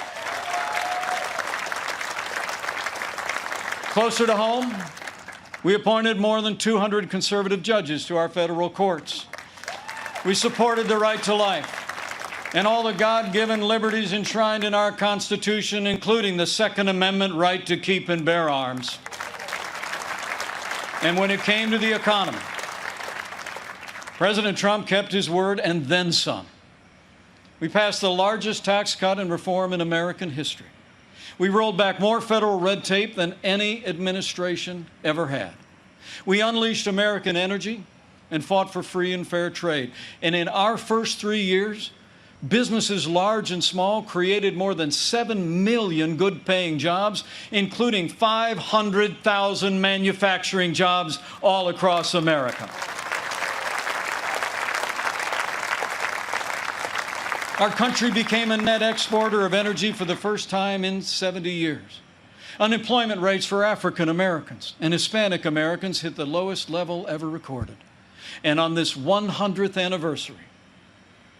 Closer to home, we appointed more than 200 conservative judges to our federal courts. We supported the right to life and all the God-given liberties enshrined in our Constitution, including the Second Amendment right to keep and bear arms. And when it came to the economy, President Trump kept his word and then some. We passed the largest tax cut and reform in American history. We rolled back more federal red tape than any administration ever had. We unleashed American energy and fought for free and fair trade. And in our first 3 years, businesses large and small created more than 7 million good-paying jobs, including 500,000 manufacturing jobs all across America. Our country became a net exporter of energy for the first time in 70 years. Unemployment rates for African Americans and Hispanic Americans hit the lowest level ever recorded. And on this 100th anniversary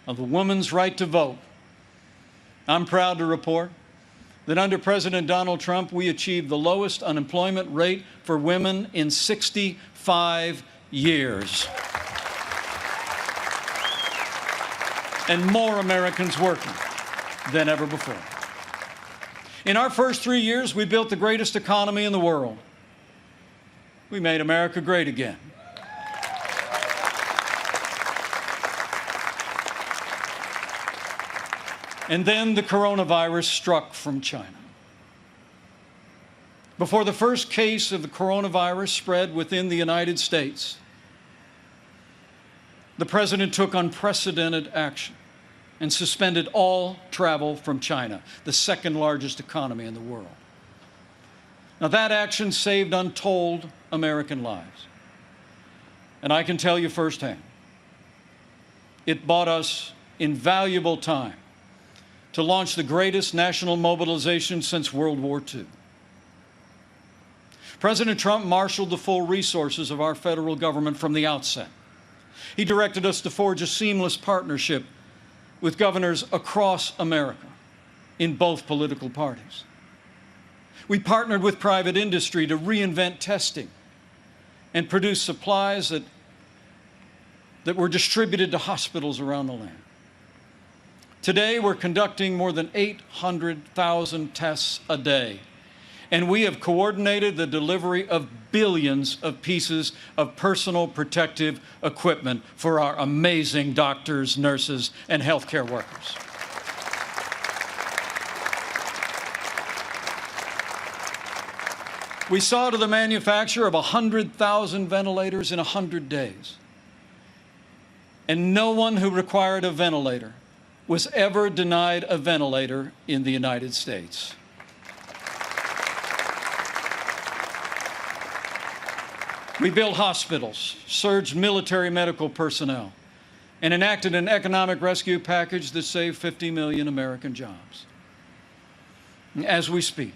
of the woman's right to vote, I'm proud to report that under President Donald Trump, we achieved the lowest unemployment rate for women in 65 years. And more Americans working than ever before. In our first 3 years, we built the greatest economy in the world. We made America great again. And then the coronavirus struck from China. Before the first case of the coronavirus spread within the United States, the President took unprecedented action and suspended all travel from China, the second largest economy in the world. Now, that action saved untold American lives. And I can tell you firsthand, it bought us invaluable time to launch the greatest national mobilization since World War II. President Trump marshaled the full resources of our federal government from the outset. He directed us to forge a seamless partnership with governors across America in both political parties. We partnered with private industry to reinvent testing and produce supplies that were distributed to hospitals around the land. Today, we're conducting more than 800,000 tests a day, and we have coordinated the delivery of billions of pieces of personal protective equipment for our amazing doctors, nurses, and healthcare workers. We saw to the manufacture of 100,000 ventilators in 100 days. And no one who required a ventilator was ever denied a ventilator in the United States. We built hospitals, surged military medical personnel, and enacted an economic rescue package that saved 50 million American jobs. As we speak,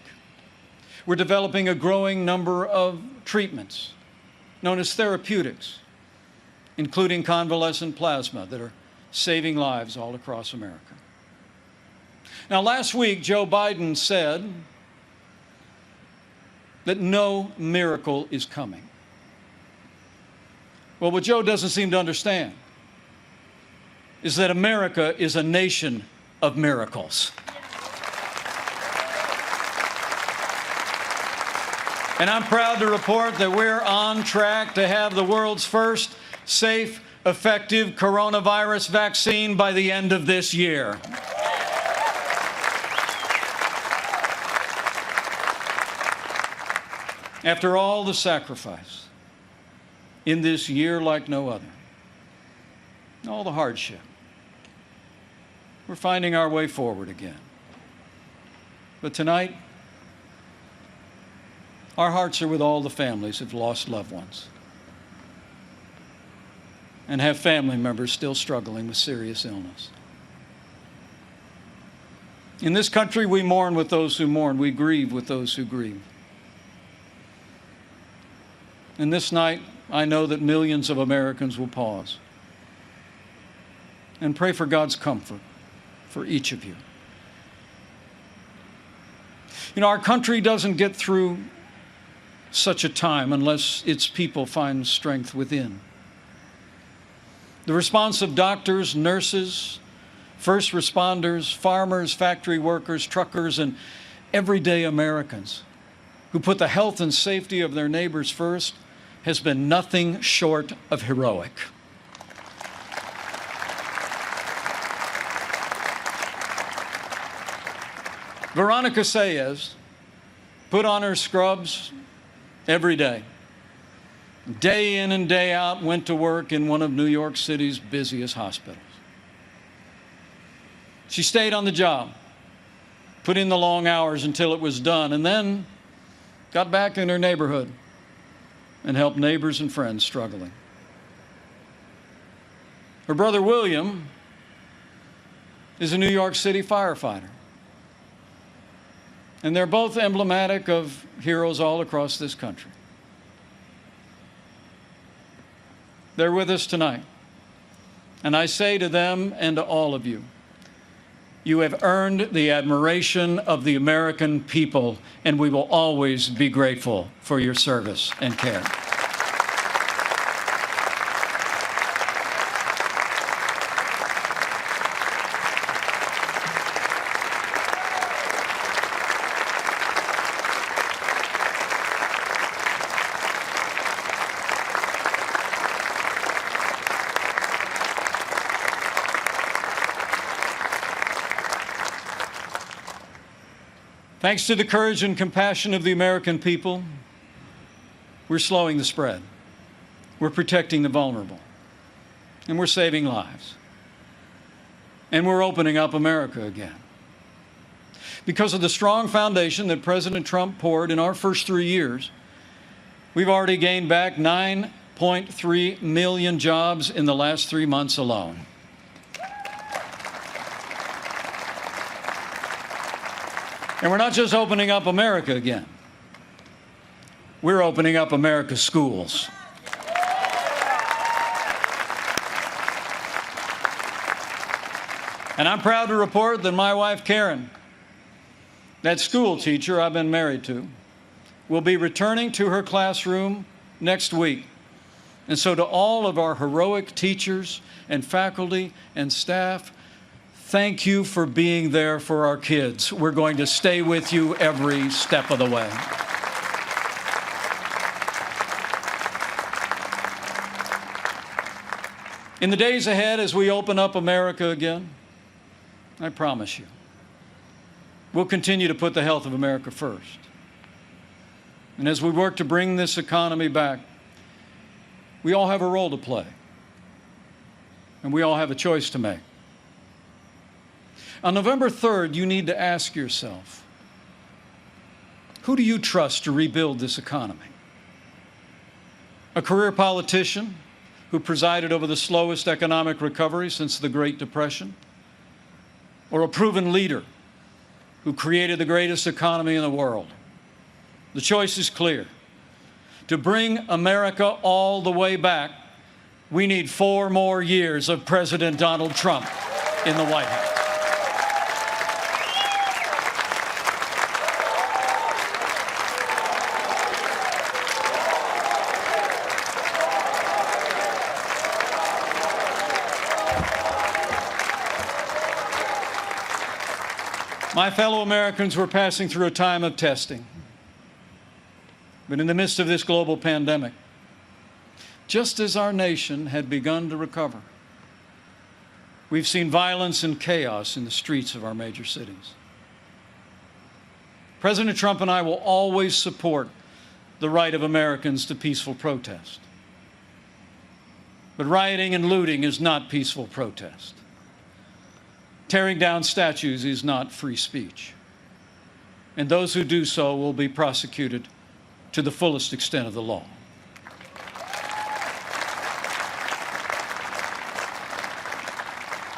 we're developing a growing number of treatments known as therapeutics, including convalescent plasma, that are saving lives all across America. Now, last week, Joe Biden said that no miracle is coming. Well, what Joe doesn't seem to understand is that America is a nation of miracles. And I'm proud to report that we're on track to have the world's first safe, effective coronavirus vaccine by the end of this year. After all the sacrifice in this year like no other, all the hardship, we're finding our way forward again. But tonight, our hearts are with all the families who've lost loved ones and have family members still struggling with serious illness. In this country, we mourn with those who mourn. We grieve with those who grieve. And this night, I know that millions of Americans will pause and pray for God's comfort for each of you. You know, our country doesn't get through such a time unless its people find strength within. The response of doctors, nurses, first responders, farmers, factory workers, truckers, and everyday Americans who put the health and safety of their neighbors first has been nothing short of heroic. Veronica Sayez put on her scrubs every day in and day out, went to work in one of New York City's busiest hospitals. She stayed on the job, put in the long hours until it was done, and then got back in her neighborhood and helped neighbors and friends struggling. Her brother William is a New York City firefighter. And they're both emblematic of heroes all across this country. They're with us tonight. And I say to them and to all of you, You have earned the admiration of the American people, and we will always be grateful for your service and care. Thanks to the courage and compassion of the American people, we're slowing the spread. We're protecting the vulnerable. And we're saving lives. And we're opening up America again. Because of the strong foundation that President Trump poured in our first 3 years, we've already gained back 9.3 million jobs in the last 3 months alone. And we're not just opening up America again. We're opening up America's schools. And I'm proud to report that my wife, Karen, that school teacher I've been married to, will be returning to her classroom next week. And so to all of our heroic teachers and faculty and staff, thank you for being there for our kids. We're going to stay with you every step of the way. In the days ahead, as we open up America again, I promise you, we'll continue to put the health of America first. And as we work to bring this economy back, we all have a role to play. And we all have a choice to make. On November 3rd, you need to ask yourself, who do you trust to rebuild this economy? A career politician who presided over the slowest economic recovery since the Great Depression? Or a proven leader who created the greatest economy in the world? The choice is clear. To bring America all the way back, we need 4 more years of President Donald Trump in the White House. My fellow Americans, we're passing through a time of testing. But in the midst of this global pandemic, just as our nation had begun to recover, we've seen violence and chaos in the streets of our major cities. President Trump and I will always support the right of Americans to peaceful protest. But rioting and looting is not peaceful protest. Tearing down statues is not free speech. And those who do so will be prosecuted to the fullest extent of the law.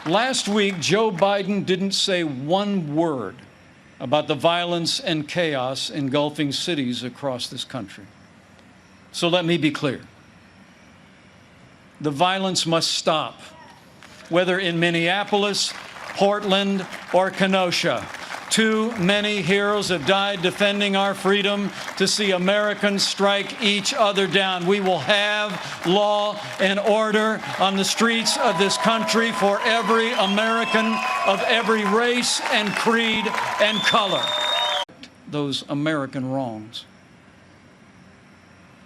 Last week, Joe Biden didn't say one word about the violence and chaos engulfing cities across this country. So let me be clear. The violence must stop, whether in Minneapolis, Portland, or Kenosha. Too many heroes have died defending our freedom to see Americans strike each other down. We will have law and order on the streets of this country for every American of every race and creed and color. Those American wrongs.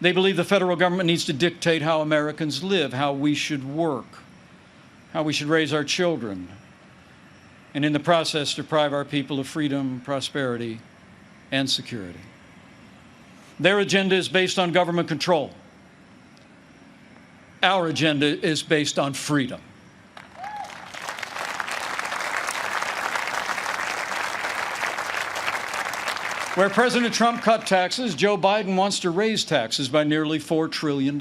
They believe the federal government needs to dictate how Americans live, how we should work, how we should raise our children, and in the process deprive our people of freedom, prosperity, and security. Their agenda is based on government control. Our agenda is based on freedom. Where President Trump cut taxes, Joe Biden wants to raise taxes by nearly $4 trillion.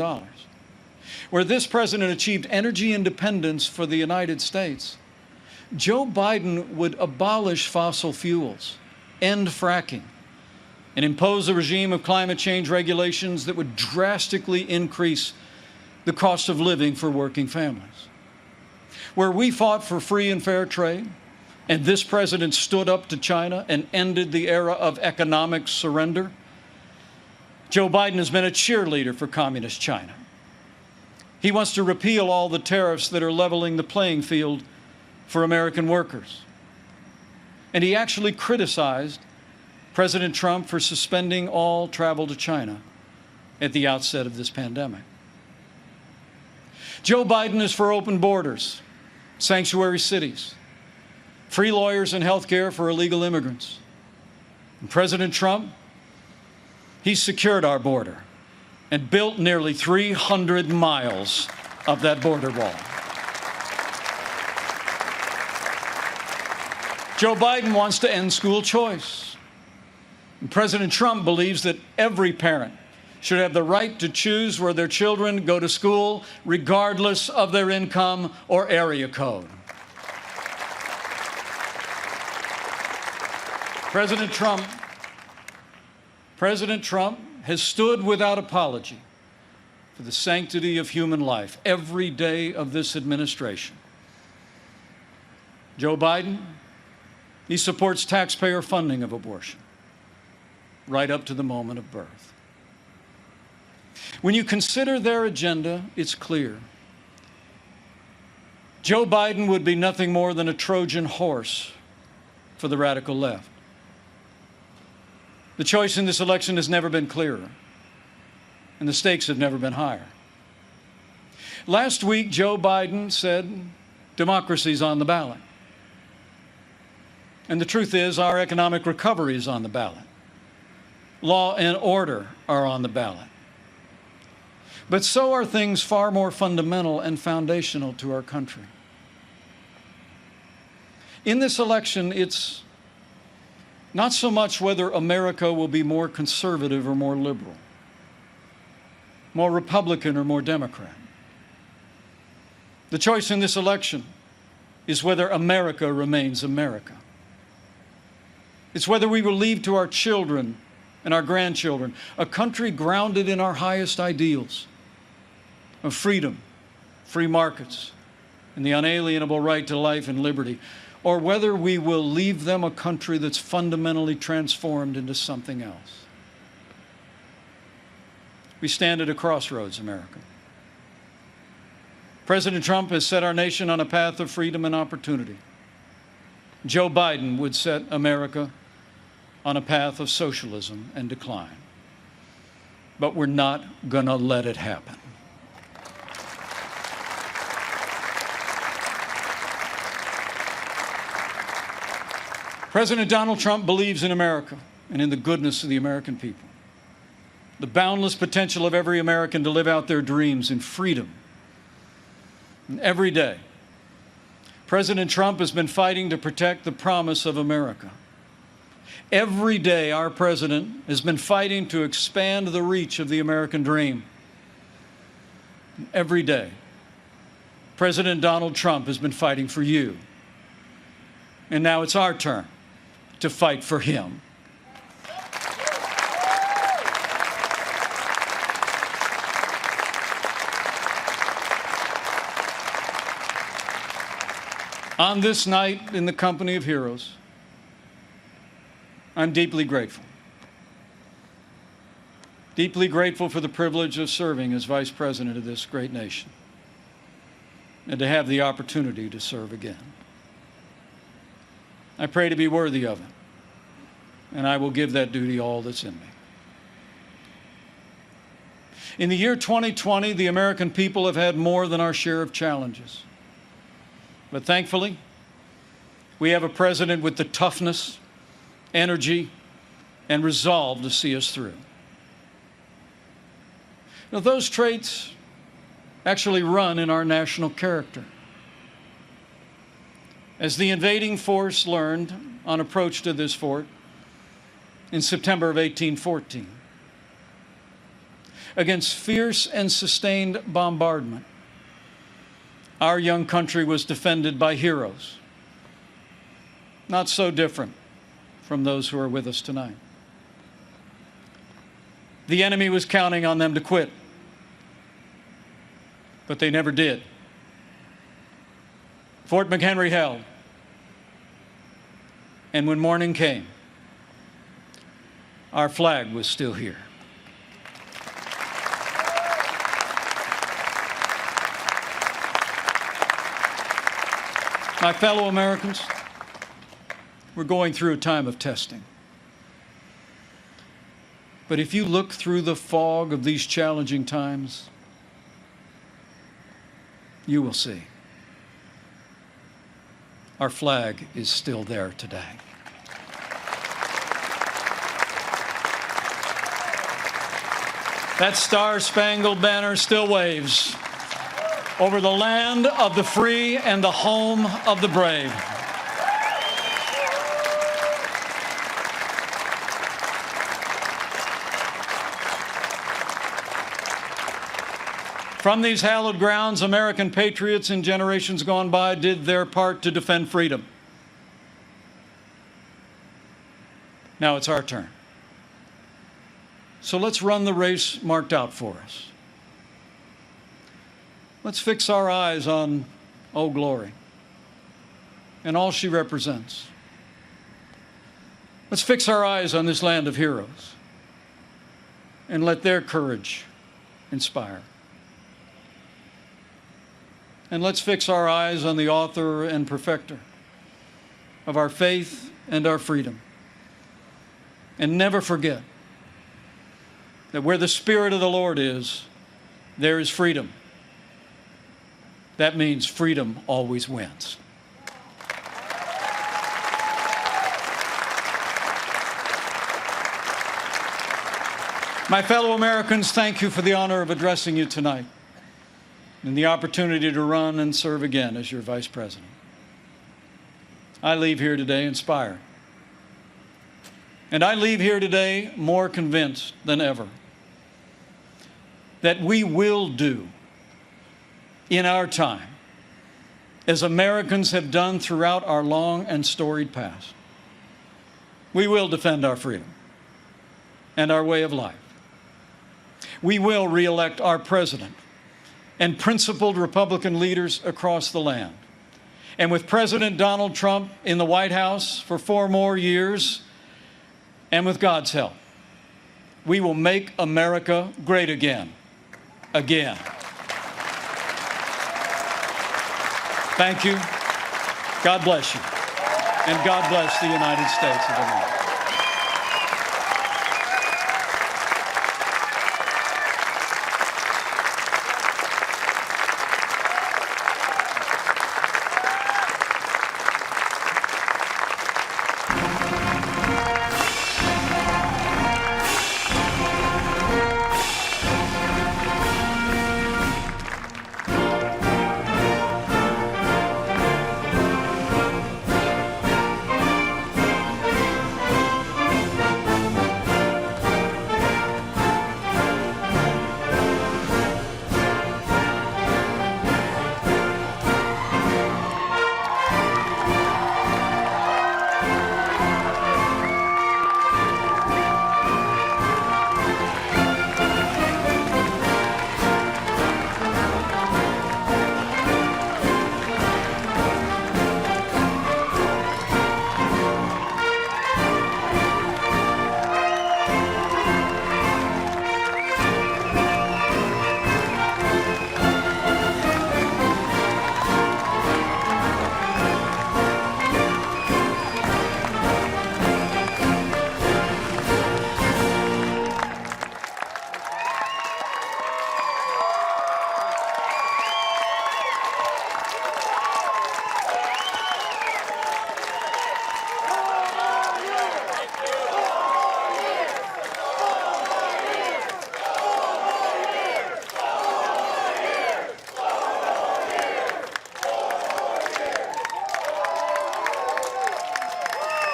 Where this president achieved energy independence for the United States, Joe Biden would abolish fossil fuels, end fracking, and impose a regime of climate change regulations that would drastically increase the cost of living for working families. Where we fought for free and fair trade, And this president stood up to China and ended the era of economic surrender. Joe Biden has been a cheerleader for communist China. He wants to repeal all the tariffs that are leveling the playing field for American workers. And he actually criticized President Trump for suspending all travel to China at the outset of this pandemic. Joe Biden is for open borders, sanctuary cities, free lawyers and health care for illegal immigrants. And President Trump, he secured our border and built nearly 300 miles of that border wall. Joe Biden wants to end school choice. And President Trump believes that every parent should have the right to choose where their children go to school, regardless of their income or area code. President Trump has stood without apology for the sanctity of human life every day of this administration. Joe Biden, he supports taxpayer funding of abortion right up to the moment of birth. When you consider their agenda, it's clear. Joe Biden would be nothing more than a Trojan horse for the radical left. The choice in this election has never been clearer, and the stakes have never been higher. Last week, Joe Biden said democracy's on the ballot. And the truth is, our economic recovery is on the ballot. Law and order are on the ballot. But so are things far more fundamental and foundational to our country. In this election, it's not so much whether America will be more conservative or more liberal, more Republican or more Democrat. The choice in this election is whether America remains America. It's whether we will leave to our children and our grandchildren a country grounded in our highest ideals of freedom, free markets, and the unalienable right to life and liberty, or whether we will leave them a country that's fundamentally transformed into something else. We stand at a crossroads, America. President Trump has set our nation on a path of freedom and opportunity. Joe Biden would set America on a path of socialism and decline. But we're not going to let it happen. President Donald Trump believes in America and in the goodness of the American people, the boundless potential of every American to live out their dreams in freedom. And every day, President Trump has been fighting to protect the promise of America. Every day, our president has been fighting to expand the reach of the American dream. And every day, President Donald Trump has been fighting for you. And now it's our turn to fight for him. On this night in the company of heroes, I'm deeply grateful. Deeply grateful for the privilege of serving as Vice President of this great nation and to have the opportunity to serve again. I pray to be worthy of it, and I will give that duty all that's in me. In the year 2020, the American people have had more than our share of challenges. But thankfully, we have a president with the toughness, energy, and resolve to see us through. Now, those traits actually run in our national character. As the invading force learned on approach to this fort in September of 1814, against fierce and sustained bombardment, our young country was defended by heroes, not so different from those who are with us tonight. The enemy was counting on them to quit, but they never did. Fort McHenry held. And when morning came, our flag was still here. My fellow Americans, we're going through a time of testing. But if you look through the fog of these challenging times, you will see our flag is still there today. That star-spangled banner still waves over the land of the free and the home of the brave. From these hallowed grounds, American patriots in generations gone by did their part to defend freedom. Now it's our turn. So let's run the race marked out for us. Let's fix our eyes on Old Glory and all she represents. Let's fix our eyes on this land of heroes and let their courage inspire. And let's fix our eyes on the author and perfecter of our faith and our freedom. And never forget that where the Spirit of the Lord is, there is freedom. That means freedom always wins. My fellow Americans, thank you for the honor of addressing you tonight and the opportunity to run and serve again as your Vice President. I leave here today inspired. And I leave here today more convinced than ever that we will do in our time as Americans have done throughout our long and storied past. We will defend our freedom and our way of life. We will re-elect our president and principled Republican leaders across the land. And with President Donald Trump in the White House for 4 more years, and with God's help, we will make America great again. Again. Thank you. God bless you. And God bless the United States of America.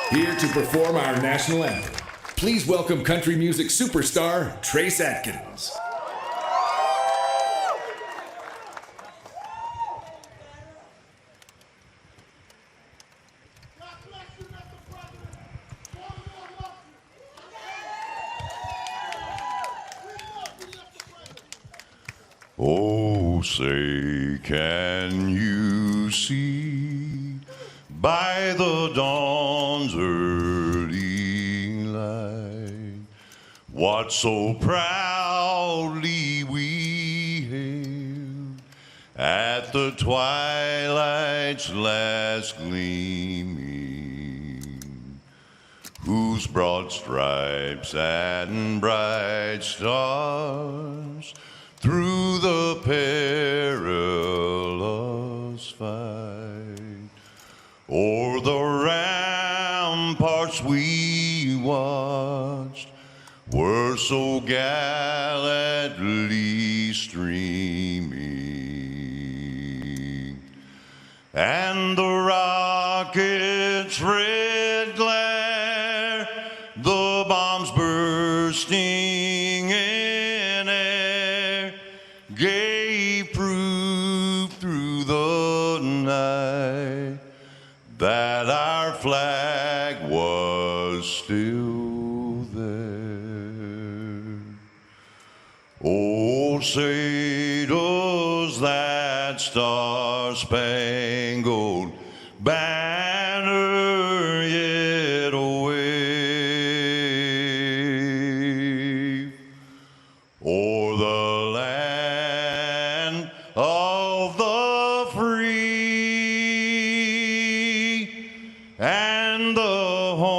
Here to perform our national anthem, please welcome country music superstar Trace Adkins. Oh, say, can you see by the dawn's early light, what so proudly we hailed at the twilight's last gleaming, whose broad stripes and bright stars through the perilous fight o'er the ramparts we watched were so gallantly streaming, and the rocket's red glare, the bombs bursting in air, gave proof through the night that our flag was still there. Oh, say does that star-spangled banner yet wave o'er the land of the free and the home